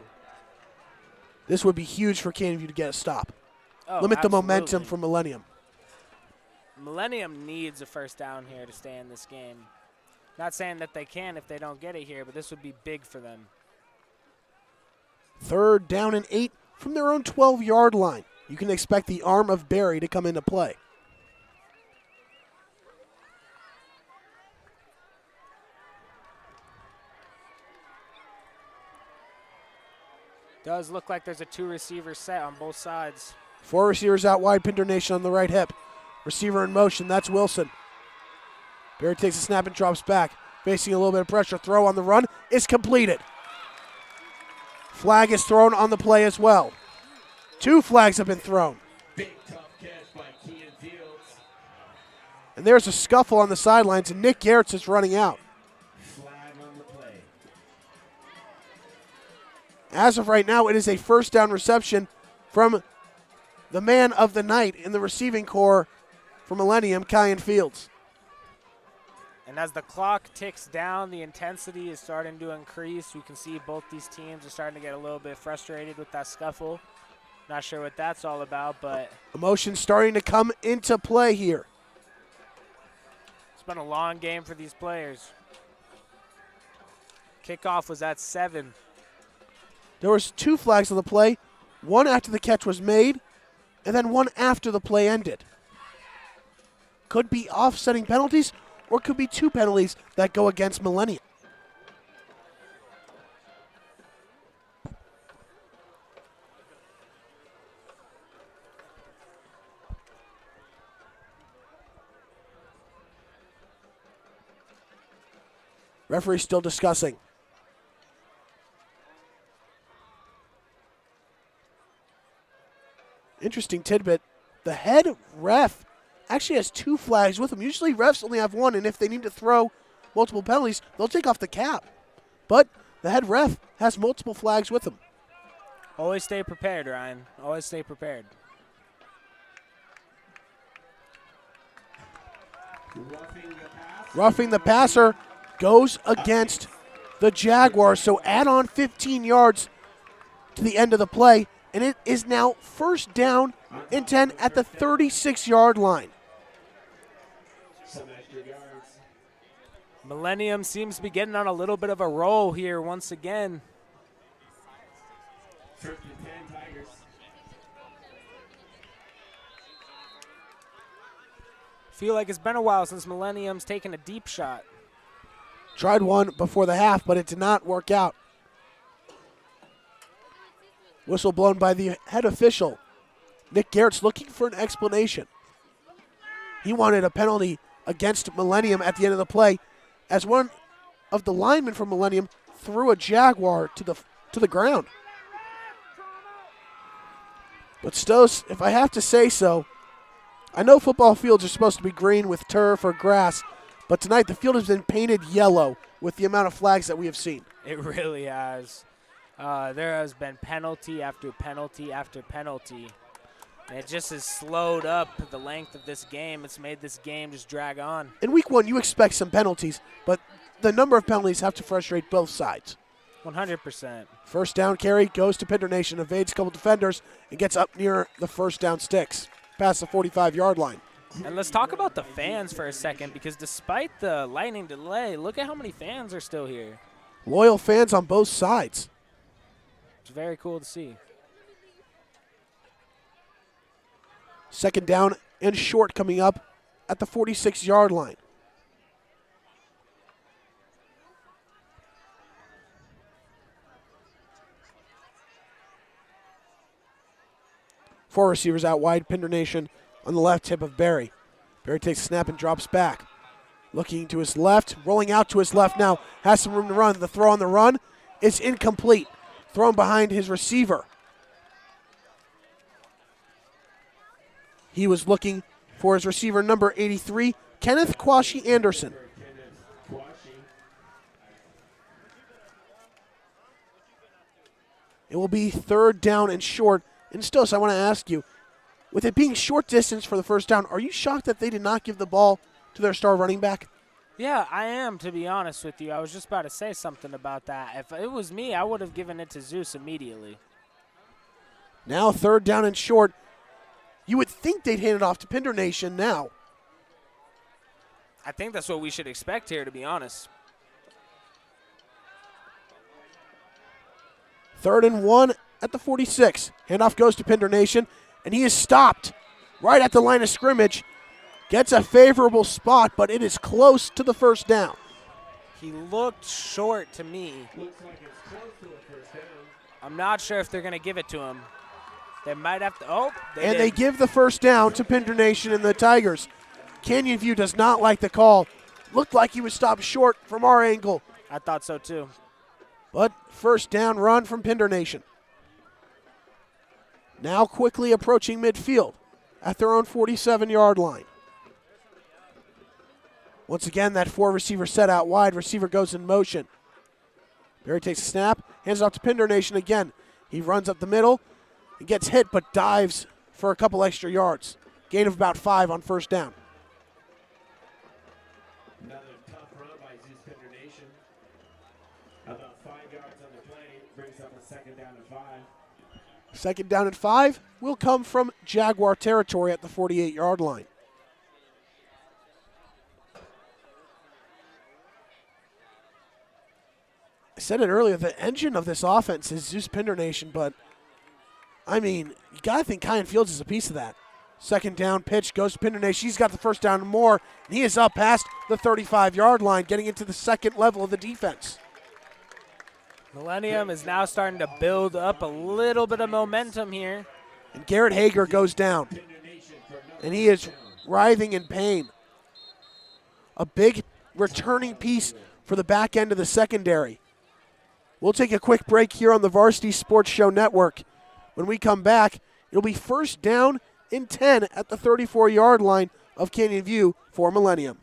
This would be huge for Canyon to get a stop. Oh, Limit the absolutely. momentum for Millennium. Millennium needs a first down here to stay in this game. Not saying that they can if they don't get it here, but this would be big for them. Third down and 8 from their own 12-yard line. You can expect the arm of Barry to come into play. Does look like there's a 2-receiver set on both sides. 4 receivers out wide, Pinter Nation on the right hip. Receiver in motion, that's Wilson. Barry takes a snap and drops back. Facing a little bit of pressure, throw on the run is completed. Flag is thrown on the play as well. 2 flags have been thrown. Big tough catch by Kean Fields. And there's a scuffle on the sidelines, and Nick Garrett's is running out. Flag on the play. As of right now, it is a first down reception from the man of the night in the receiving corps for Millennium, Kyan Fields. And as the clock ticks down, the intensity is starting to increase. We can see both these teams are starting to get a little bit frustrated with that scuffle. Not sure what that's all about, but Emotion starting to come into play here. it's been a long game for these players. Kickoff was at 7. There was 2 flags on the play, one after the catch was made, and then one after the play ended. Could be offsetting penalties, or could be 2 penalties that go against Millennium. Referee still discussing. Interesting tidbit. The head ref actually has 2 flags with him. Usually refs only have 1, and if they need to throw multiple penalties, they'll take off the cap. But the head ref has multiple flags with him. Always stay prepared, Ryan. Always stay prepared. Roughing the passer goes against the Jaguars, so add on 15 yards to the end of the play, and it is now first down and 10 at the 36-yard line. Some extra yards. Millennium seems to be getting on a little bit of a roll here once again. First and 10 Tigers. Feel like it's been a while since Millennium's taken a deep shot. Tried one before the half, but it did not work out. Whistle blown by the head official. Nick Garrett's looking for an explanation. He wanted a penalty against Millennium at the end of the play as one of the linemen from Millennium threw a Jaguar to the ground. But Stos, if I have to say so, I know football fields are supposed to be green with turf or grass, but tonight the field has been painted yellow with the amount of flags that we have seen. It really has. There has been penalty after penalty after penalty. And it just has slowed up the length of this game. It's made this game just drag on. In week 1, you expect some penalties, but the number of penalties have to frustrate both sides. 100%. First down carry goes to Pender Nation, evades a couple defenders, and gets up near the first down sticks, past the 45-yard line. And let's talk about the fans for a second, because despite the lightning delay, look at how many fans are still here. Loyal fans on both sides. It's very cool to see. Second down and short coming up at the 46-yard line. Four receivers out wide. Pinder Nation on the left hip of Barry. Barry takes a snap and drops back. Looking to his left, rolling out to his left now. Has some room to run. The throw on the run is incomplete. Thrown behind his receiver. He was looking for his receiver number 83, Kenneth Quashie Anderson. It will be third down and short. And Stos, I want to ask you, with it being short distance for the first down, are you shocked that they did not give the ball to their star running back? Yeah, I am, to be honest with you. I was just about to say something about that. If it was me, I would have given it to Zeus immediately. Now third down and short. You would think they'd hand it off to Pinder Nation now. I think that's what we should expect here, to be honest. Third and 1 at the 46. Handoff goes to Pinder Nation, and he is stopped right at the line of scrimmage. Gets a favorable spot, but it is close to the first down. He looked short to me. Looks like it's close to a first down. I'm not sure if they're going to give it to him. They might have to. Oh, They give the first down to Pinder Nation and the Tigers. Canyon View does not like the call. Looked like he was stopped short from our angle. I thought so too. But first down run from Pinder Nation. Now quickly approaching midfield at their own 47-yard line. Once again, that four receiver set out wide. Receiver goes in motion. Barry takes a snap, hands it off to Pinder Nation again. He runs up the middle. He gets hit but dives for a couple extra yards. Gain of about 5 on first down. Another tough run by Zeus Pinder Nation. About 5 yards on the play. Brings up a second down and 5. Second down and 5 will come from Jaguar territory at the 48-yard line. I said it earlier, the engine of this offense is Zeus Pinder Nation, but I mean, you got to think Kion Fields is a piece of that. Second down pitch goes to Pinder Nation. He's got the first down and more, and he is up past the 35-yard line, getting into the second level of the defense. Millennium is now starting to build up a little bit of momentum here. And Garrett Hager goes down, and he is writhing in pain. A big returning piece for the back end of the secondary. We'll take a quick break here on the Varsity Sports Show Network. When we come back, it'll be first down and 10 at the 34-yard line of Canyon View for Millennium.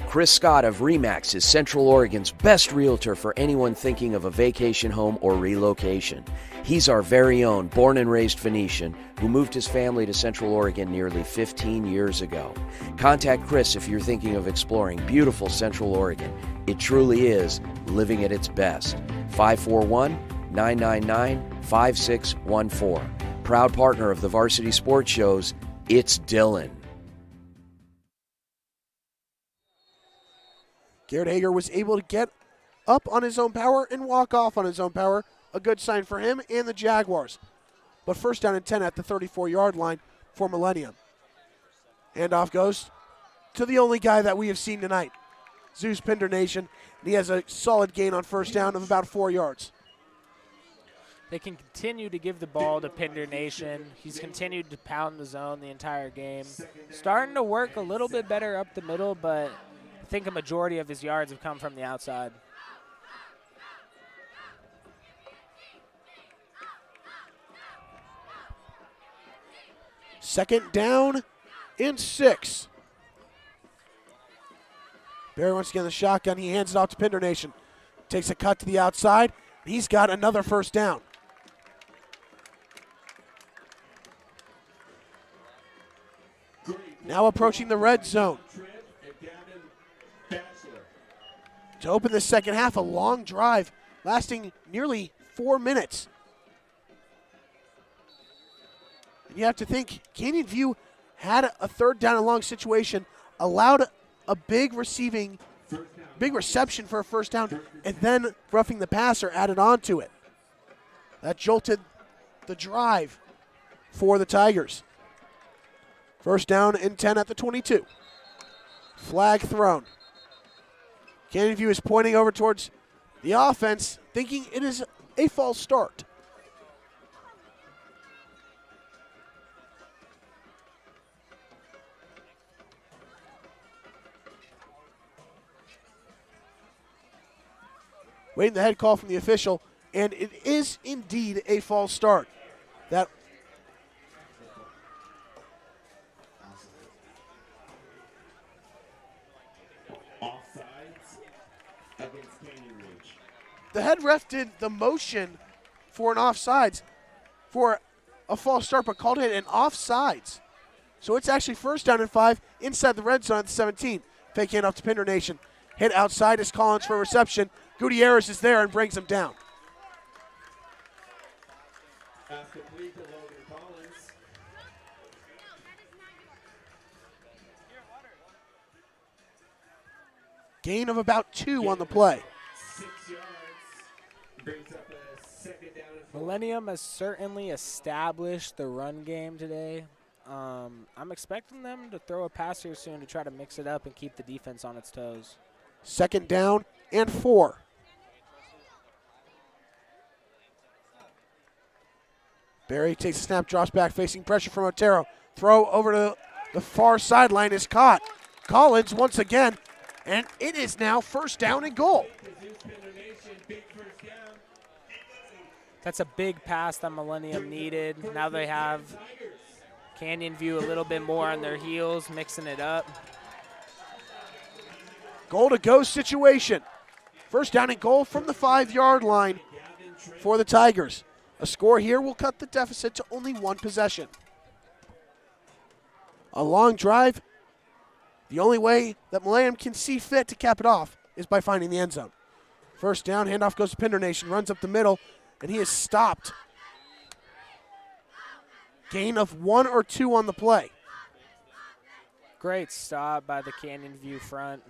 Chris Scott of RE/MAX is Central Oregon's best realtor for anyone thinking of a vacation home or relocation. He's our very own born and raised Phoenician who moved his family to Central Oregon nearly 15 years ago. Contact Chris if you're thinking of exploring beautiful Central Oregon. It truly is living at its best. 541-999-5614. Proud partner of the Varsity Sports Shows, it's Dylan. Garrett Hager was able to get up on his own power and walk off on his own power. A good sign for him and the Jaguars. But first down and 10 at the 34-yard line for Millennium. Handoff goes to the only guy that we have seen tonight, Zeus Pinder Nation. And he has a solid gain on first down of about 4 yards. they can continue to give the ball to Pinder Nation. He's continued to pound the zone the entire game. Starting to work a little bit better up the middle, but I think a majority of his yards have come from the outside. Second down and 6. Barry once again the shotgun. He hands it off to Pinder Nation. Takes a cut to the outside. He's got another first down. Now approaching the red zone. To open the second half, a long drive lasting nearly 4 minutes. And you have to think, Canyon View had a third down and long situation, allowed a big reception for a first down, and then roughing the passer added on to it. That jolted the drive for the Tigers. First down and 10 at the 22. Flag thrown. Canyon View is pointing over towards the offense, thinking it is a false start. Waiting the head call from the official, and it is indeed a false start. That Offsides against Canyon Ridge. the head ref did the motion for an offsides for a false start, but called it an offsides. So it's actually first down and 5 inside the red zone at the 17. Fake handoff to Pinder Nation. Hit outside is Collins for reception. Gutierrez is there and brings him down. Pass complete to Logan Collins. Gain of about 2 on the play. 6 yards. Brings up a second down and 4. Millennium has certainly established the run game today. I'm expecting them to throw a pass here soon to try to mix it up and keep the defense on its toes. Second down and 4. Barry takes a snap, drops back, facing pressure from Otero. Throw over to the far sideline is caught. Collins once again, and it is now first down and goal. That's a big pass that Millennium needed. Now they have Canyon View a little bit more on their heels, mixing it up. Goal to go situation. First down and goal from the 5-yard line for the Tigers. A score here will cut the deficit to only 1 possession. A long drive. The only way that Millennium can see fit to cap it off is by finding the end zone. First down, handoff goes to Pinder Nation, runs up the middle, and he is stopped. Gain of 1 or 2 on the play. Great stop by the Canyon View front.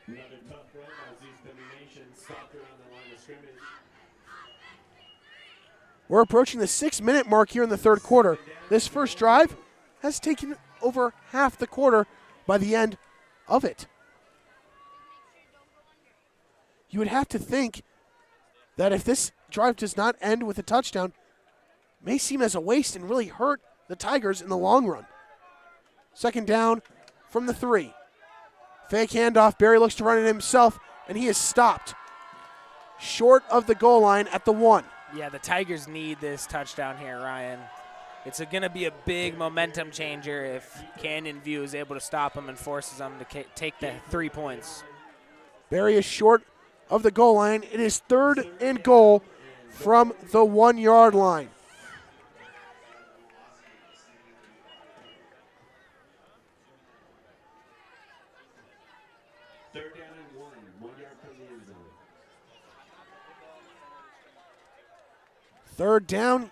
Another tough run as East Pinder Nation stopped around the line of scrimmage. We're approaching the 6-minute mark here in the third quarter. This first drive has taken over half the quarter by the end of it. You would have to think that if this drive does not end with a touchdown, it may seem as a waste and really hurt the Tigers in the long run. Second down from the 3. Fake handoff. Barry looks to run it himself, and he is stopped short of the goal line at the 1. Yeah, the Tigers need this touchdown here, Ryan. It's going to be a big momentum changer if Canyon View is able to stop them and forces them to take the 3 points. Barry is short of the goal line. It is third and goal from the 1-yard line. Third down and 1. 1 yard from the end zone. Third down.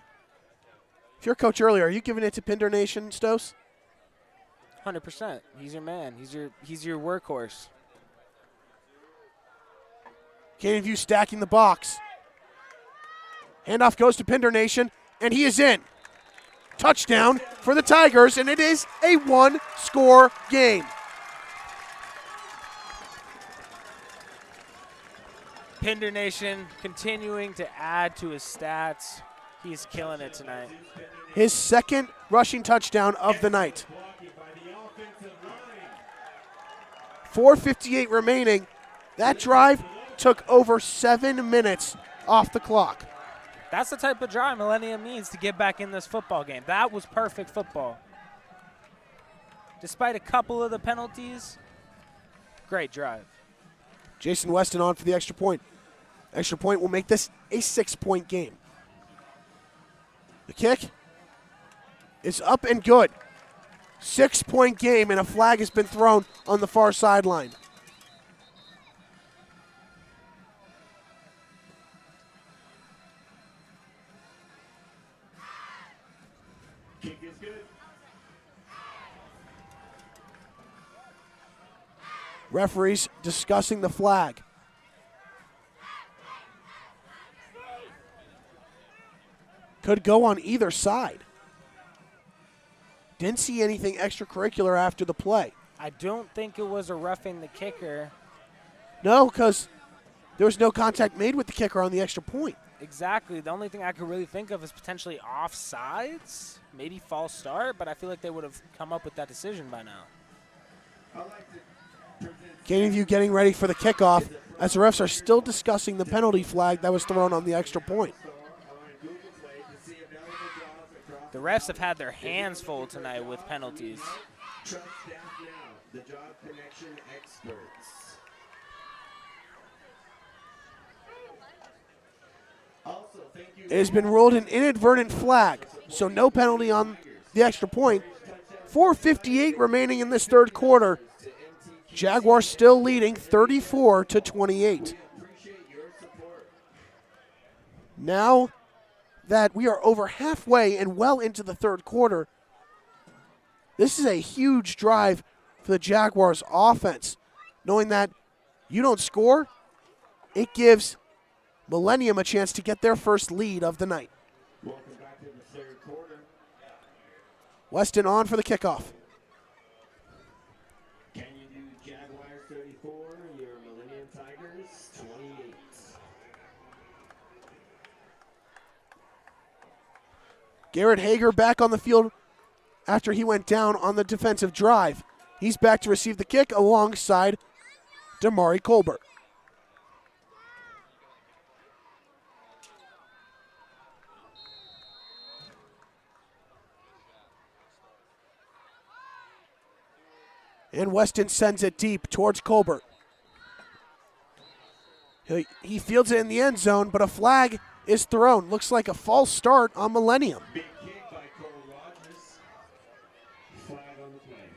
If you're coach earlier, are you giving it to Pinder Nation, Stos? 100%. He's your man. He's your workhorse. Canyon View stacking the box. Handoff goes to Pinder Nation, and he is in. Touchdown for the Tigers, and it is a 1-score game. Pinder Nation continuing to add to his stats. He's killing it tonight. His second rushing touchdown of the night. 4:58 remaining. That drive took over 7 minutes off the clock. That's the type of drive Millennium needs to get back in this football game. That was perfect football. Despite a couple of the penalties, great drive. Jason Weston on for the extra point. Extra point will make this a 6-point game. The kick is up and good. 6-point game, and a flag has been thrown on the far sideline. Kick is good. Referees discussing the flag. Could go on either side. Didn't see anything extracurricular after the play. I don't think it was a roughing the kicker. No, because there was no contact made with the kicker on the extra point. Exactly. The only thing I could really think of is potentially offsides, maybe false start, but I feel like they would have come up with that decision by now. Caneyview getting ready for the kickoff as the refs are still discussing the penalty flag that was thrown on the extra point. The refs have had their hands full tonight with penalties. Trust staff now, the job connection experts. Also, thank you. It has been ruled an inadvertent flag, so no penalty on the extra point. 4:58 remaining in this third quarter. Jaguars still leading 34-28. Now that we are over halfway and well into the third quarter, this is a huge drive for the Jaguars offense. Knowing that you don't score, it gives Millennium a chance to get their first lead of the night. Welcome back to the third quarter. Weston on for the kickoff. Can you do Jaguars 34, your Millennium Tigers 28? Garrett Hager back on the field after he went down on the defensive drive. He's back to receive the kick alongside Damari Colbert. And Weston sends it deep towards Colbert. He fields it in the end zone, but a flag is thrown. Looks like a false start on Millennium. Big kick by Cole Rogers. Flag on the play.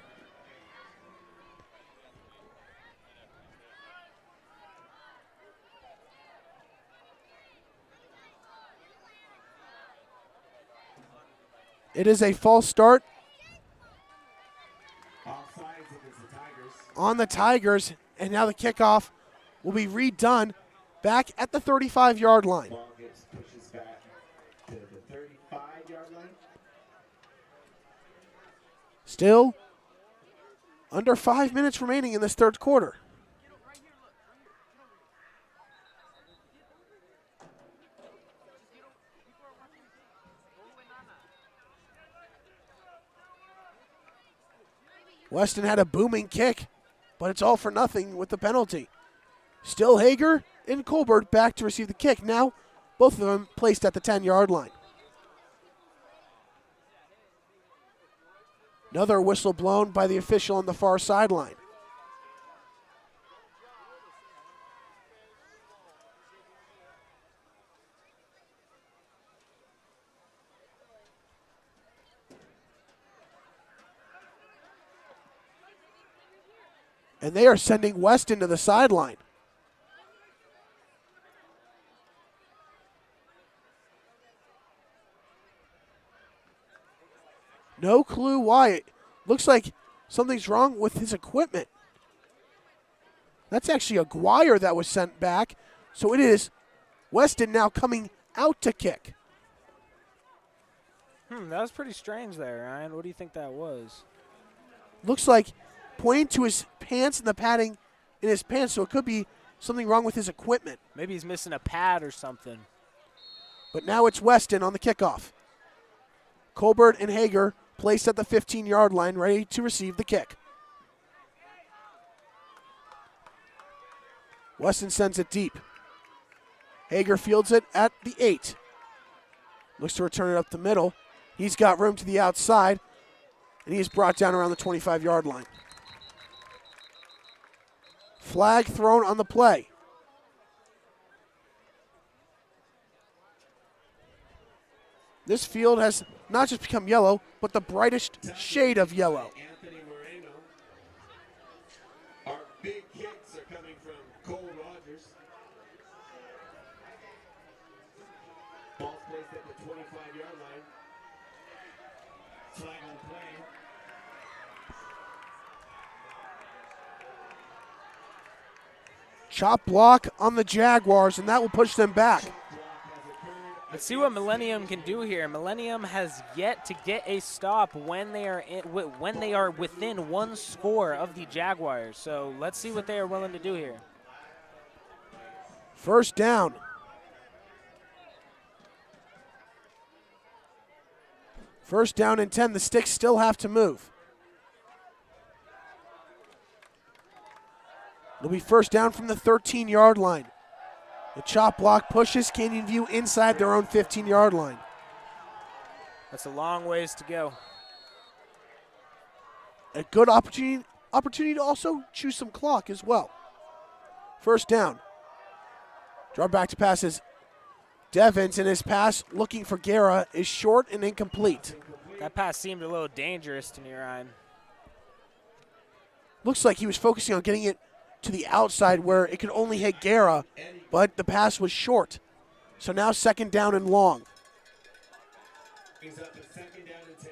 It is a false start Offsides against the Tigers. on the Tigers, and now the kickoff will be redone back at the 35-yard line. Ball pushes back to the 35-yard line. Still under 5 minutes remaining in this third quarter. Weston had a booming kick, but it's all for nothing with the penalty. Still Hager and Colbert back to receive the kick. Now both of them placed at the 10-yard line. Another whistle blown by the official on the far sideline. And they are sending Weston to the sideline. No clue why. It looks like something's wrong with his equipment. That's actually a Guire that was sent back. So it is Weston now coming out to kick. That was pretty strange there, Ryan. What do you think that was? Looks like pointing to his pants and the padding in his pants, so it could be something wrong with his equipment. Maybe he's missing a pad or something. But now it's Weston on the kickoff. Colbert and Hager placed at the 15-yard line, ready to receive the kick. Weston sends it deep. Hager fields it at the 8. Looks to return it up the middle. He's got room to the outside, and he's brought down around the 25-yard line. Flag thrown on the play. This field has not just become yellow, but the brightest shade of yellow. Anthony Moreno. Our big kicks are coming from Cole Rogers. Ball's placed at the 25-yard line. Flag on play. Chop block on the Jaguars, and that will push them back. Let's see what Millennium can do here. Millennium has yet to get a stop when they are within one score of the Jaguars. So let's see what they are willing to do here. First down. First down and 10. The Sticks still have to move. It'll be first down from the 13-yard line. The chop block pushes Canyon View inside their own 15-yard line. That's a long ways to go. A good opportunity to also choose some clock as well. First down. Draw back to passes. Devins in his pass looking for Guerra is short and incomplete. That pass seemed a little dangerous to me, Ryan. Looks like he was focusing on getting it to the outside where it could only hit Guerra, but the pass was short. So now second down and long. Brings up to second down and 10.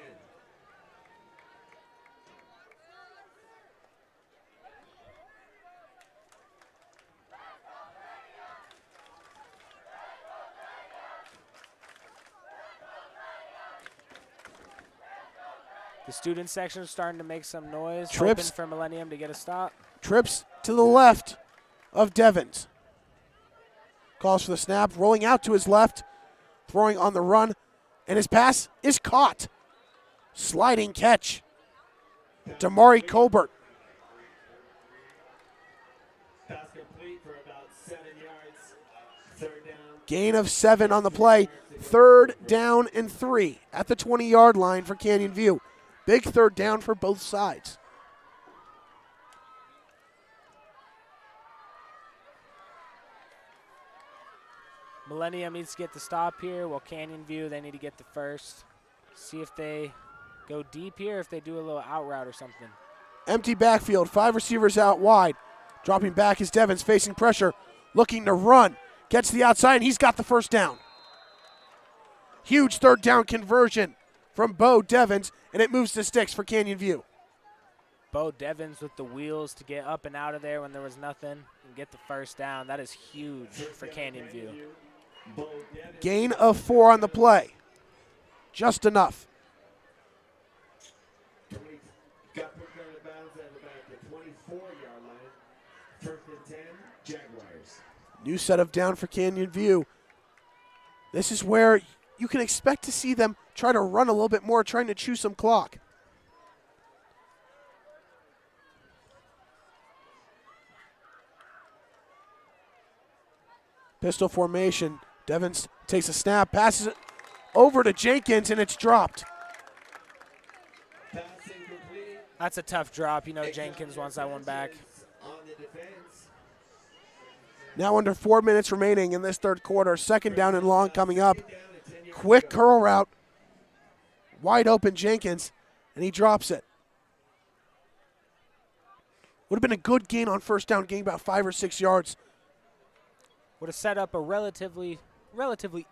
The student section is starting to make some noise. Trips. Hoping for Millennium to get a stop. Trips to the left of Devins. Calls for the snap, rolling out to his left, throwing on the run, and his pass is caught. Sliding catch. Damari Colbert. Pass complete for about 7 yards. Third down. Gain of 7 on the play. Third down and 3 at the 20-yard line for Canyon View. Big third down for both sides. Millennium needs to get the stop here, while Canyon View, they need to get the first. See if they go deep here, if they do a little out route or something. Empty backfield, 5 receivers out wide. Dropping back is Devins, facing pressure, looking to run. Gets to the outside, and he's got the first down. Huge third down conversion from Bo Devins, and it moves the Sticks for Canyon View. Bo Devins with the wheels to get up and out of there when there was nothing and get the first down. That is huge for Canyon View. Gain of 4 on the play. Just enough. Got put out of bounds at about the 24-yard line. First and 10, Jaguars. New setup down for Canyon View. This is where you can expect to see them try to run a little bit more, trying to chew some clock. Pistol formation. Devins takes a snap, passes it over to Jenkins, and it's dropped. Pass incomplete. That's a tough drop. You know Jenkins wants that one back. On the defense. Now under 4 minutes remaining in this third quarter. Second down and long coming up. Quick curl route. Wide open Jenkins, and he drops it. Would have been a good gain on first down, gain about 5 or 6 yards. Would have set up a relatively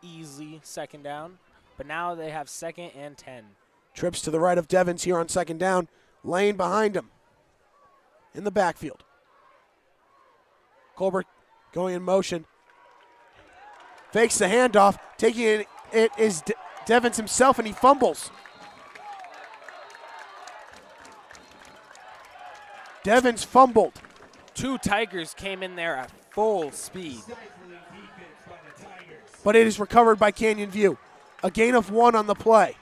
easy second down, but now they have second and 10. Trips to the right of Devins here on second down. Lane behind him in the backfield. Colbert going in motion. Fakes the handoff. Taking it is Devins himself, and he fumbles. Devins fumbled. 2 Tigers came in there full speed. But it is recovered by Canyon View. A gain of 1 on the play.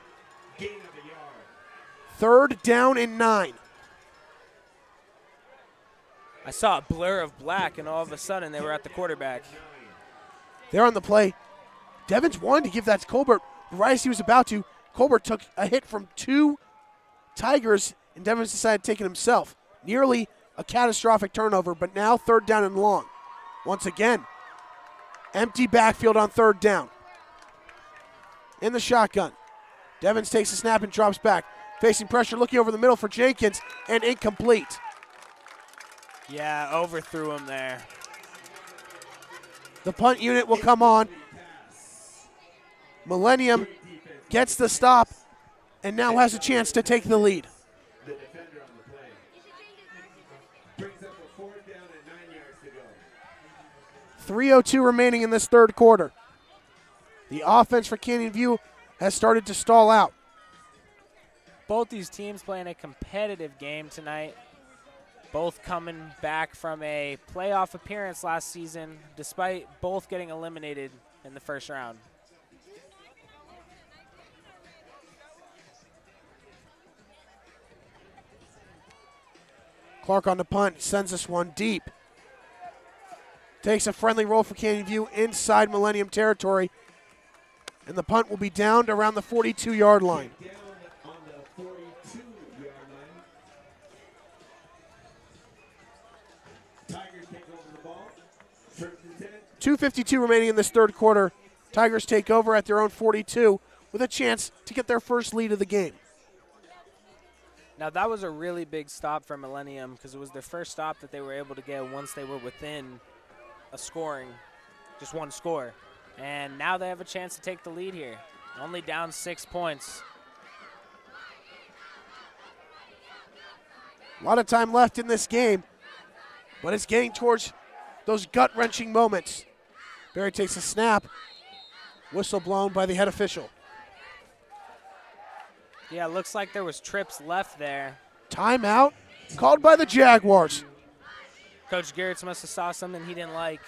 3rd down and 9. I saw a blur of black, and all of a sudden they were at the quarterback. They're on the play. Devins wanted to give that to Colbert. Right as he was about to, Colbert took a hit from 2 Tigers, and Devins decided to take it himself. Nearly a catastrophic turnover, but now 3rd down and long. Once again, empty backfield on 3rd down. In the shotgun. Devins takes a snap and drops back. Facing pressure, looking over the middle for Jenkins, and incomplete. Yeah, overthrew him there. The punt unit will come on. Millennium gets the stop and now has a chance to take the lead. The defender on the play. Brings up a 4th down and 9 yards to go. 3:02 remaining in this 3rd quarter. The offense for Canyon View has started to stall out. Both these teams playing a competitive game tonight. Both coming back from a playoff appearance last season, despite both getting eliminated in the 1st round. Clark on the punt, sends this one deep. Takes a friendly roll for Canyon View inside Millennium territory. And the punt will be downed around the 42-yard line. Down on the 42-yard line. Tigers take over the ball. 1st and 10. 2:52 remaining in this 3rd quarter. Tigers take over at their own 42 with a chance to get their first lead of the game. Now that was a really big stop for Millennium because it was their first stop that they were able to get once they were within a scoring, just 1 score. And now they have a chance to take the lead here. Only down 6 points. A lot of time left in this game, but it's getting towards those gut-wrenching moments. Barry takes a snap. Whistle blown by the head official. Yeah, it looks like there was trips left there. Timeout called by the Jaguars. Coach Garrett's must have saw something he didn't like.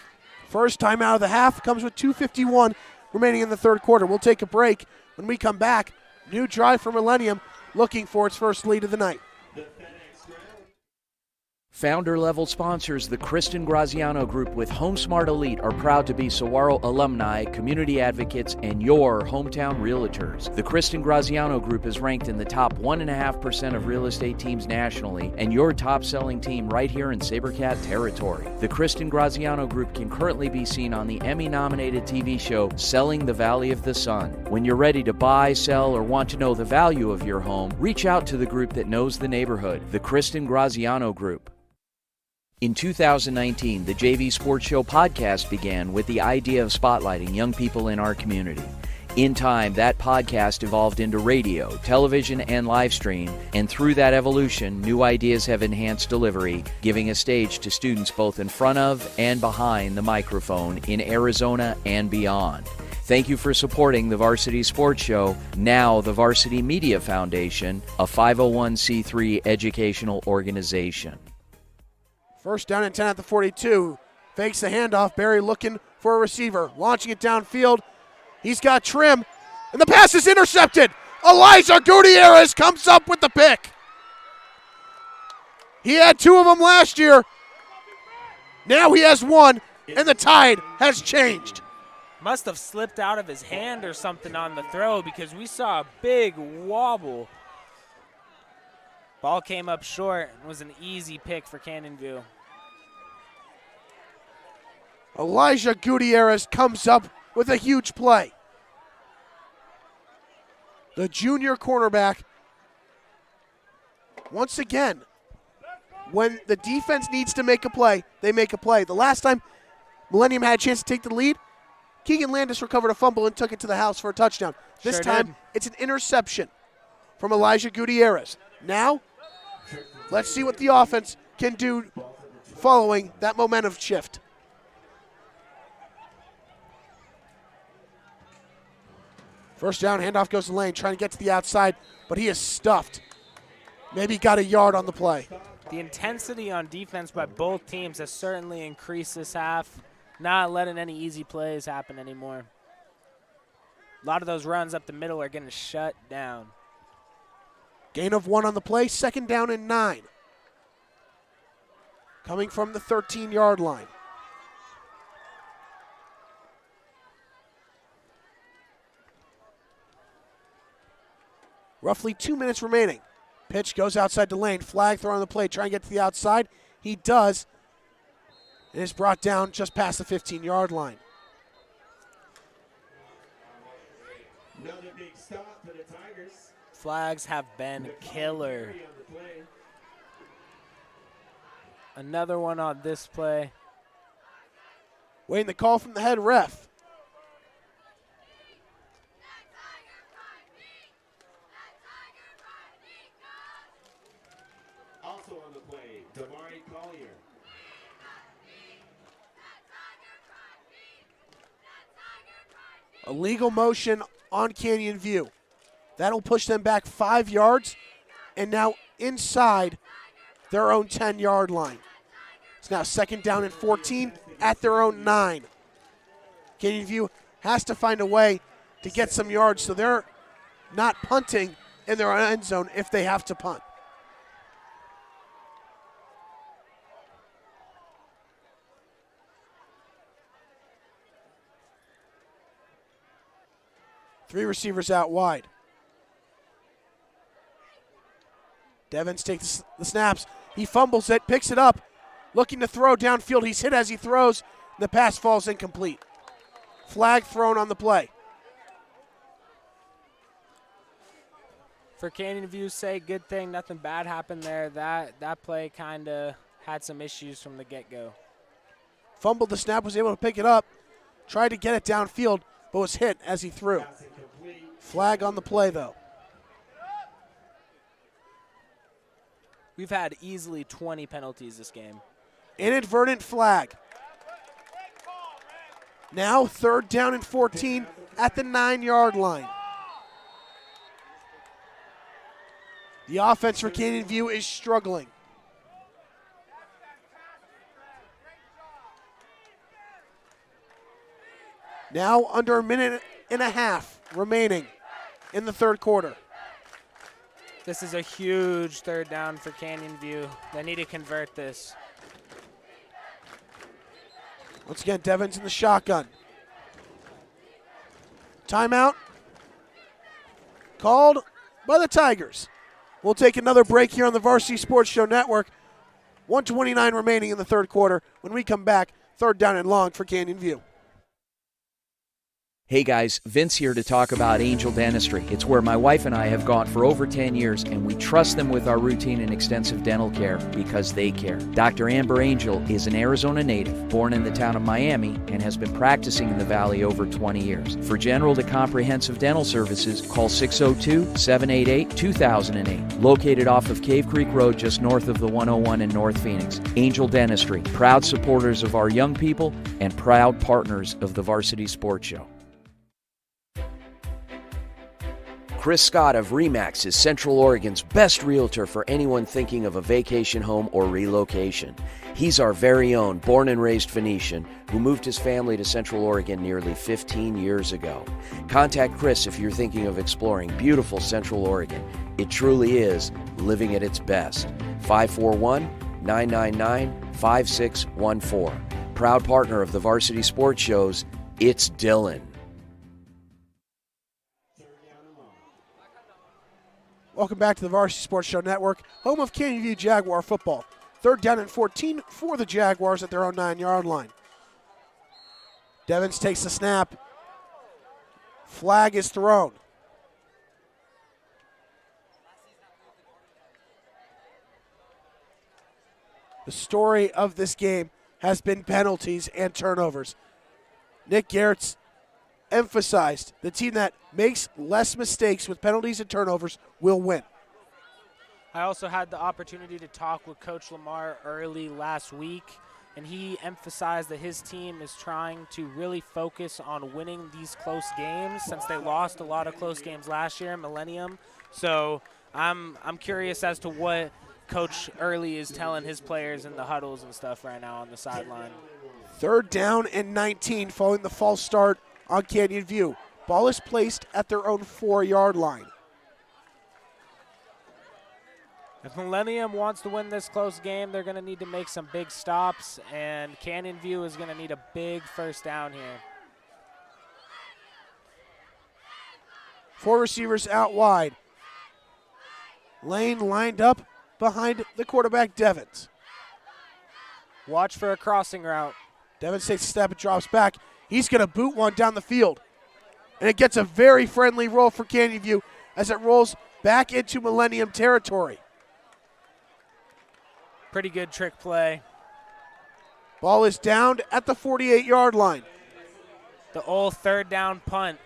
First timeout of the half comes with 2:51 remaining in the 3rd quarter. We'll take a break. When we come back, new drive for Millennium looking for its first lead of the night. Founder-level sponsors, the Kristen Graziano Group with HomeSmart Elite, are proud to be Saguaro alumni, community advocates, and your hometown realtors. The Kristen Graziano Group is ranked in the top 1.5% of real estate teams nationally, and your top-selling team right here in SaberCat territory. The Kristen Graziano Group can currently be seen on the Emmy-nominated TV show Selling the Valley of the Sun. When you're ready to buy, sell, or want to know the value of your home, reach out to the group that knows the neighborhood, the Kristen Graziano Group. In 2019, the JV Sports Show podcast began with the idea of spotlighting young people in our community. In time, that podcast evolved into radio, television, and live stream, and through that evolution, new ideas have enhanced delivery, giving a stage to students both in front of and behind the microphone in Arizona and beyond. Thank you for supporting the Varsity Sports Show, now the Varsity Media Foundation, a 501c3 educational organization. First down and 10 at the 42. Fakes the handoff. Barry looking for a receiver. Launching it downfield. He's got trim. And the pass is intercepted. Elijah Gutierrez comes up with the pick. He had 2 of them last year. Now he has 1, and the tide has changed. Must have slipped out of his hand or something on the throw because we saw a big wobble. Ball came up short. It was an easy pick for Canyon View. Elijah Gutierrez comes up with a huge play. The junior cornerback, once again, when the defense needs to make a play, they make a play. The last time Millennium had a chance to take the lead, Keegan Landis recovered a fumble and took it to the house for a touchdown. This time, it's an interception from Elijah Gutierrez. Now, let's see what the offense can do following that momentum shift. First down, handoff goes to Lane, trying to get to the outside, but he is stuffed. Maybe got a yard on the play. The intensity on defense by both teams has certainly increased this half, not letting any easy plays happen anymore. A lot of those runs up the middle are getting shut down. Gain of 1 on the play, 2nd down and 9. Coming from the 13-yard line. Roughly 2 minutes remaining. Pitch goes outside the lane. Flag thrown on the play. Trying to get to the outside. He does. And is brought down just past the 15-yard line. Another big stop for the Tigers. Flags have been killer. Another one on this play. Waiting the call from the head ref. Also on the play, Damari Collier. A legal motion on Canyon View. That'll push them back 5 yards and now inside their own 10-yard line. It's now 2nd down and 14 at their own 9. Canyon View has to find a way to get some yards so they're not punting in their end zone if they have to punt. Three receivers out wide. Devins takes the snaps. He fumbles it, picks it up, looking to throw downfield. He's hit as he throws. The pass falls incomplete. Flag thrown on the play. For Canyon View's sake, good thing nothing bad happened there. That play kind of had some issues from the get-go. Fumbled the snap, was able to pick it up, tried to get it downfield, but was hit as he threw. Flag on the play, though. We've had easily 20 penalties this game. Inadvertent flag. Now 3rd down and 14 at the 9-yard line. The offense for Canyon View is struggling. Now under a minute and a half remaining in the 3rd quarter. This is a huge 3rd down for Canyon View. They need to convert this. Once again, Devins in the shotgun. Timeout called by the Tigers. We'll take another break here on the Varsity Sports Show Network. 1:29 remaining in the 3rd quarter. When we come back, 3rd down and long for Canyon View. Hey guys, Vince here to talk about Angel Dentistry. It's where my wife and I have gone for over 10 years, and we trust them with our routine and extensive dental care because they care. Dr. Amber Angel is an Arizona native, born in the town of Miami, and has been practicing in the Valley over 20 years. For general to comprehensive dental services, call 602-788-2008. Located off of Cave Creek Road just north of the 101 in North Phoenix. Angel Dentistry, proud supporters of our young people and proud partners of the Varsity Sports Show. Chris Scott of RE/MAX is Central Oregon's best realtor for anyone thinking of a vacation home or relocation. He's our very own born and raised Phoenician who moved his family to Central Oregon nearly 15 years ago. Contact Chris if you're thinking of exploring beautiful Central Oregon. It truly is living at its best. 541-999-5614. Proud partner of the Varsity Sports Shows, it's Dylan. Welcome back to the Varsity Sports Show Network, home of Canyon View Jaguar football. 3rd down and 14 for the Jaguars at their own 9-yard line. Devins takes the snap. Flag is thrown. The story of this game has been penalties and turnovers. Nick Garrett's emphasized the team that makes less mistakes with penalties and turnovers will win. I also had the opportunity to talk with Coach Lamar early last week, and he emphasized that his team is trying to really focus on winning these close games since they lost a lot of close games last year in Millennium. So I'm curious as to what Coach Early is telling his players in the huddles and stuff right now on the sideline. 3rd down and 19 following the false start on Canyon View. Ball is placed at their own 4-yard line. If Millennium wants to win this close game, they're going to need to make some big stops, and Canyon View is going to need a big first down here. 4 receivers out wide. Lane lined up behind the quarterback, Devins. Watch for a crossing route. Devins takes a step and drops back. He's going to boot one down the field. And it gets a very friendly roll for Canyon View as it rolls back into Millennium territory. Pretty good trick play. Ball is down at the 48-yard line. The old 3rd down punt.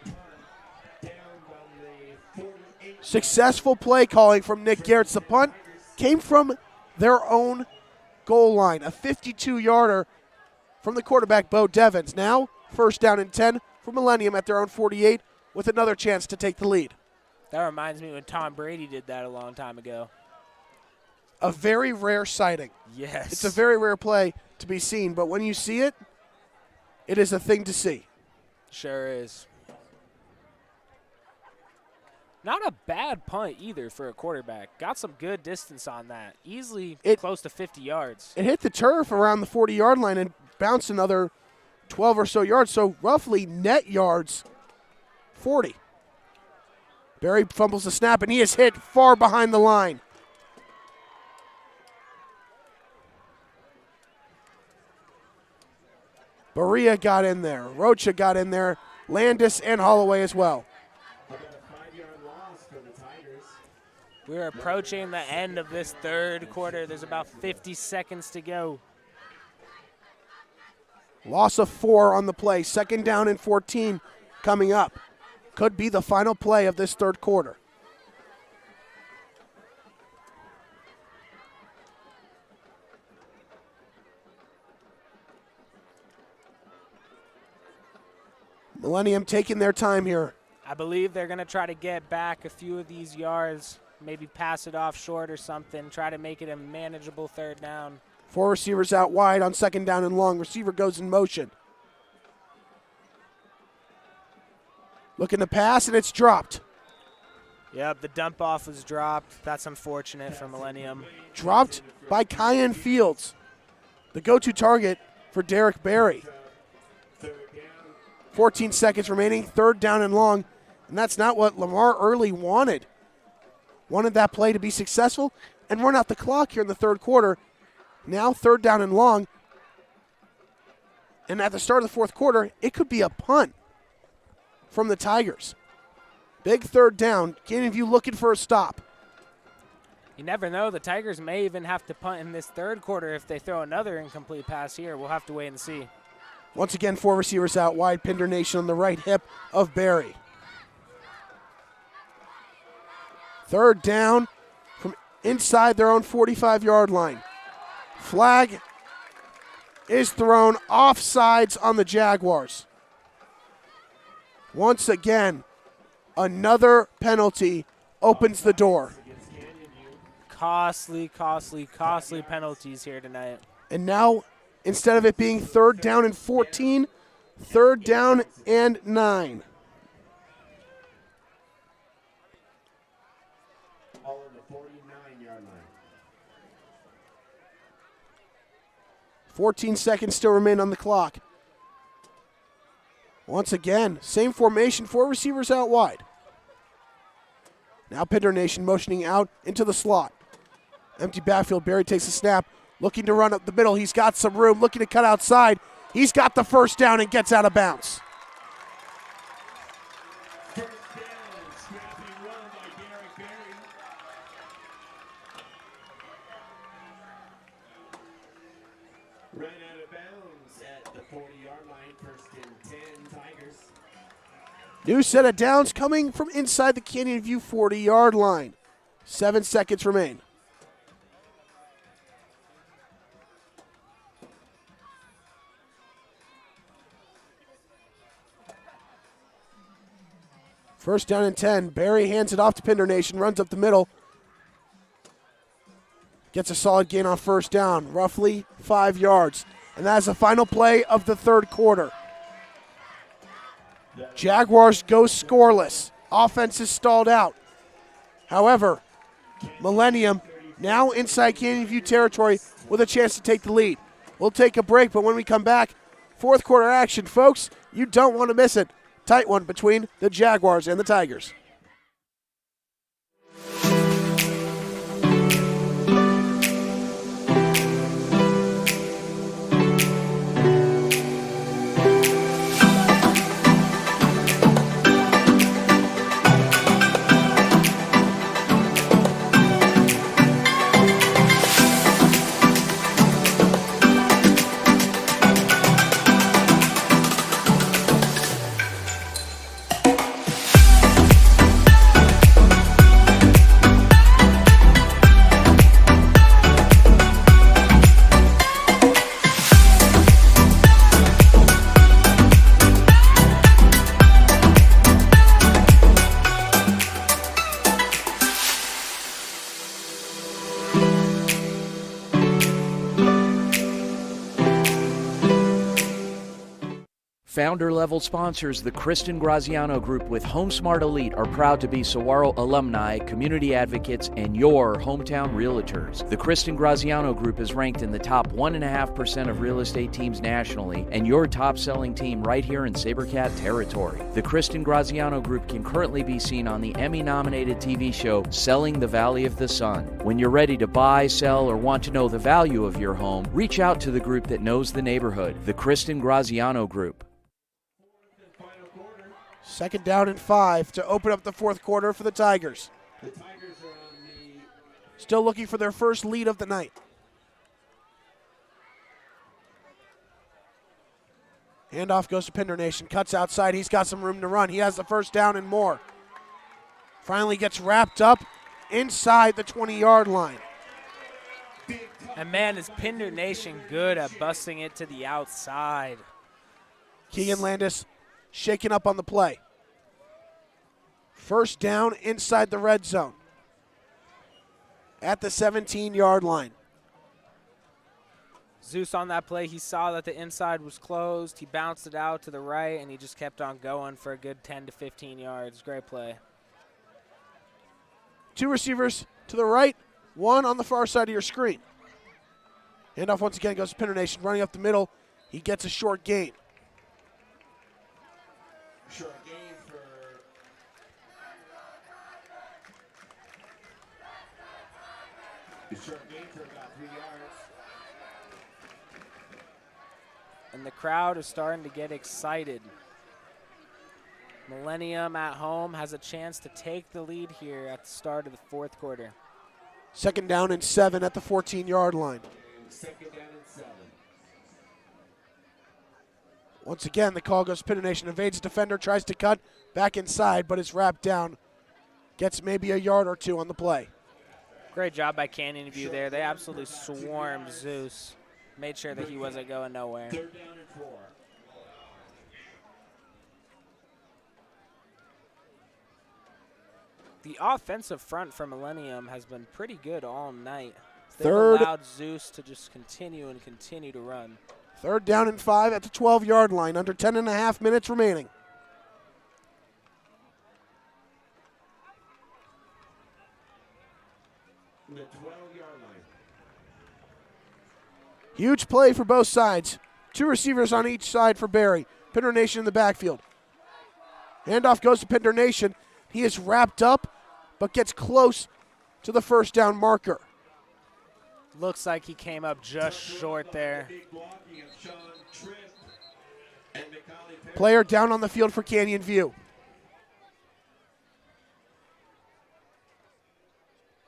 Successful play calling from Nick Garrett's. The punt came from their own goal line, a 52-yarder from the quarterback, Bo Devins. Now, 1st down and 10 for Millennium at their own 48 with another chance to take the lead. That reminds me when Tom Brady did that a long time ago. A very rare sighting. Yes. It's a very rare play to be seen, but when you see it, it is a thing to see. Sure is. Not a bad punt either for a quarterback. Got some good distance on that. Easily close to 50 yards. It hit the turf around the 40-yard line and bounced another 12 or so yards, so roughly net yards 40. Barry fumbles the snap, and he is hit far behind the line. Berea got in there. Rocha got in there. Landis and Holloway as well. We're approaching the end of this 3rd quarter. There's about 50 seconds to go. Loss of 4 on the play. 2nd down and 14 coming up. Could be the final play of this 3rd quarter. Millennium taking their time here. I believe they're going to try to get back a few of these yards, maybe pass it off short or something, try to make it a manageable 3rd down. 4 receivers out wide on 2nd down and long. Receiver goes in motion. Looking to pass, and it's dropped. Yep, the dump off was dropped. That's unfortunate for Millennium. Dropped by Kyan Fields, the go-to target for Derek Berry. 14 seconds remaining, 3rd down and long, and that's not what Lamar Early wanted. Wanted that play to be successful and run out the clock here in the 3rd quarter. Now 3rd down and long, and at the start of the 4th quarter, it could be a punt from the Tigers. Big 3rd down. Canyon View looking for a stop. You never know. The Tigers may even have to punt in this 3rd quarter if they throw another incomplete pass here. We'll have to wait and see. Once again, 4 receivers out wide. Pinder Nation on the right hip of Barry. 3rd down from inside their own 45-yard line. Flag is thrown, offsides on the Jaguars. Once again, another penalty opens the door. Costly penalties here tonight. And now, instead of it being 3rd down and 14, 3rd down and 9. All on the 49-yard line. 14 seconds still remain on the clock. Once again, same formation, 4 receivers out wide. Now Pinder Nation motioning out into the slot. Empty backfield, Barry takes a snap, looking to run up the middle. He's got some room, looking to cut outside. He's got the 1st down and gets out of bounds. First down, scrappy run by Derek Berry. Ran out of bounds at the 40-yard line, 1st and 10 Tigers. New set of downs coming from inside the Canyon View 40-yard line. 7 seconds remain. First down and 10. Barry hands it off to Pinder Nation, runs up the middle. Gets a solid gain on first down, roughly 5 yards. And that is the final play of the third quarter. Jaguars go scoreless. Offense is stalled out. However, Millennium now inside Canyon View territory with a chance to take the lead. We'll take a break, but when we come back, fourth quarter action, folks. You don't want to miss it. Tight one between the Jaguars and the Tigers. Founder-level sponsors, the Kristen Graziano Group with HomeSmart Elite, are proud to be Saguaro alumni, community advocates, and your hometown realtors. The Kristen Graziano Group is ranked in the top 1.5% of real estate teams nationally, and your top-selling team right here in SaberCat territory. The Kristen Graziano Group can currently be seen on the Emmy-nominated TV show Selling the Valley of the Sun. When you're ready to buy, sell, or want to know the value of your home, reach out to the group that knows the neighborhood, the Kristen Graziano Group. 2nd down and 5 to open up the fourth quarter for the Tigers. The Tigers are on the Still looking for their first lead of the night. Handoff goes to Pinder Nation. Cuts outside. He's got some room to run. He has the first down and more. Finally gets wrapped up inside the 20-yard line. And man, is Pinder Nation good at busting it to the outside. Keegan Landis shaken up on the play. First down inside the red zone at the 17-yard line. Zeus on that play, he saw that the inside was closed. He bounced it out to the right, and he just kept on going for a good 10 to 15 yards. Great play. 2 receivers to the right, 1 on the far side of your screen. Handoff once again goes to Pinder Nation, running up the middle. He gets a short gain. short gain for the short gain for about 3 yards. And the crowd is starting to get excited. Millennium at home has a chance to take the lead here at the start of the fourth quarter. 2nd down and 7 at the 14-yard line. 2nd down and 7. Once again, the call goes to Pinder Nation. Evades defender, tries to cut back inside, but is wrapped down. Gets maybe a yard or 2 on the play. Great job by Canyon View there. They absolutely swarmed Zeus. Made sure that he wasn't going nowhere. 3rd down and 4. The offensive front for Millennium has been pretty good all night. They've Third- allowed Zeus to just continue to run. 3rd down and 5 at the 12-yard line. Under 10.5 minutes remaining. The 12-yard line. Huge play for both sides. 2 receivers on each side for Barry. Pinder Nation in the backfield. Handoff goes to Pinder Nation. He is wrapped up, but gets close to the first down marker. Looks like he came up just short there. Big blocking of Sean Tripp and Macaulay Perry. Player down on the field for Canyon View.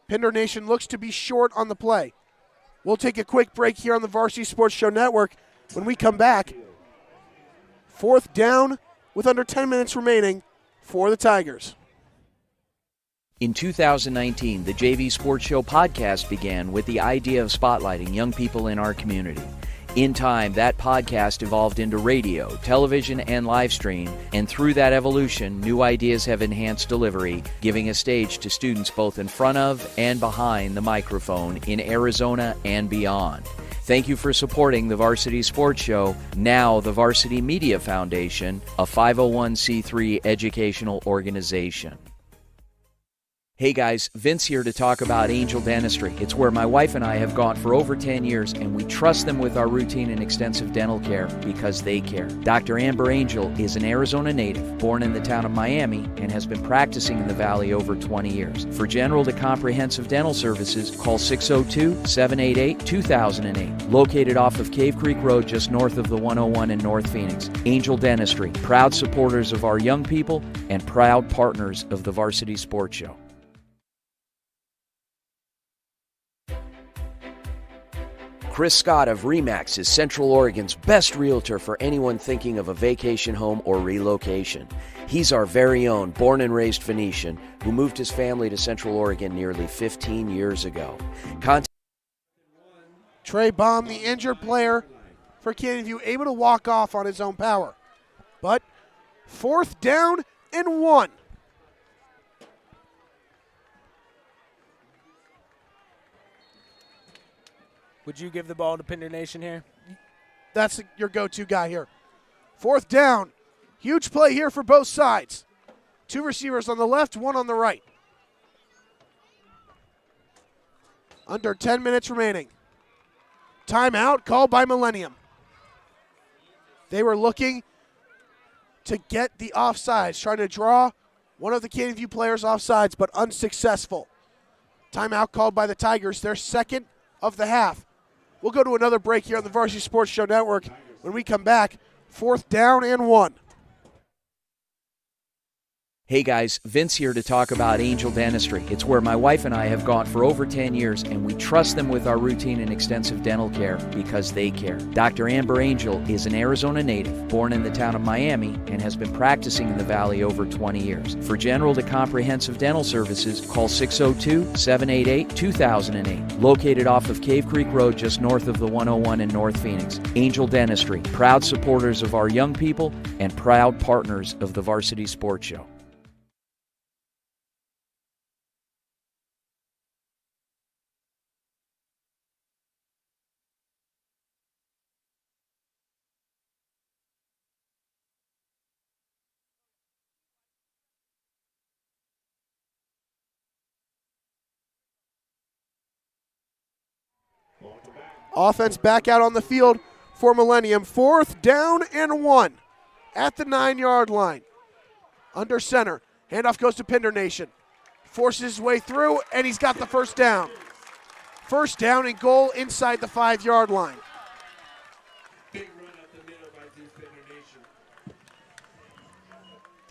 Pinder Nation looks to be short on the play. We'll take a quick break here on the Varsity Sports Show Network. When we come back, 4th down with under 10 minutes remaining for the Tigers. In 2019, the JV Sports Show podcast began with the idea of spotlighting young people in our community. In time, that podcast evolved into radio, television, and live stream, and through that evolution, new ideas have enhanced delivery, giving a stage to students both in front of and behind the microphone in Arizona and beyond. Thank you for supporting the Varsity Sports Show, now the Varsity Media Foundation, a 501c3 educational organization. Hey guys, Vince here to talk about Angel Dentistry. It's where my wife and I have gone for over 10 years, and we trust them with our routine and extensive dental care because they care. Dr. Amber Angel is an Arizona native, born in the town of Miami, and has been practicing in the Valley over 20 years. For general to comprehensive dental services, call 602-788-2008. Located off of Cave Creek Road just north of the 101 in North Phoenix. Angel Dentistry, proud supporters of our young people and proud partners of the Varsity Sports Show. Chris Scott of RE/MAX is Central Oregon's best realtor for anyone thinking of a vacation home or relocation. He's our very own born and raised Phoenician who moved his family to Central Oregon nearly 15 years ago. Trey Baum, the injured player for Canyon View, able to walk off on his own power. But 4th down and 1. Would you give the ball to Pinder Nation here? That's your go-to guy here. 4th down. Huge play here for both sides. 2 receivers on the left, 1 on the right. Under 10 minutes remaining. Timeout called by Millennium. They were looking to get the offsides, trying to draw one of the Canyon View players offsides, but unsuccessful. Timeout called by the Tigers, their second of the half. We'll go to another break here on the Varsity Sports Show Network. When we come back, 4th down and 1. Hey guys, Vince here to talk about Angel Dentistry. It's where my wife and I have gone for over 10 years, and we trust them with our routine and extensive dental care because they care. Dr. Amber Angel is an Arizona native, born in the town of Miami, and has been practicing in the Valley over 20 years. For general to comprehensive dental services, call 602-788-2008. Located off of Cave Creek Road just north of the 101 in North Phoenix. Angel Dentistry, proud supporters of our young people and proud partners of the Varsity Sports Show. Offense back out on the field for Millennium. 4th down and 1 at the 9-yard line. Under center. Handoff goes to Pinder Nation. Forces his way through, and he's got the 1st down. 1st down and goal inside the 5-yard line. Big run up the middle by Pinder Nation.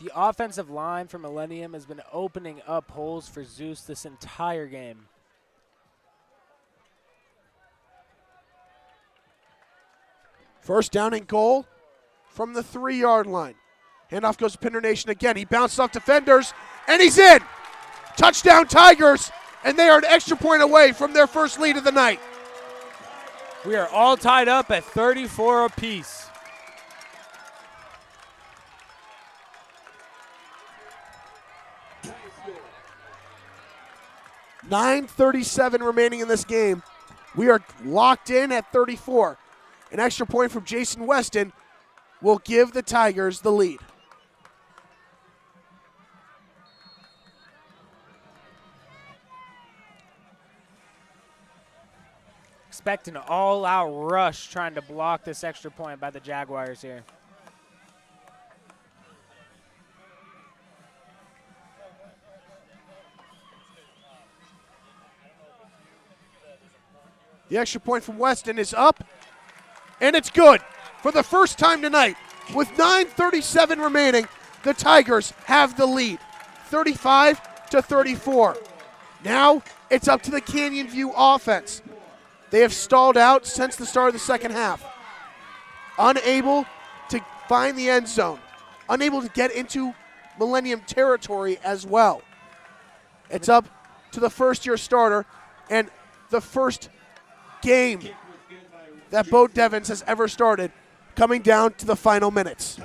The offensive line for Millennium has been opening up holes for Zeus this entire game. First down and goal from the 3-yard line. Handoff goes to Pinder Nation again. He bounced off defenders, and he's in. Touchdown Tigers, and they are an extra point away from their first lead of the night. We are all tied up at 34 apiece. .9:37 remaining in this game. We are locked in at 34. An extra point from Jason Weston will give the Tigers the lead. Expect an all-out rush trying to block this extra point by the Jaguars here. The extra point from Weston is up, and it's good. For the first time tonight, with 9:37 remaining, the Tigers have the lead, 35-34. Now it's up to the Canyon View offense. They have stalled out since the start of the second half. Unable to find the end zone. Unable to get into Millennium territory as well. It's up to the first-year starter and the first game that Bo Devins has ever started, coming down to the final minutes.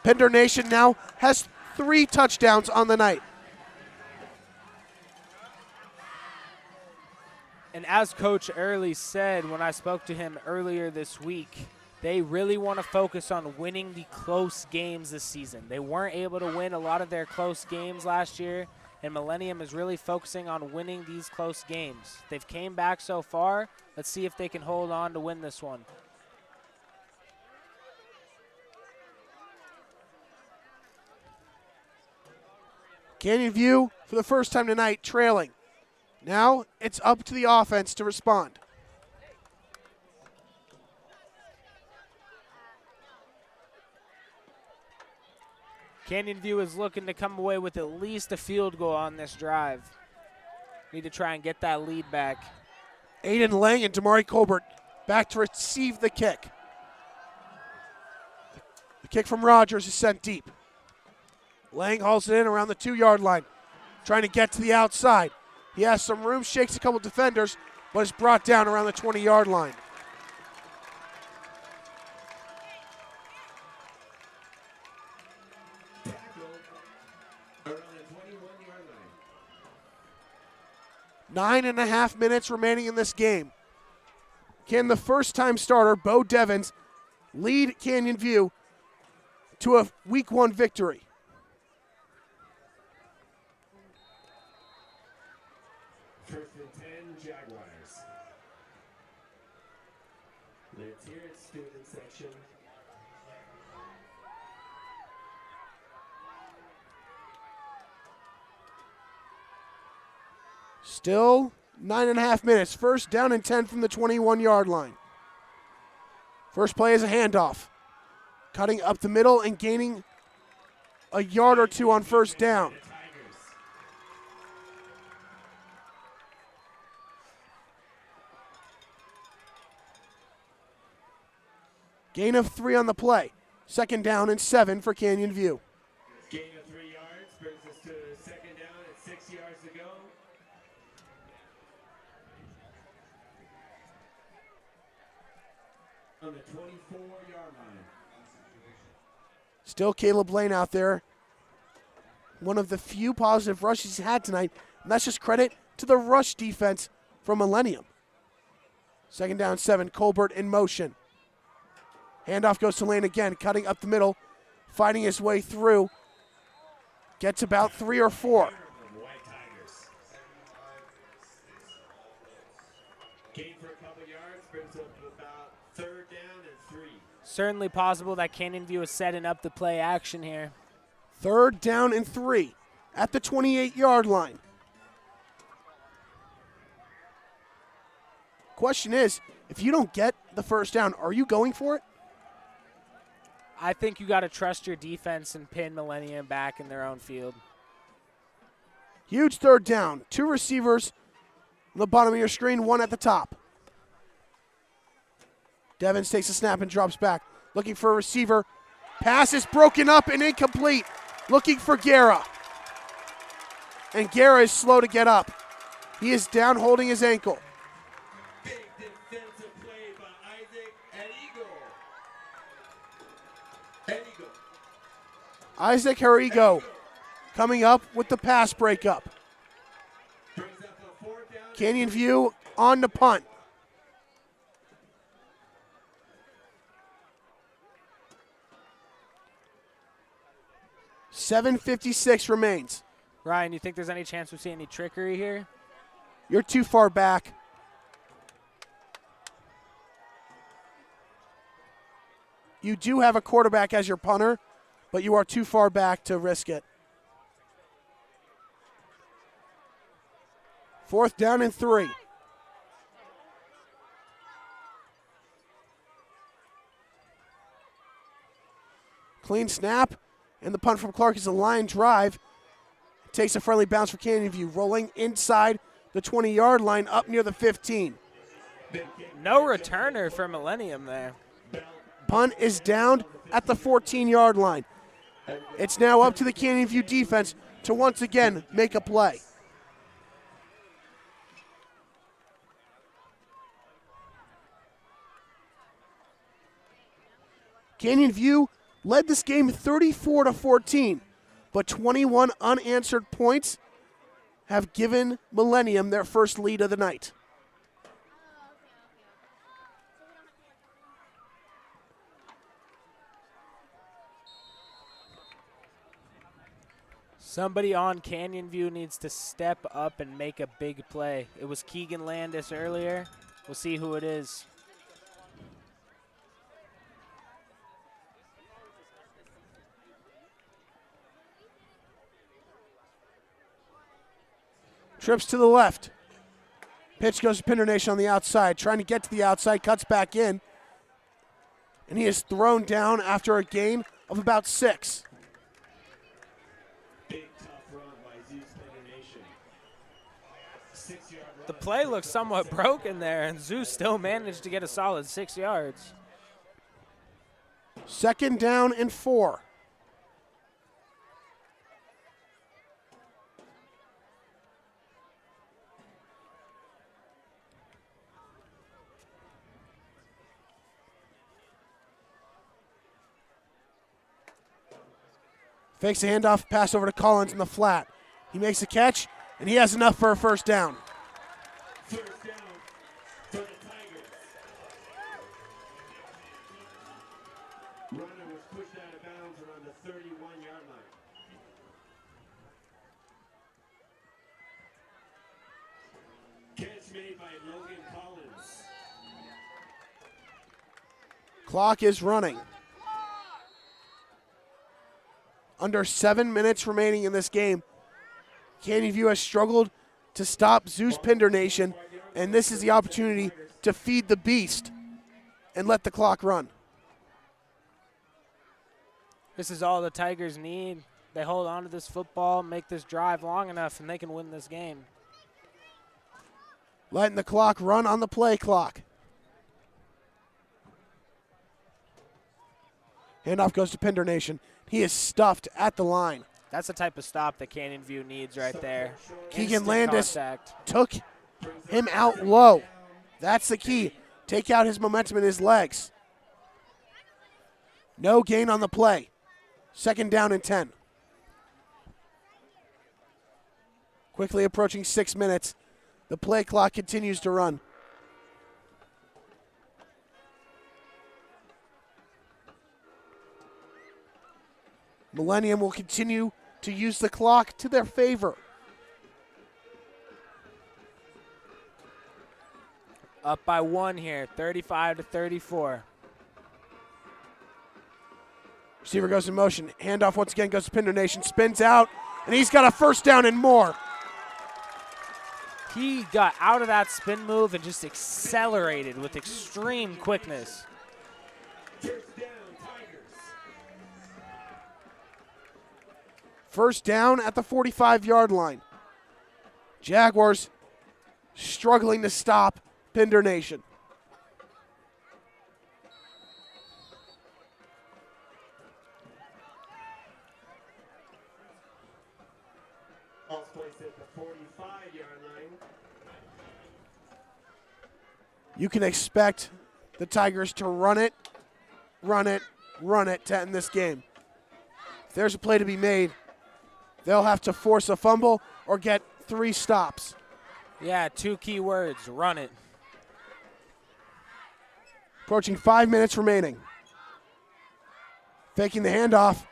Pender Nation now has 3 touchdowns on the night. And as Coach Early said when I spoke to him earlier this week, they really want to focus on winning the close games this season. They weren't able to win a lot of their close games last year, and Millennium is really focusing on winning these close games. They've came back so far. Let's see if they can hold on to win this one. Canyon View, for the first time tonight, trailing. Now it's up to the offense to respond. Canyon View is looking to come away with at least a field goal on this drive. Need to try and get that lead back. Aiden Lang and Damari Colbert back to receive the kick. The kick from Rogers is sent deep. Lang hauls it in around the 2-yard line, trying to get to the outside. He has some room, shakes a couple defenders, but is brought down around the 20-yard line. Around the 21-yard line. 9.5 minutes remaining in this game. Can the first-time starter, Bo Devins, lead Canyon View to a Week 1 victory? First and 10, Jaguars. Let's hear it, student section. Still 9.5 minutes. First down and 10 from the 21-yard line. First play is a handoff. Cutting up the middle and gaining a yard or 2 on first down. Gain of 3 on the play. Second down and 7 for Canyon View. Gain of 3 yards brings us to second down at 6 yards to go. On the 24-yard line. Still Caleb Lane out there. One of the few positive rushes he's had tonight, and that's just credit to the rush defense from Millennium. Second down, 7, Colbert in motion. Handoff goes to Lane again, cutting up the middle, fighting his way through. Gets about 3 or 4. White Tigers. Gain for a couple yards brings up about third down and 3. Certainly possible that Canyon View is setting up the play action here. Third down and 3 at the 28-yard line. Question is, if you don't get the first down, are you going for it? I think you got to trust your defense and pin Millennium back in their own field. Huge third down. 2 receivers on the bottom of your screen, 1 at the top. Devins takes a snap and drops back. Looking for a receiver. Pass is broken up and incomplete. Looking for Guerra. And Guerra is slow to get up. He is down holding his ankle. Big defensive play by Isaac Herigo. Isaac Herigo coming up with the pass breakup. Brings up a fourth down. Canyon View on the punt. $7:56 remains. Ryan, you think there's any chance we see any trickery here? You're too far back. You do have a quarterback as your punter, but you are too far back to risk it. 4th down and 3. Clean snap, and the punt from Clark is a line drive. Takes a friendly bounce for Canyon View, rolling inside the 20-yard line up near the 15. No returner for Millennium there. Punt is down at the 14-yard line. It's now up to the Canyon View defense to once again make a play. Canyon View led this game 34-14, but 21 unanswered points have given Millennium their first lead of the night. Somebody on Canyon View needs to step up and make a big play. It was Keegan Landis earlier. We'll see who it is. Trips to the left. Pitch goes to Pinder Nation on the outside, trying to get to the outside, cuts back in. And he is thrown down after a gain of about 6. Big tough run by Zeus Pinder Nation. 6-yard run. The play looks somewhat broken there, and Zeus still managed to get a solid 6 yards. 2nd down and 4. Fakes a handoff, pass over to Collins in the flat. He makes a catch, and he has enough for a first down. First down for the Tigers. Runner was pushed out of bounds around the 31-yard line. Catch made by Logan Collins. Clock is running. Under 7 minutes remaining in this game. Canyon View has struggled to stop Zeus Pinder Nation, and this is the opportunity to feed the beast and let the clock run. This is all the Tigers need. They hold on to this football, make this drive long enough, and they can win this game. Letting the clock run on the play clock. Handoff goes to Pinder Nation. He is stuffed at the line. That's the type of stop that Canyon View needs right there. Keegan Instant Landis contact. took him out low. That's the key. Take out his momentum in his legs. No gain on the play. 2nd down and 10. Quickly approaching 6 minutes. The play clock continues to run. Millennium will continue to use the clock to their favor. Up by 1 here, 35-34. Receiver goes in motion. Handoff once again goes to Pinder Nation. Spins out, and he's got a first down and more. He got out of that spin move and just accelerated with extreme quickness. First down at the 45-yard line. Jaguars struggling to stop Pinder Nation. Ball's placed at the 45-yard line. You can expect the Tigers to run it to end this game. If there's a play to be made, they'll have to force a fumble or get 3 stops. Yeah, 2 key words, run it. Approaching 5 minutes remaining. Faking the handoff.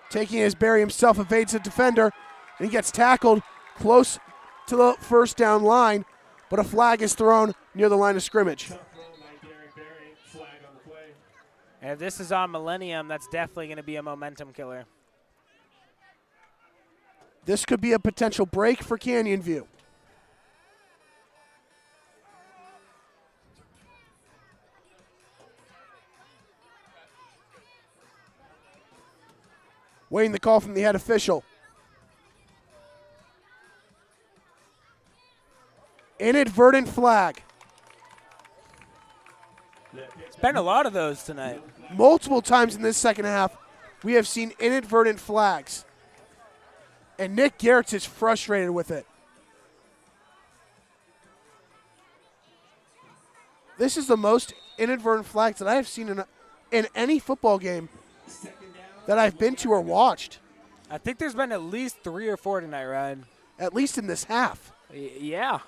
Taking his bury himself, evades the defender, and he gets tackled close to the first down line, but a flag is thrown near the line of scrimmage. Tough run by Derek Berry. Flag on the play. And if this is on Millennium, that's definitely going to be a momentum killer. This could be a potential break for Canyon View. Waiting the call from the head official. Inadvertent flag. It's been a lot of those tonight. Multiple times in this second half, we have seen inadvertent flags. And Nick Garrett is frustrated with it. This is the most inadvertent flags that I have seen in in any football game that I've been to or watched, I think there's been at least 3 or 4 tonight, Ryan. at least in this half. Yeah.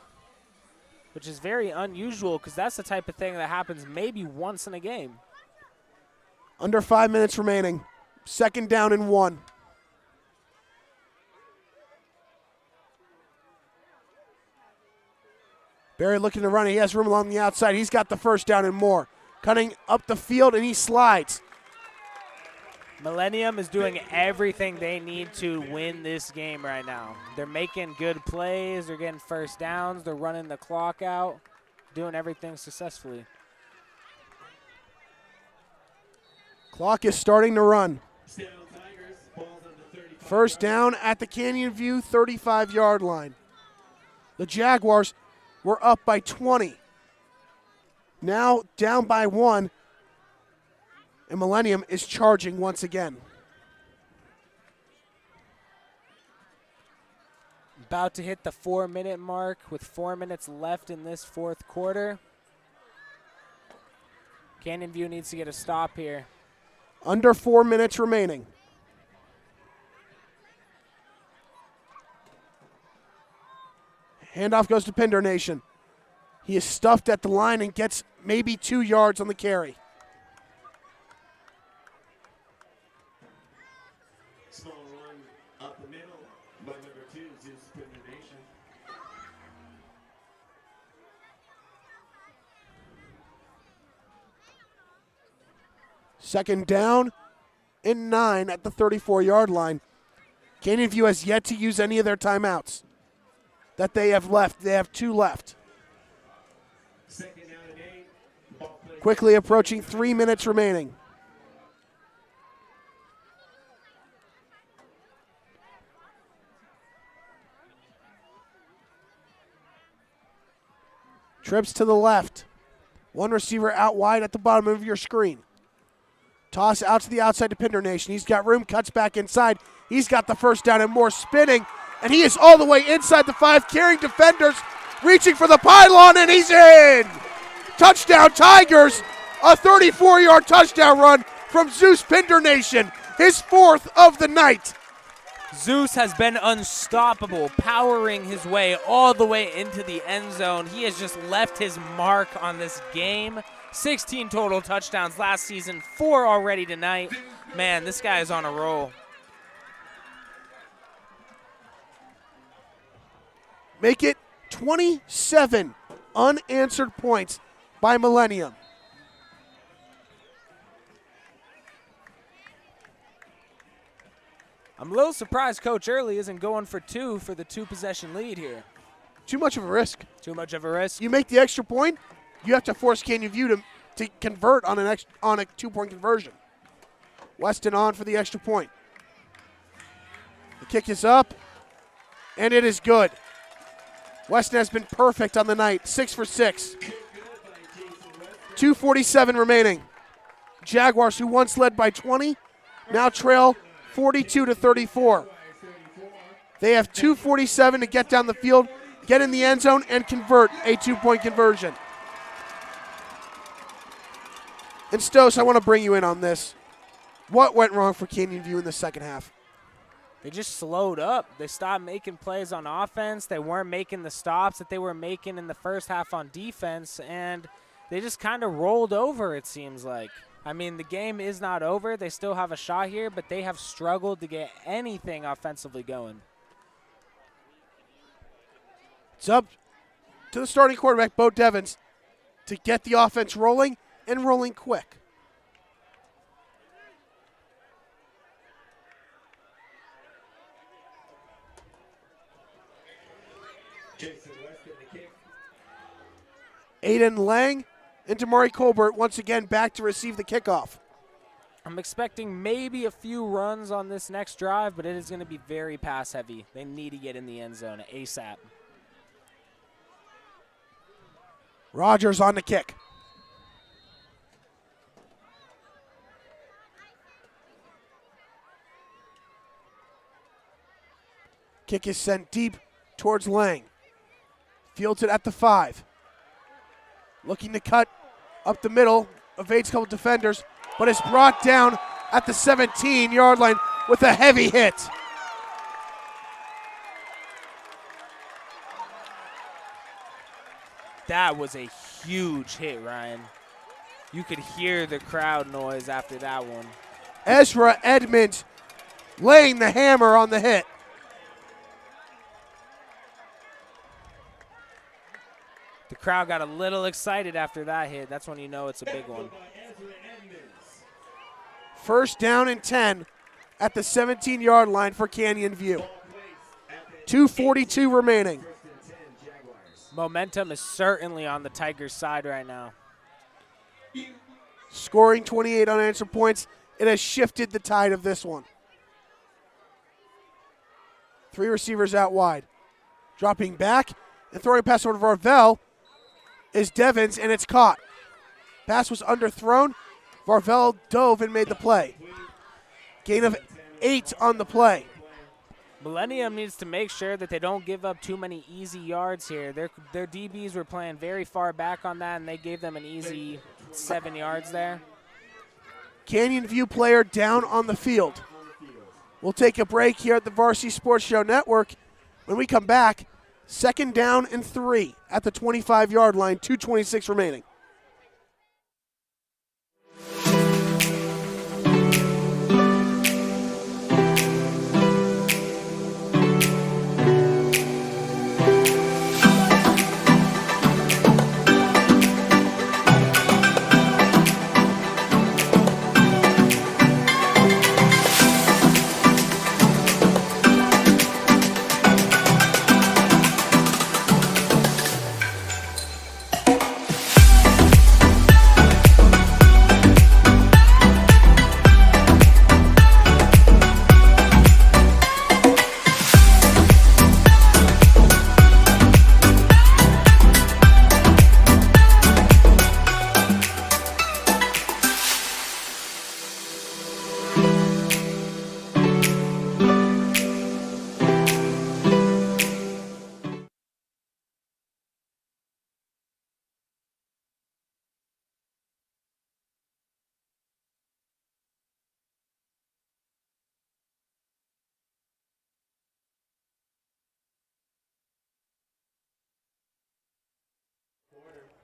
Which is very unusual because that's the type of thing that happens maybe once in a game. Under 5 minutes remaining. 2nd down and 1. Barry looking to run it. He has room along the outside. He's got the 1st down and more. Cutting up the field, and he slides. Millennium is doing everything they need to win this game right now. They're making good plays. They're getting 1st downs. They're running the clock out, doing everything successfully. Clock is starting to run. 1st down at the Canyon View 35-yard line. The Jaguars were up by 20. Now down by 1. And Millennium is charging once again. About to hit the 4-minute mark with 4 minutes left in this 4th quarter. Canyon View needs to get a stop here. Under 4 minutes remaining. Handoff goes to Pender Nation. He is stuffed at the line and gets maybe 2 yards on the carry. Small run up the middle by number 2, Zeus Nation. Second down and 9 at the 34-yard line. Canyon View has yet to use any of their timeouts that they have left. They have 2 left. 2nd down and 8. Ball play. Quickly approaching 3 minutes remaining. Trips to the left. 1 receiver out wide at the bottom of your screen. Toss out to the outside to Pender Nation. He's got room, cuts back inside. He's got the 1st down and more, spinning. And he is all the way inside the 5, carrying defenders, reaching for the pylon, and he's in! Touchdown Tigers! A 34-yard touchdown run from Zeus Pender Nation, his 4th of the night. Zeus has been unstoppable, powering his way all the way into the end zone. He has just left his mark on this game. 16 total touchdowns last season, 4 already tonight. Man, this guy is on a roll. Make it 27 unanswered points by Millennium. I'm a little surprised Coach Early isn't going for 2 for the 2-possession lead here. Too much of a risk. Too much of a risk. You make the extra point, you have to force Canyon View to convert on a 2-point conversion. Weston on for the extra point. The kick is up, and it is good. Weston has been perfect on the night, 6 for 6. 2:47 remaining. Jaguars, who once led by 20, now trail 42-34. They have 2:47 to get down the field, get in the end zone, and convert a 2-point conversion. And Stos, I want to bring you in on this. What went wrong for Canyon View in the second half? They just slowed up. They stopped making plays on offense. They weren't making the stops that they were making in the first half on defense, and they just kind of rolled over, it seems like. I mean, the game is not over. They still have a shot here, but they have struggled to get anything offensively going. It's up to the starting quarterback, Bo Devins, to get the offense rolling and rolling quick. Jason Weston, the kick. Aiden Lang and Damari Colbert once again back to receive the kickoff. I'm expecting maybe a few runs on this next drive, but it is going to be very pass heavy. They need to get in the end zone ASAP. Rogers on the kick. Kick is sent deep towards Lang. Fields it at the 5. Looking to cut up the middle. Evades a couple defenders. but is brought down at the 17-yard line with a heavy hit. That was a huge hit, Ryan. You could hear the crowd noise after that one. Ezra Edmonds laying the hammer on the hit. The crowd got a little excited after that hit. That's when you know it's a big one. First down and 10 at the 17-yard line for Canyon View. 2:42 remaining. Momentum is certainly on the Tigers' side right now. Scoring 28 unanswered points, it has shifted the tide of this one. 3 receivers out wide. Dropping back and throwing a pass over to Varvel is Devins, and it's caught. Pass was underthrown. Varvel dove and made the play. Gain of 8 on the play. Millennium needs to make sure that they don't give up too many easy yards here. Their DBs were playing very far back on that, and they gave them an easy 7 yards there. Canyon View player down on the field. We'll take a break here at the Varsity Sports Show Network. When we come back, second down and 3 at the 25-yard line, 2:26 remaining.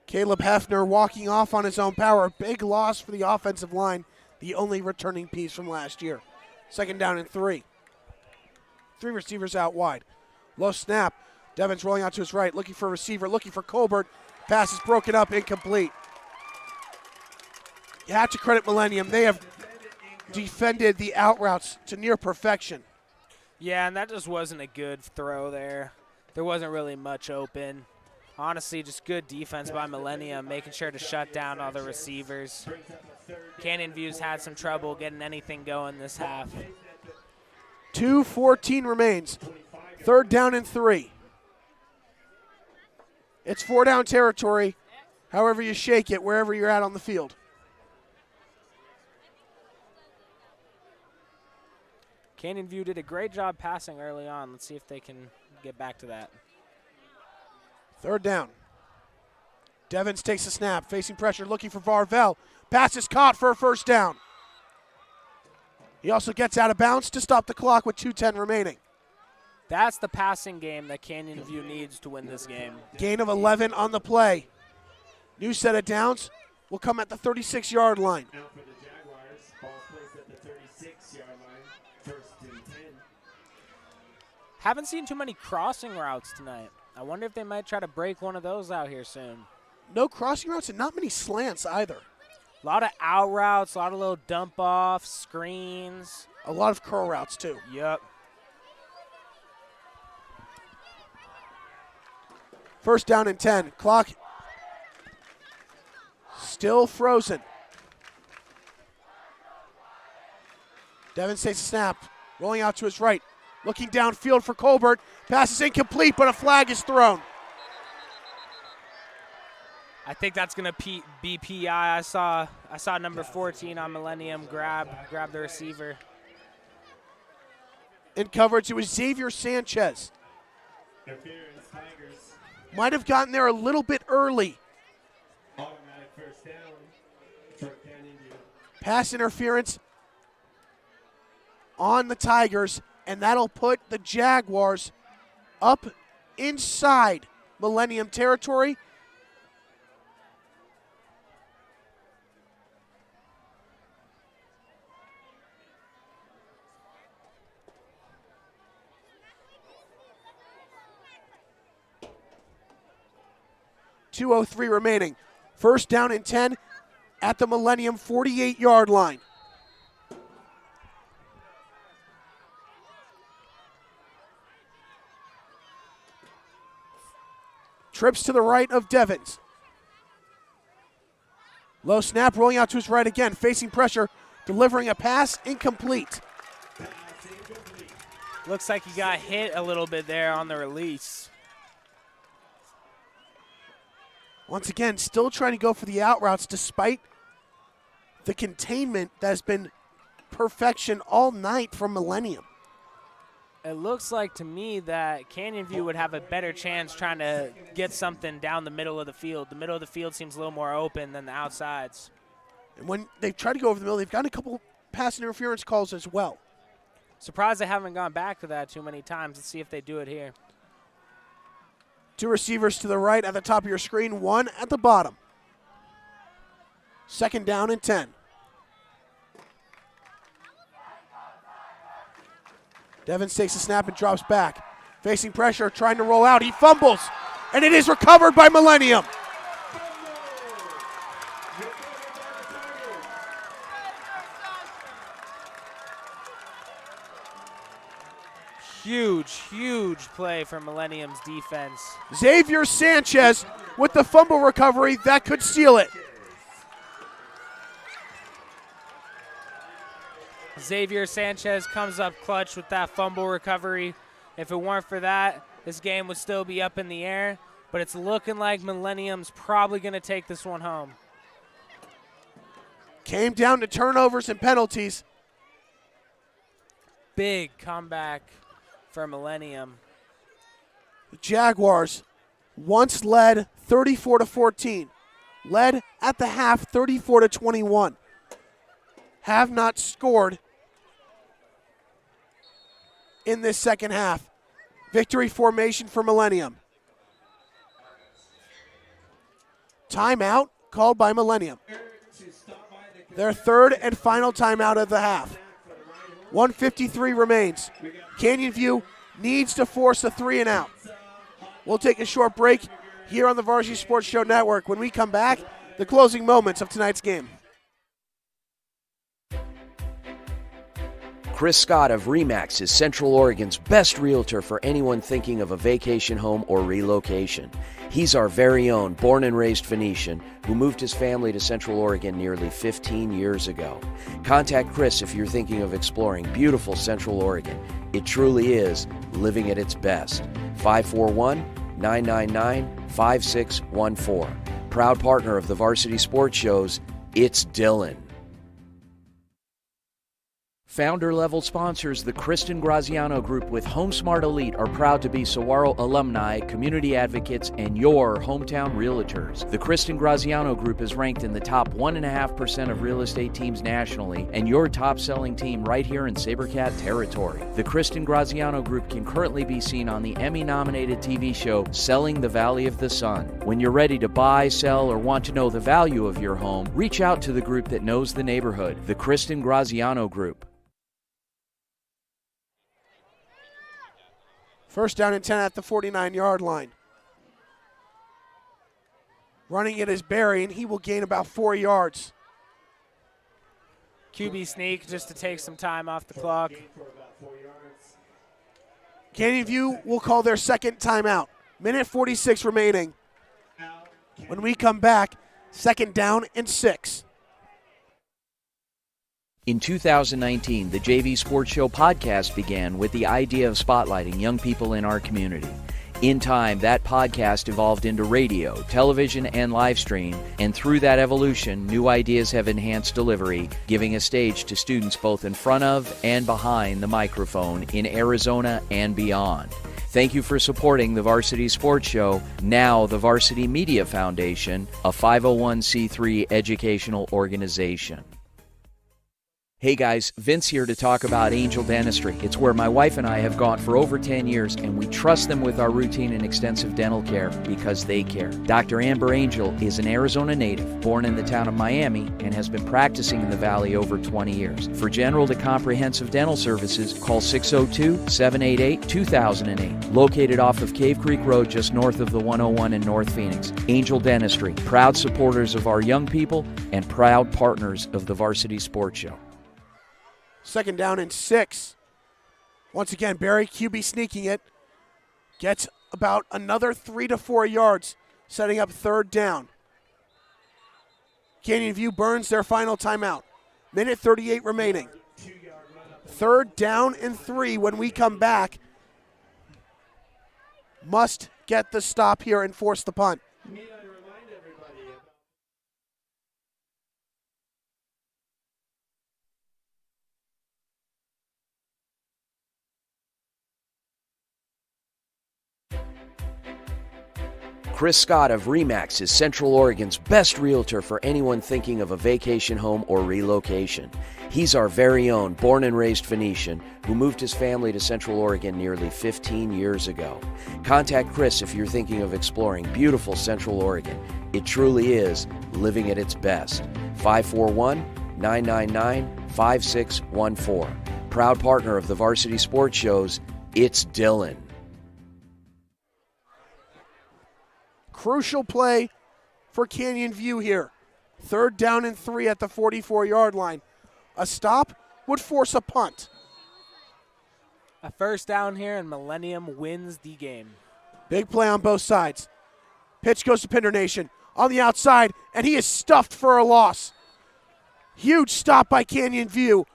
Caleb Hefner walking off on his own power. Big loss for the offensive line, the only returning piece from last year. Second down and 3. 3 receivers out wide. Low snap. Devins rolling out to his right, looking for a receiver, looking for Colbert. Pass is broken up, incomplete. You have to credit Millennium. They have defended the out routes to near perfection. Yeah, and that just wasn't a good throw there. There wasn't really much open. Honestly, just good defense by Millennium, making sure to shut down all the receivers. Canyon View's had some trouble getting anything going this half. 2:14 remains. Third down and 3. It's 4-down territory, however you shake it, wherever you're at on the field. Canyon View did a great job passing early on. Let's see if they can get back to that. Third down. Devins takes a snap, facing pressure, looking for Varvel. Pass is caught for a first down. He also gets out of bounds to stop the clock with 2:10 remaining. That's the passing game that Canyon View needs to win this game. Gain of 11 on the play. New set of downs will come at the 36-yard line. Now for the Jaguars, ball placed at the 36-yard line, first and 10. Haven't seen too many crossing routes tonight. I wonder if they might try to break one of those out here soon. No crossing routes and not many slants either. A lot of out routes, a lot of little dump offs, screens. A lot of curl routes too. Yep. First down and 10. Clock still frozen. Devins takes a snap, rolling out to his right. Looking downfield for Colbert. Pass is incomplete, but a flag is thrown. I think that's going to be PI. I saw number 14 on Millennium grab the receiver. In coverage, it was Xavier Sanchez. Interference, Tigers. Might have gotten there a little bit early. Automatic first down for Canyon View. Pass interference on the Tigers, and that'll put the Jaguars up inside Millennium territory. .203 remaining. First down and 10 at the Millennium 48-yard line. Trips to the right of Devins. Low snap, rolling out to his right again, facing pressure, delivering a pass, incomplete. Looks like he got hit a little bit there on the release. Once again, still trying to go for the out routes despite the containment that has been perfection all night from Millennium. It looks like to me that Canyon View would have a better chance trying to get something down the middle of the field. The middle of the field seems a little more open than the outsides. And when they've tried to go over the middle, they've gotten a couple pass interference calls as well. Surprised they haven't gone back to that too many times. Let's see if they do it here. Two receivers to the right at the top of your screen, one at the bottom. Second down and 10. Devins takes a snap and drops back. Facing pressure, trying to roll out. He fumbles, and it is recovered by Millennium. Huge play for Millennium's defense. Xavier Sanchez with the fumble recovery that could seal it. Xavier Sanchez comes up clutch with that fumble recovery. If it weren't for that, this game would still be up in the air, but it's looking like Millennium's probably going to take this one home. Came down to turnovers and penalties. Big comeback for Millennium. The Jaguars once led 34-14, led at the half 34-21. Have not scored in this second half. Victory formation for Millennium. Timeout called by Millennium. Their third and final timeout of the half. 1:53 remains. Canyon View needs to force a 3-and-out. We'll take a short break here on the Varsity Sports Show Network. When we come back, the closing moments of tonight's game. Chris Scott of RE/MAX is Central Oregon's best realtor for anyone thinking of a vacation home or relocation. He's our very own born and raised Phoenician who moved his family to Central Oregon nearly 15 years ago. Contact Chris if you're thinking of exploring beautiful Central Oregon. It truly is living at its best. 541-999-5614. Proud partner of the Varsity Sports Shows, it's Dylan. Founder-level sponsors, the Kristen Graziano Group with HomeSmart Elite, are proud to be Saguaro alumni, community advocates, and your hometown realtors. The Kristen Graziano Group is ranked in the top 1.5% of real estate teams nationally, and your top-selling team right here in SaberCat territory. The Kristen Graziano Group can currently be seen on the Emmy-nominated TV show Selling the Valley of the Sun. When you're ready to buy, sell, or want to know the value of your home, reach out to the group that knows the neighborhood, the Kristen Graziano Group. First down and 10 at the 49-yard line. Running it is Barry, and he will gain about 4 yards. QB sneak just to take some time off the clock. Canyon View will call their second timeout. Minute 46 remaining. When we come back, second down and 6. In 2019, the JV Sports Show podcast began with the idea of spotlighting young people in our community. In time, that podcast evolved into radio, television, and live stream, and through that evolution, new ideas have enhanced delivery, giving a stage to students both in front of and behind the microphone in Arizona and beyond. Thank you for supporting the Varsity Sports Show, now the Varsity Media Foundation, a 501c3 educational organization. Hey guys, Vince here to talk about Angel Dentistry. It's where my wife and I have gone for over 10 years, and we trust them with our routine and extensive dental care because they care. Dr. Amber Angel is an Arizona native, born in the town of Miami, and has been practicing in the Valley over 20 years. For general to comprehensive dental services, call 602-788-2008. Located off of Cave Creek Road just north of the 101 in North Phoenix. Angel Dentistry, proud supporters of our young people and proud partners of the Varsity Sports Show. 2nd down and 6. Once again, Barry QB sneaking it. Gets about another 3 to 4 yards, setting up 3rd down. Canyon View burns their final timeout. Minute 38 remaining. 3rd down and 3 when we come back. Must get the stop here and force the punt. Chris Scott of RE/MAX is Central Oregon's best realtor for anyone thinking of a vacation home or relocation. He's our very own born and raised Phoenician who moved his family to Central Oregon nearly 15 years ago. Contact Chris if you're thinking of exploring beautiful Central Oregon. It truly is living at its best. 541-999-5614. Proud partner of the Varsity Sports Shows, it's Dylan. Crucial play for Canyon View here. 3rd down and 3 at the 44-yard line. A stop would force a punt. A 1st down here, and Millennium wins the game. Big play on both sides. Pitch goes to Pinder Nation on the outside, and he is stuffed for a loss. Huge stop by Canyon View.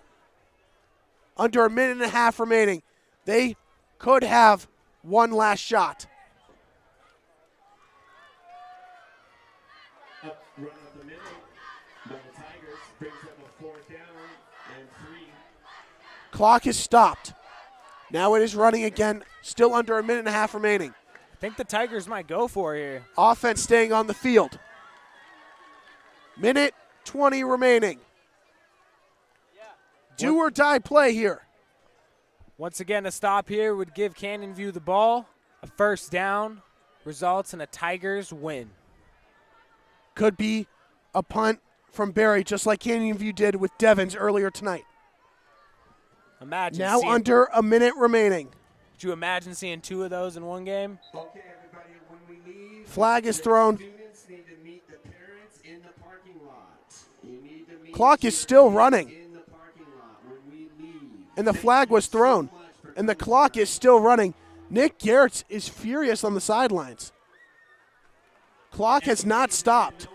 Under a minute and a half remaining. They could have one last shot. Run up the middle. The Tigers brings up a 4th down and 3. Clock is stopped. Now it is running again, still under a minute and a half remaining. I think the Tigers might go for here. Offense staying on the field. Minute 20 remaining. Do or die play here. Once again, a stop here would give Canyon View the ball. A 1st down results in a Tigers win. Could be a punt from Barry, just like Canyon View did with Devens earlier tonight. Imagine now seeing, under a minute remaining. Could you imagine seeing 2 of those in one game? Okay, everybody, when we leave, Flag is thrown. Students need to meet the parents in the parking lot. You need to meet Clock is still running. in the parking lot when we leave. And the flag was thrown. And the clock is still running. Nick Garrett is furious on the sidelines. Clock has not stopped.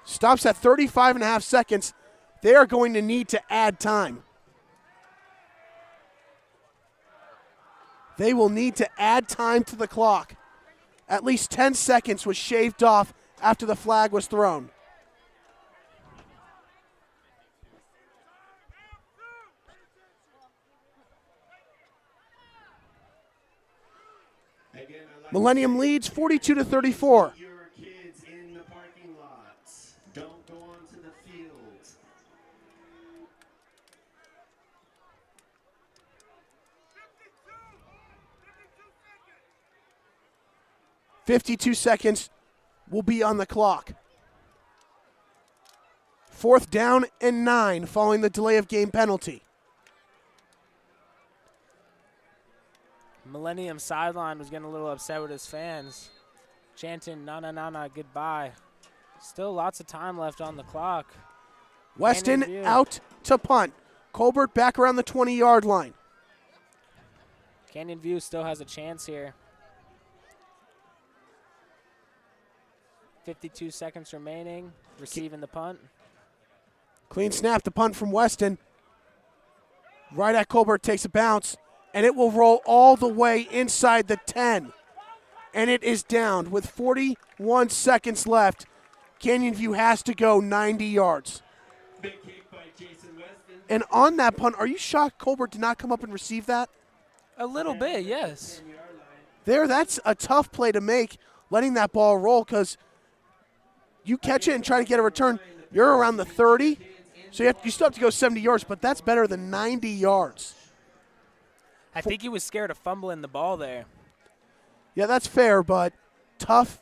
Stops at 35.5 seconds. They are going to need to add time. They will need to add time to the clock. At least 10 seconds was shaved off after the flag was thrown. Millennium leads 42-34. Your kids in the parking lots. Don't go onto the field. 52 seconds will be on the clock. 4th down and 9 following the delay of game penalty. Millennium sideline was getting a little upset with his fans, chanting, "Na na na na, goodbye." Still lots of time left on the clock. Weston out to punt. Colbert back around the 20-yard line. Canyon View still has a chance here. 52 seconds remaining, receiving the punt. Clean snap, the punt from Weston. Right at Colbert, takes a bounce, and it will roll all the way inside the 10. And it is down with 41 seconds left. Canyon View has to go 90 yards. Big kick by Jason Weston. And on that punt, are you shocked Colbert did not come up and receive that? A little bit, yes. That's a tough play to make, letting that ball roll, because you catch it and try to get a return. You're around the 30, so you still have to go 70 yards, but that's better than 90 yards. I think he was scared of fumbling the ball there. Yeah, that's fair, but tough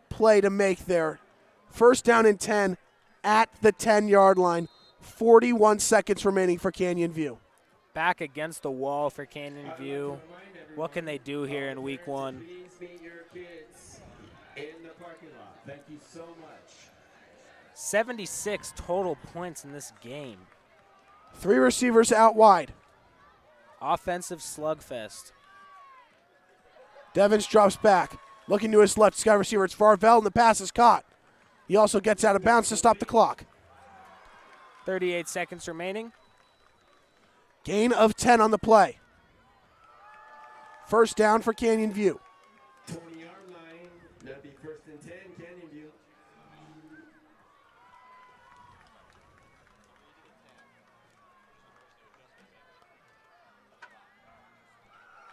play to make there. First down and 10 at the 10-yard line. 41 seconds remaining for Canyon View. Back against the wall for Canyon View. What can they do here in week 1? Please meet your kids in the parking lot. Thank you so much. 76 total points in this game. 3 receivers out wide. Offensive slugfest. Devins drops back. Looking to his left, sky receiver. It's Varvel, and the pass is caught. He also gets out of bounds to stop the clock. 38 seconds remaining. Gain of 10 on the play. First down for Canyon View. 20-yard line. That'll be first and 10, Canyon View.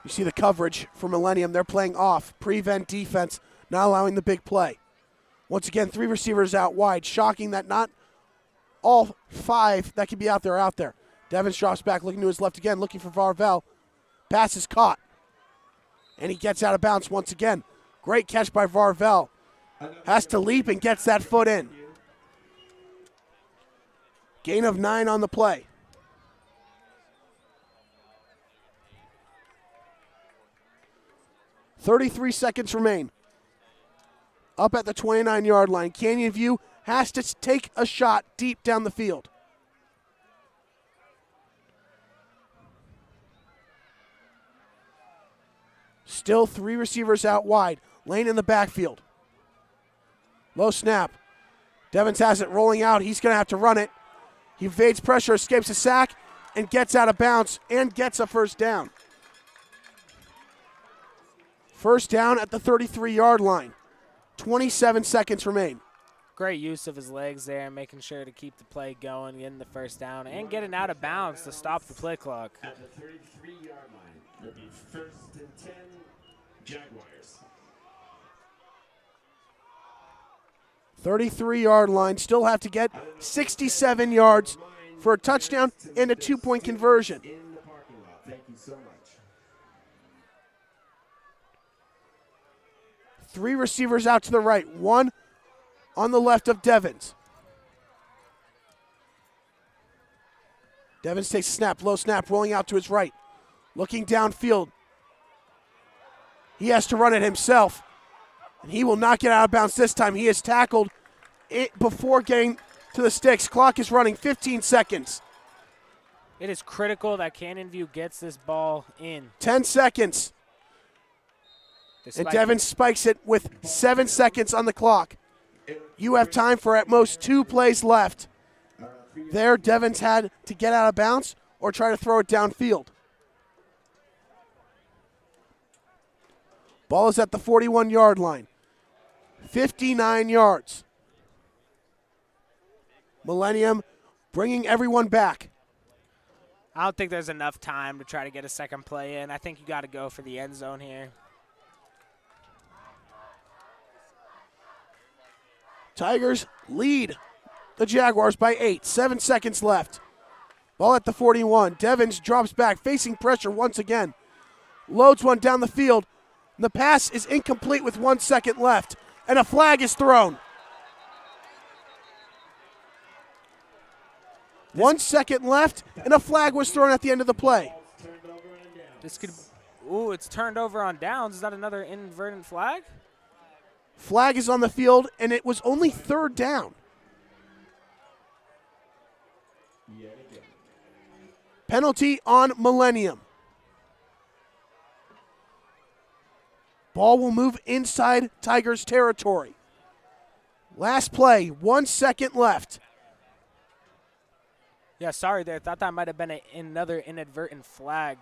You see the coverage for Millennium. They're playing off, prevent defense, not allowing the big play. Once again, 3 receivers out wide. Shocking that not all 5 that could be out there are out there. Devins drops back, looking to his left again, looking for Varvel. Pass is caught. And he gets out of bounds once again. Great catch by Varvel. Has to leap and gets that foot in. Gain of 9 on the play. .33 seconds remain. Up at the 29-yard line. Canyon View has to take a shot deep down the field. Still 3 receivers out wide. Lane in the backfield. Low snap. Devins has it rolling out. He's going to have to run it. He evades pressure, escapes a sack, and gets out of bounds and gets a first down. First down at the 33-yard line. 27 seconds remain. Great use of his legs there, making sure to keep the play going, getting the first down, and getting out of bounds to stop the play clock. At the 33-yard line. It'll be first and 10, Jaguars. 33-yard line. Still have to get 67 yards for a touchdown and a 2-point conversion. In the parking lot. Thank you so much. 3 receivers out to the right. 1 on the left of Devins. Devins takes a snap, low snap, rolling out to his right. Looking downfield. He has to run it himself. And he will not get out of bounds this time. He is tackled before getting to the sticks. Clock is running, 15 seconds. It is critical that Canyon View gets this ball in. 10 seconds. And Devins spikes it with 7 seconds on the clock. You have time for at most 2 plays left. There, Devins had to get out of bounds or try to throw it downfield. Ball is at the 41-yard line. 59 yards. Millennium bringing everyone back. I don't think there's enough time to try to get a second play in. I think you got to go for the end zone here. Tigers lead the Jaguars by 8. 7 seconds left. Ball at the 41. Devins drops back, facing pressure once again. Loads one down the field. The pass is incomplete with 1 second left, and a flag is thrown. 1 second left, and a flag was thrown at the end of the play. This could, ooh, it's turned over on downs. Is that another inadvertent flag? Flag is on the field, and it was only 3rd down. Penalty on Millennium. Ball will move inside Tigers territory. Last play, 1 second left. Yeah, sorry there. Thought that might have been another inadvertent flag.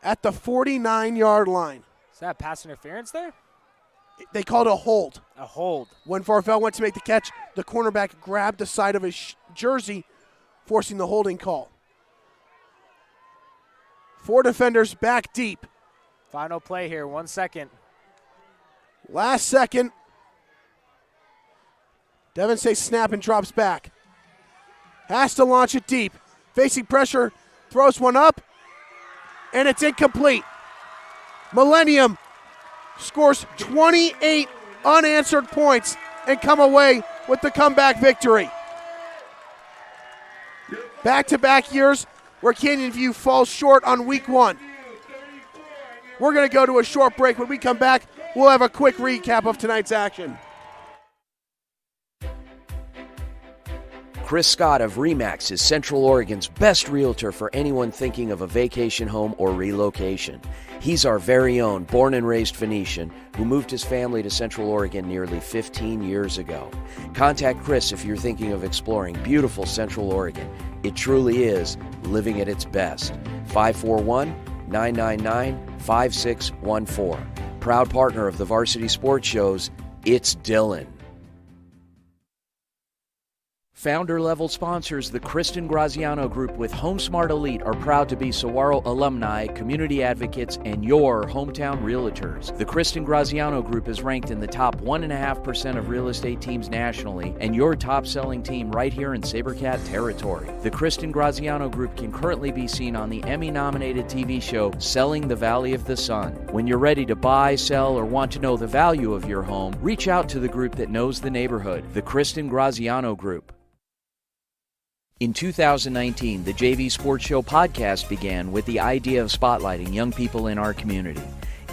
At the 49-yard line. Is that pass interference there? They called a hold. A hold. When Varvel went to make the catch, the cornerback grabbed the side of his jersey, forcing the holding call. 4 defenders back deep. Final play here, 1 second. Last second. Devin says snap and drops back. Has to launch it deep. Facing pressure, throws one up, and it's incomplete. Millennium scores 28 unanswered points and come away with the comeback victory. Back-to-back years where Canyon View falls short on week 1. We're going to go to a short break. When we come back, we'll have a quick recap of tonight's action. Chris Scott of RE/MAX is Central Oregon's best realtor for anyone thinking of a vacation home or relocation. He's our very own born and raised Phoenician who moved his family to Central Oregon nearly 15 years ago. Contact Chris if you're thinking of exploring beautiful Central Oregon. It truly is living at its best. 541-999-5614. Proud partner of the Varsity Sports Shows, it's Dylan. Founder-level sponsors, the Kristen Graziano Group with HomeSmart Elite, are proud to be Saguaro alumni, community advocates, and your hometown realtors. The Kristen Graziano Group is ranked in the top 1.5% of real estate teams nationally, and your top-selling team right here in SaberCat territory. The Kristen Graziano Group can currently be seen on the Emmy-nominated TV show Selling the Valley of the Sun. When you're ready to buy, sell, or want to know the value of your home, reach out to the group that knows the neighborhood, the Kristen Graziano Group. In 2019, the JV Sports Show podcast began with the idea of spotlighting young people in our community.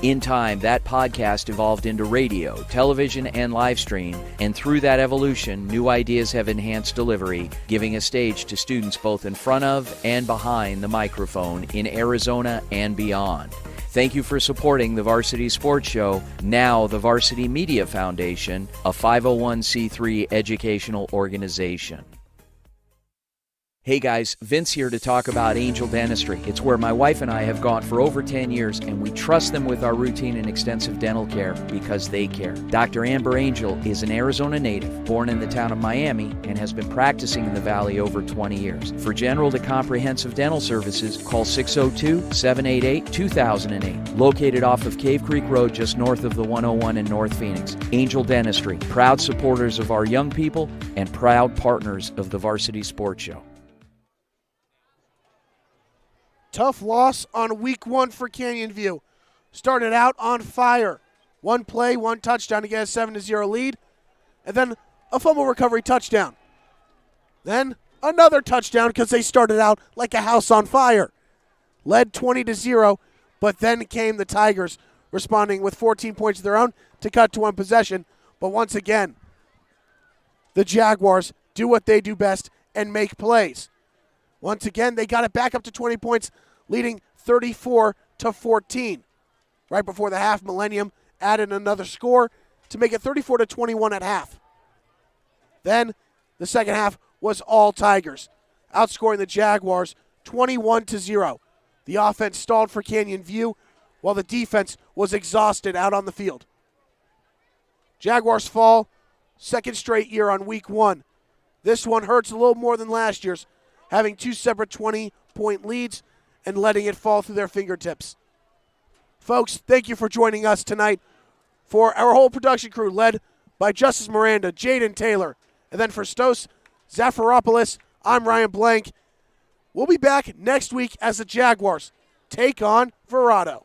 In time, that podcast evolved into radio, television, and live stream, and through that evolution, new ideas have enhanced delivery, giving a stage to students both in front of and behind the microphone in Arizona and beyond. Thank you for supporting the Varsity Sports Show, now the Varsity Media Foundation, a 501c3 educational organization. Hey guys, Vince here to talk about Angel Dentistry. It's where my wife and I have gone for over 10 years, and we trust them with our routine and extensive dental care because they care. Dr. Amber Angel is an Arizona native, born in the town of Miami, and has been practicing in the Valley over 20 years. For general to comprehensive dental services, call 602-788-2008. Located off of Cave Creek Road just north of the 101 in North Phoenix. Angel Dentistry, proud supporters of our young people and proud partners of the Varsity Sports Show. Tough loss on week 1 for Canyon View. Started out on fire. One play, one touchdown to get a 7-0 lead, and then a fumble recovery touchdown. Then another touchdown because they started out like a house on fire. Led 20-0, but then came the Tigers, responding with 14 points of their own to cut to one possession. But once again, the Jaguars do what they do best and make plays. Once again, they got it back up to 20 points, leading 34-14. Right before the half, Millennium added another score to make it 34-21 at half. Then the second half was all Tigers, outscoring the Jaguars 21-0. The offense stalled for Canyon View, while the defense was exhausted out on the field. Jaguars fall, second straight year on week 1. This one hurts a little more than last year's, having 2 separate 20-point leads and letting it fall through their fingertips. Folks, thank you for joining us tonight. For our whole production crew, led by Justice Miranda, Jaden Taylor, and then for Stos Zafiropoulos, I'm Ryan Blank. We'll be back next week as the Jaguars take on Verado.